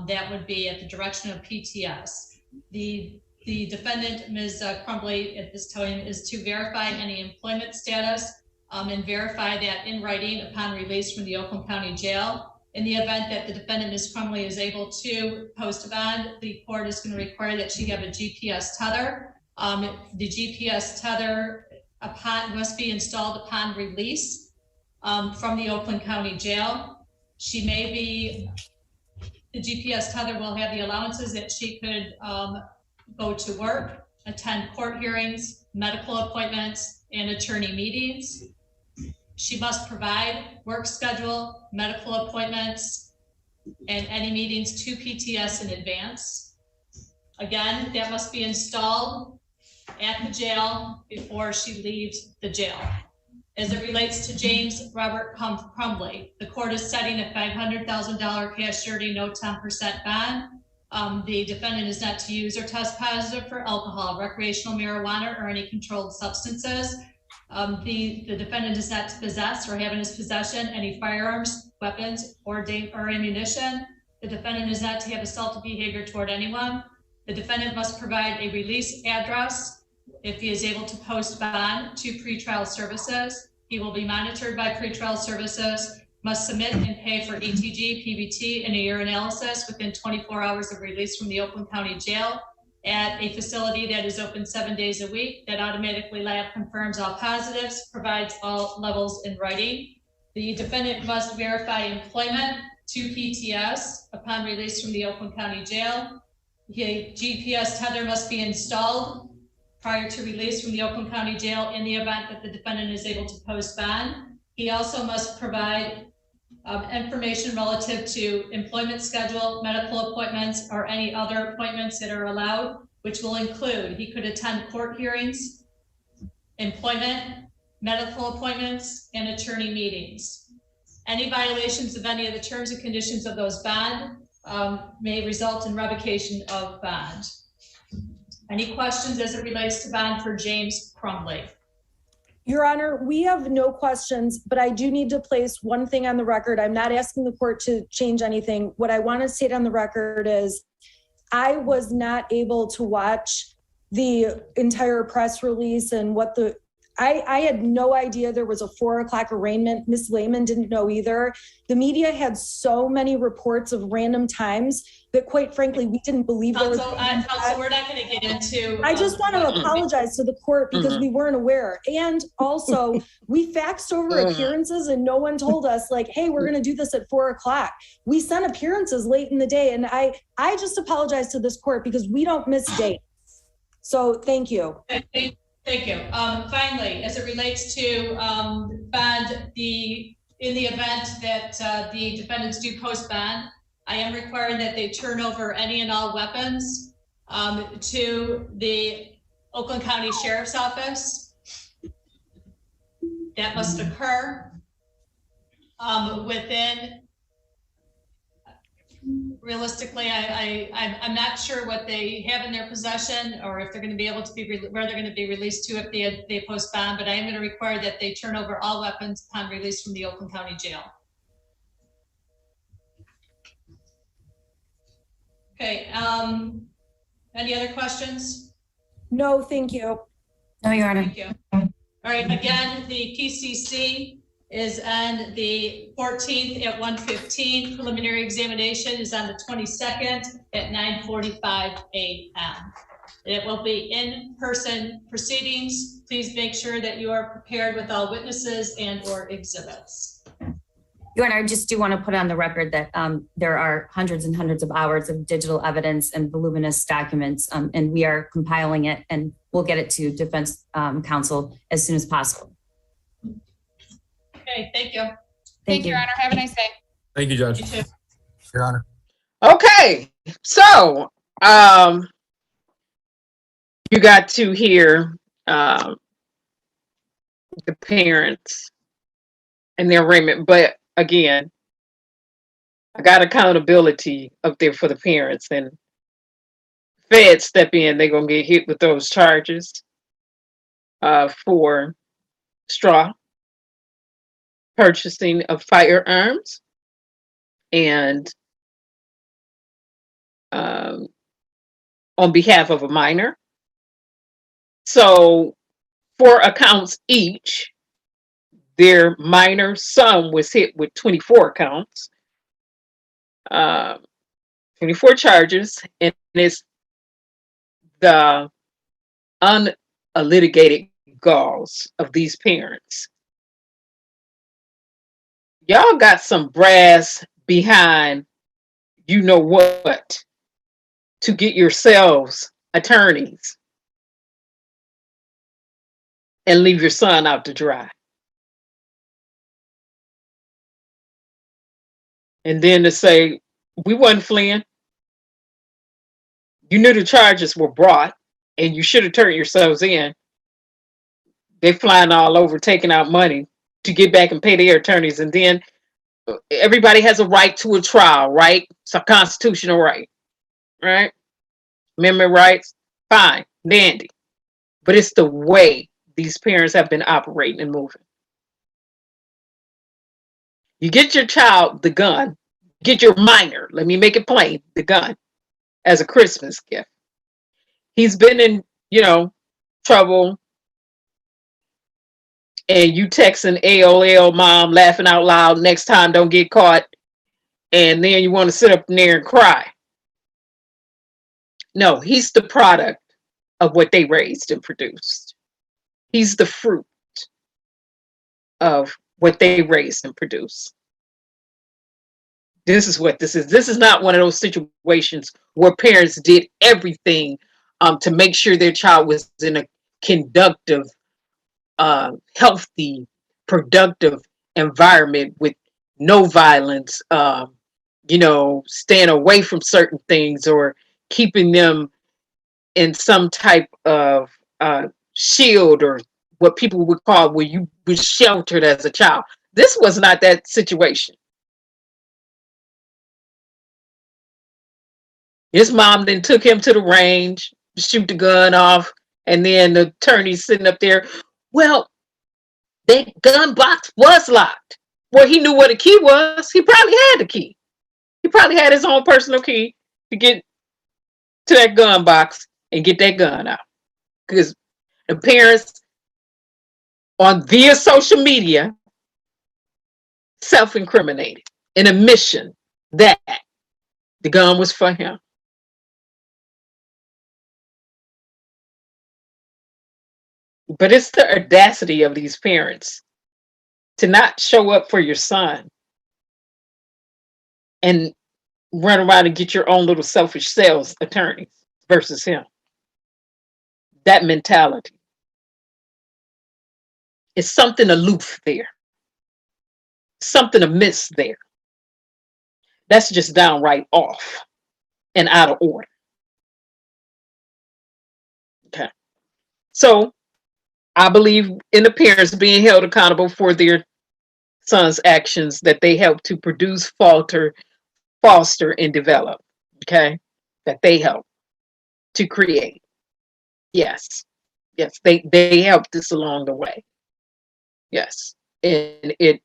That would be at the direction of PTS. The defendant, Ms. Crumbly, at this time is to verify any employment status and verify that in writing upon release from the Oakland County Jail. In the event that the defendant, Ms. Crumbly, is able to post a bond, the court is going to require that she have a GPS tether. The GPS tether must be installed upon release from the Oakland County Jail. The GPS tether will have the allowances that she could go to work, attend court hearings, medical appointments, and attorney meetings. She must provide work schedule, medical appointments, and any meetings to PTS in advance. Again, that must be installed at the jail before she leaves the jail. As it relates to James Robert Crumbly, the court is setting a $500,000 cash surety, no 10% bond. The defendant is not to use or test positive for alcohol, recreational marijuana, or any controlled substances. The defendant is not to possess or have in his possession any firearms, weapons, or ammunition. The defendant is not to have assaultive behavior toward anyone. The defendant must provide a release address if he is able to post bond to pretrial services. He will be monitored by pretrial services, must submit and pay for ETG, PBT, and a urinalysis within 24 hours of release from the Oakland County Jail at a facility that is open 7 days a week, that automatically lab confirms all positives, provides all levels in writing. The defendant must verify employment to PTS upon release from the Oakland County Jail. A GPS tether must be installed prior to release from the Oakland County Jail in the event that the defendant is able to post bond. He also must provide information relative to employment schedule, medical appointments, or any other appointments that are allowed, which will include, he could attend court hearings, employment, medical appointments, and attorney meetings. Any violations of any of the terms and conditions of those bond may result in revocation of bond. Any questions as it relates to bond for James Crumbly? Your Honor, we have no questions, but I do need to place one thing on the record. I'm not asking the court to change anything. What I want to state on the record is I was not able to watch the entire press release and what I had no idea there was a 4 o'clock arraignment. Ms. Lehman didn't know either. The media had so many reports of random times that quite frankly, we didn't believe there was. Counsel, we're not going to get into. I just want to apologize to the court because we weren't aware. And also we faxed over appearances and no one told us like, hey, we're going to do this at 4 o'clock. We sent appearances late in the day. And I just apologize to this court because we don't miss dates. So thank you. Thank you. Finally, as it relates to bond, in the event that the defendants do post bond, I am requiring that they turn over any and all weapons to the Oakland County Sheriff's Office. That must occur within. Realistically, I'm not sure what they have in their possession or if they're going to be able to be where they're going to be released to if they post bond, but I am going to require that they turn over all weapons upon release from the Oakland County Jail. Okay, any other questions? No, thank you. No, Your Honor. Thank you. All right, again, the PCC is on the 14th at 1:15. Preliminary examination is on the 22nd at 9:45 a.m. It will be in-person proceedings. Please make sure that you are prepared with all witnesses and or exhibits. Your Honor, I just do want to put on the record that there are hundreds and hundreds of hours of digital evidence and voluminous documents, and we are compiling it, and we'll get it to defense counsel as soon as possible. Okay, thank you. Thank you, Your Honor. Have a nice day. Thank you, Judge. You too. Your Honor. Okay, so you got to hear the parents and their arraignment, but again, I got accountability up there for the parents, and feds step in, they're gonna get hit with those charges for straw purchasing of firearms and on behalf of a minor. So 4 accounts each. Their minor son was hit with 24 counts, 24 charges, and it's the unlitigated galls of these parents. Y'all got some brass behind you know what to get yourselves attorneys and leave your son out to dry. And then to say, we wasn't fleeing. You knew the charges were brought and you should have turned yourselves in. They're flying all over, taking out money to get back and pay their attorneys. And then everybody has a right to a trial, right? It's a constitutional right, right? Amendment rights, fine, dandy. But it's the way these parents have been operating and moving. You get your child the gun, get your minor, let me make it plain, the gun as a Christmas gift. He's been in, trouble, and you texting AOL mom laughing out loud, next time don't get caught, and then you want to sit up there and cry. No, he's the product of what they raised and produced. He's the fruit of what they raised and produced. This is what this is. This is not one of those situations where parents did everything to make sure their child was in a conductive, healthy, productive environment with no violence, staying away from certain things or keeping them in some type of shield, or what people would call where you were sheltered as a child. This was not that situation. His mom then took him to the range, shoot the gun off, and then the attorney's sitting up there. Well, that gun box was locked. Well, he knew what a key was. He probably had the key. He probably had his own personal key to get to that gun box and get that gun out. Because the parents via social media self-incriminated in admission that the gun was for him. But it's the audacity of these parents to not show up for your son and run around and get your own little selfish sales attorneys versus him. That mentality. It's something aloof there. Something amiss there. That's just downright off and out of order. Okay. So I believe in the parents being held accountable for their sons' actions that they help to produce, foster, and develop. Okay. That they help to create. Yes. Yes. They helped us along the way. Yes. And it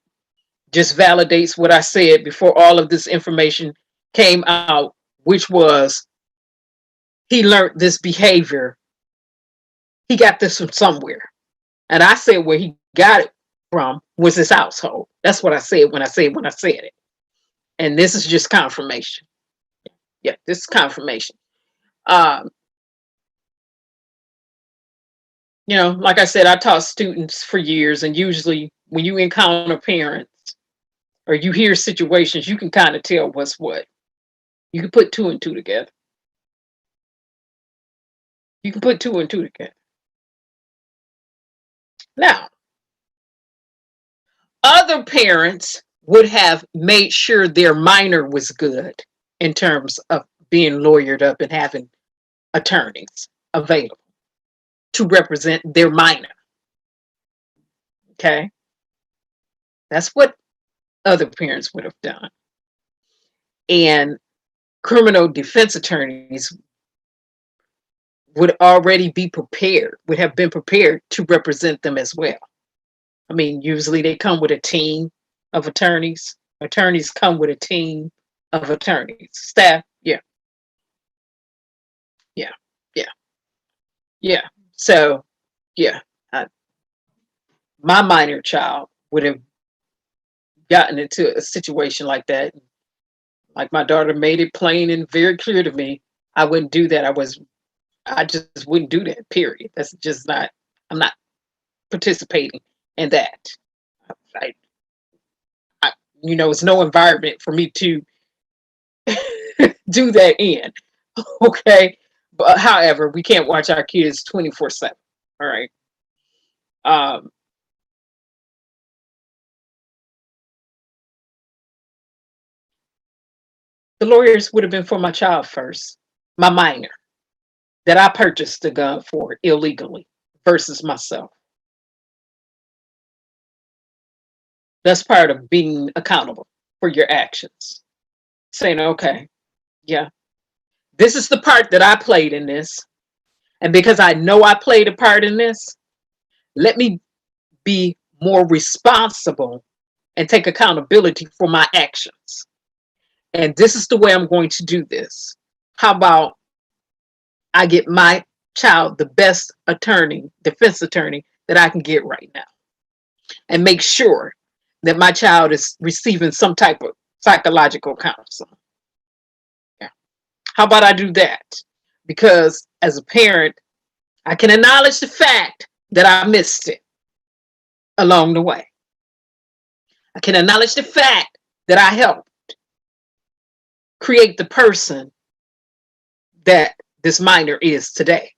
just validates what I said before all of this information came out, which was he learned this behavior. He got this from somewhere. And I said where he got it from was his household. That's what I said when I said it. And this is just confirmation. Yeah, this is confirmation. Like I said, I taught students for years, and usually when you encounter parents or you hear situations, you can kind of tell what's what. You can put two and two together. You can put two and two together. Now, other parents would have made sure their minor was good in terms of being lawyered up and having attorneys available to represent their minor. Okay? That's what other parents would have done. And criminal defense attorneys would already be prepared, would have been prepared to represent them as well. I mean, usually they come with a team of attorneys. Attorneys come with a team of attorneys. Staff, yeah. So, yeah, my minor child would have gotten into a situation like that. Like my daughter made it plain and very clear to me, I wouldn't do that. I just wouldn't do that, period. That's just not, I'm not participating in that. It's no environment for me to do that in. Okay. But however, we can't watch our kids 24/7. All right. The lawyers would have been for my child first, my minor, that I purchased the gun for illegally versus myself. That's part of being accountable for your actions. Saying, okay, yeah, this is the part that I played in this. And because I know I played a part in this, let me be more responsible and take accountability for my actions. And this is the way I'm going to do this. How about I get my child the best attorney, defense attorney that I can get right now, and make sure that my child is receiving some type of psychological counseling. Yeah. How about I do that? Because as a parent, I can acknowledge the fact that I missed it along the way. I can acknowledge the fact that I helped create the person that this minor is today.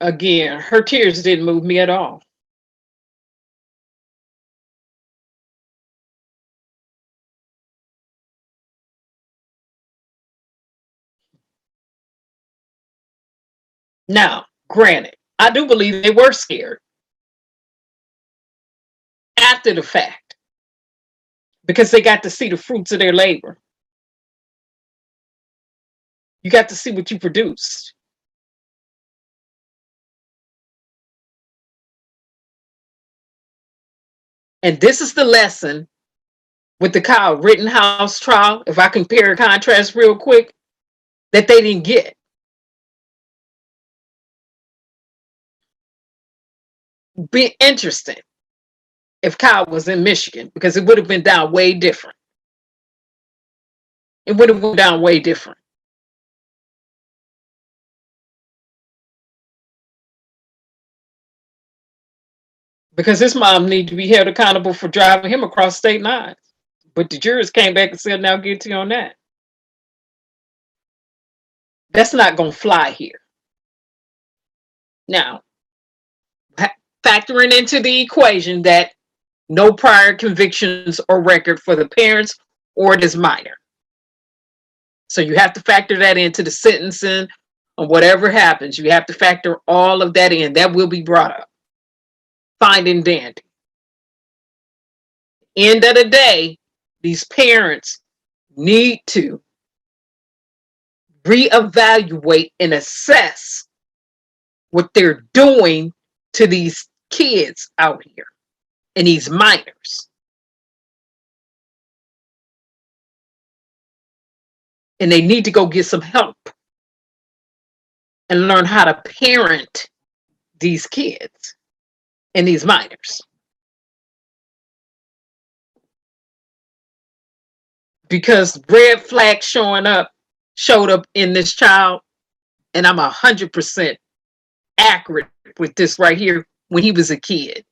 Again, her tears didn't move me at all. Now, granted, I do believe they were scared after the fact because they got to see the fruits of their labor. You got to see what you produced. And this is the lesson with the Kyle Rittenhouse trial, if I compare and contrast real quick, that they didn't get. Be interesting if Kyle was in Michigan, because it would have been down way different. It would have went down way different. Because his mom needs to be held accountable for driving him across state lines. But the jurors came back and said, now guilty on that. That's not going to fly here. Now, factoring into the equation that no prior convictions or record for the parents or this minor. So you have to factor that into the sentencing or whatever happens. You have to factor all of that in. That will be brought up. Fine and dandy. End of the day, these parents need to reevaluate and assess what they're doing to these kids out here and these minors. And they need to go get some help and learn how to parent these kids and these minors. Because red flag showed up in this child, and I'm 100% accurate with this right here, when he was a kid.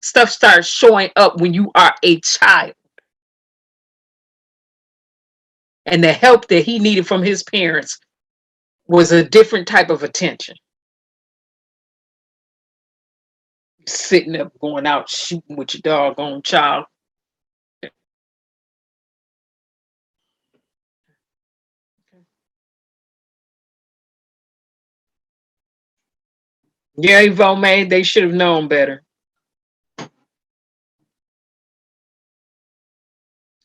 Stuff starts showing up when you are a child. And the help that he needed from his parents was a different type of attention. Sitting up, going out, shooting with your doggone child. Yeah, Yvonne, they should have known better.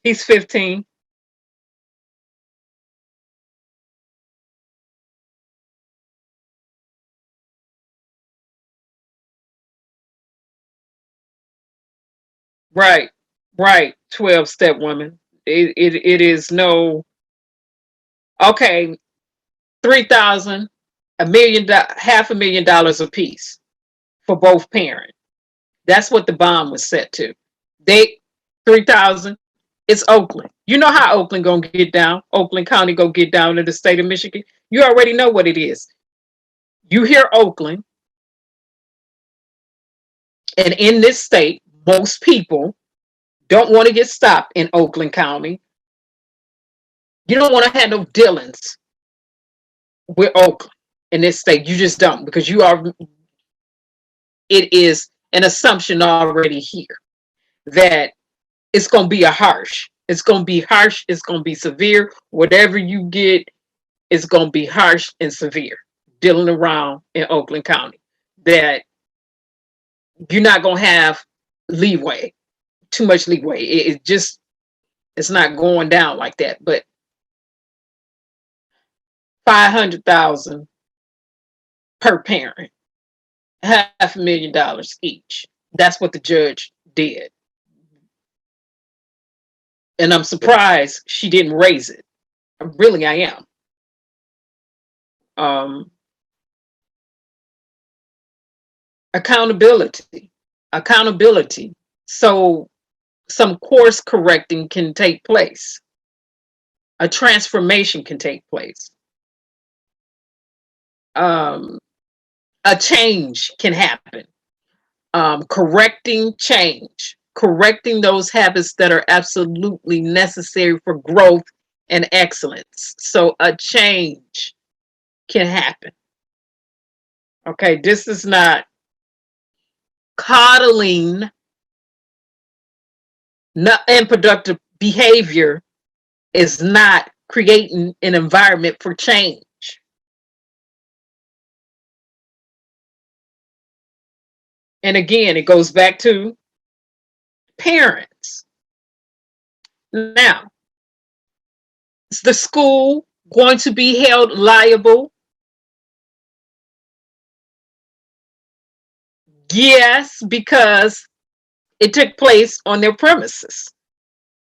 He's 15. Right, right. 12-step woman. It is no, okay, $3,000, $1 million, $500,000 a piece for both parents. That's what the bond was set to. They 3,000. It's Oakland. You know how Oakland gonna get down. Oakland County go get down in the state of Michigan. You already know what it is. You hear Oakland, and in this state, most people don't want to get stopped in Oakland County. You don't want to have no dealings with Oakland in this state. You just don't, because it is an assumption already here. that it's going to be harsh. It's going to be harsh. It's going to be severe. Whatever you get, it's going to be harsh and severe dealing around in Oakland County. That you're not going to have leeway, too much leeway. It's not going down like that. But $500,000 per parent, $500,000 each. That's what the judge did. And I'm surprised she didn't raise it. Really, I am. Accountability. So some course correcting can take place. A transformation can take place. A change can happen. Correcting those habits that are absolutely necessary for growth and excellence. So a change can happen. Okay, this is not coddling. Unproductive behavior is not creating an environment for change. And again, it goes back to parents. Now, is the school going to be held liable? Yes, because it took place on their premises.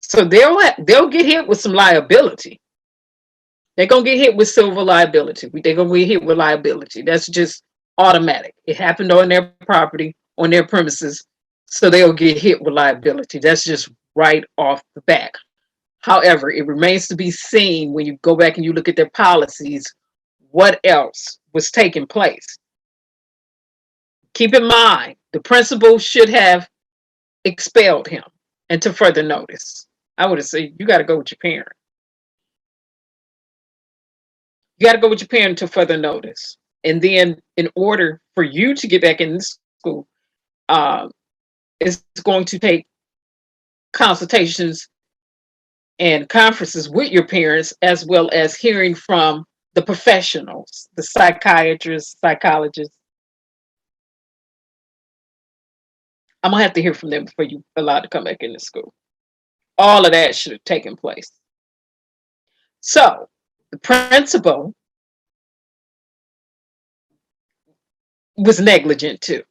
So they'll get hit with some liability. They're going to get hit with civil liability. They're going to get hit with liability. That's just automatic. It happened on their property, on their premises. So they'll get hit with liability. That's just right off the bat. However, it remains to be seen when you go back and you look at their policies, what else was taking place. Keep in mind, the principal should have expelled him and to further notice. I would have said, you got to go with your parent. You got to go with your parent to further notice. And then in order for you to get back in the school, it's going to take consultations and conferences with your parents, as well as hearing from the professionals, the psychiatrists, psychologists. I'm gonna have to hear from them before you're allowed to come back into school. All of that should have taken place. So the principal was negligent too.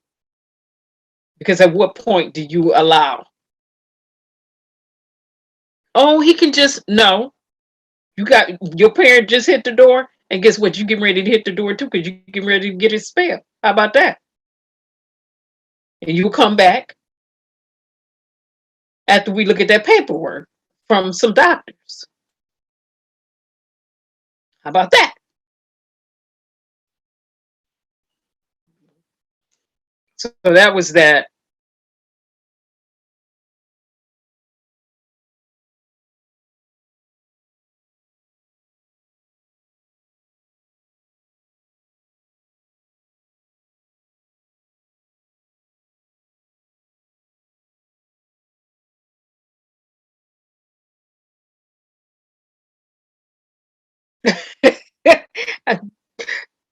Because at what point do you allow? Oh, he can just, no. You got, your parent just hit the door, and guess what? You getting ready to hit the door too, because you getting ready to get expelled. How about that? And you come back after we look at that paperwork from some doctors. How about that? So that was that.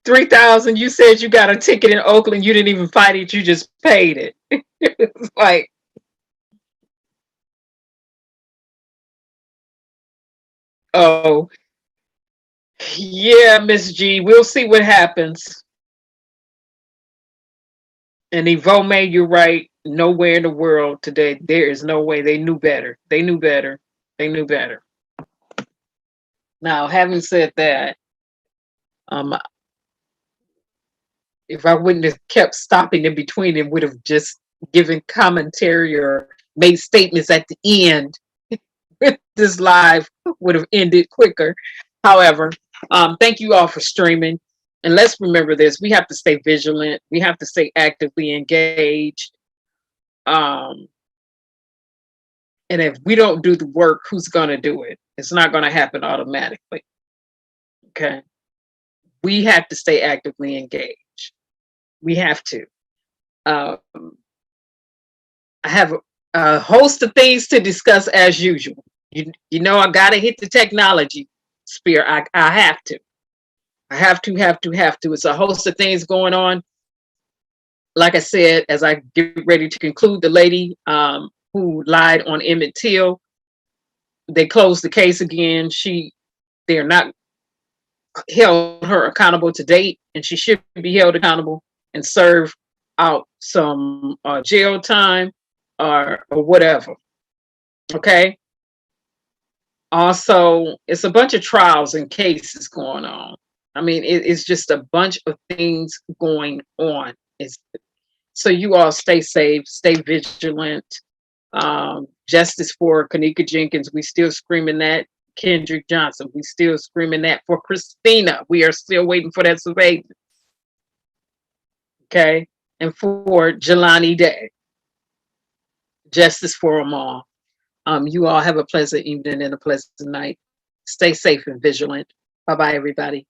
$3,000. You said you got a ticket in Oakland. You didn't even fight it. You just paid it. It's like, oh, yeah, Miss G. We'll see what happens. And Ivome, you're right. Nowhere in the world today, there is no way. They knew better. They knew better. They knew better. Now, having said that, if I wouldn't have kept stopping in between and would have just given commentary or made statements at the end, this live would have ended quicker. However, thank you all for streaming. And let's remember this, we have to stay vigilant. We have to stay actively engaged. And if we don't do the work, who's gonna do it? It's not gonna happen automatically, okay? We have to stay actively engaged. We have to. I have A host of things to discuss as usual. You know, I gotta hit the technology sphere. I have to. I have to. It's a host of things going on. Like I said, as I get ready to conclude, the lady who lied on Emmett Till, they closed the case again. They're not held her accountable to date, and she should be held accountable and serve out some jail time or whatever. Okay. Also, it's a bunch of trials and cases going on. I mean, it's just a bunch of things going on. So you all stay safe, stay vigilant. Justice for Kanika Jenkins, we still screaming that. Kendrick Johnson, we still screaming that. For Christina, we are still waiting for that surveillance. Okay, and for Jelani Day, justice for them all. You all have a pleasant evening and a pleasant night. Stay safe and vigilant. Bye-bye, everybody.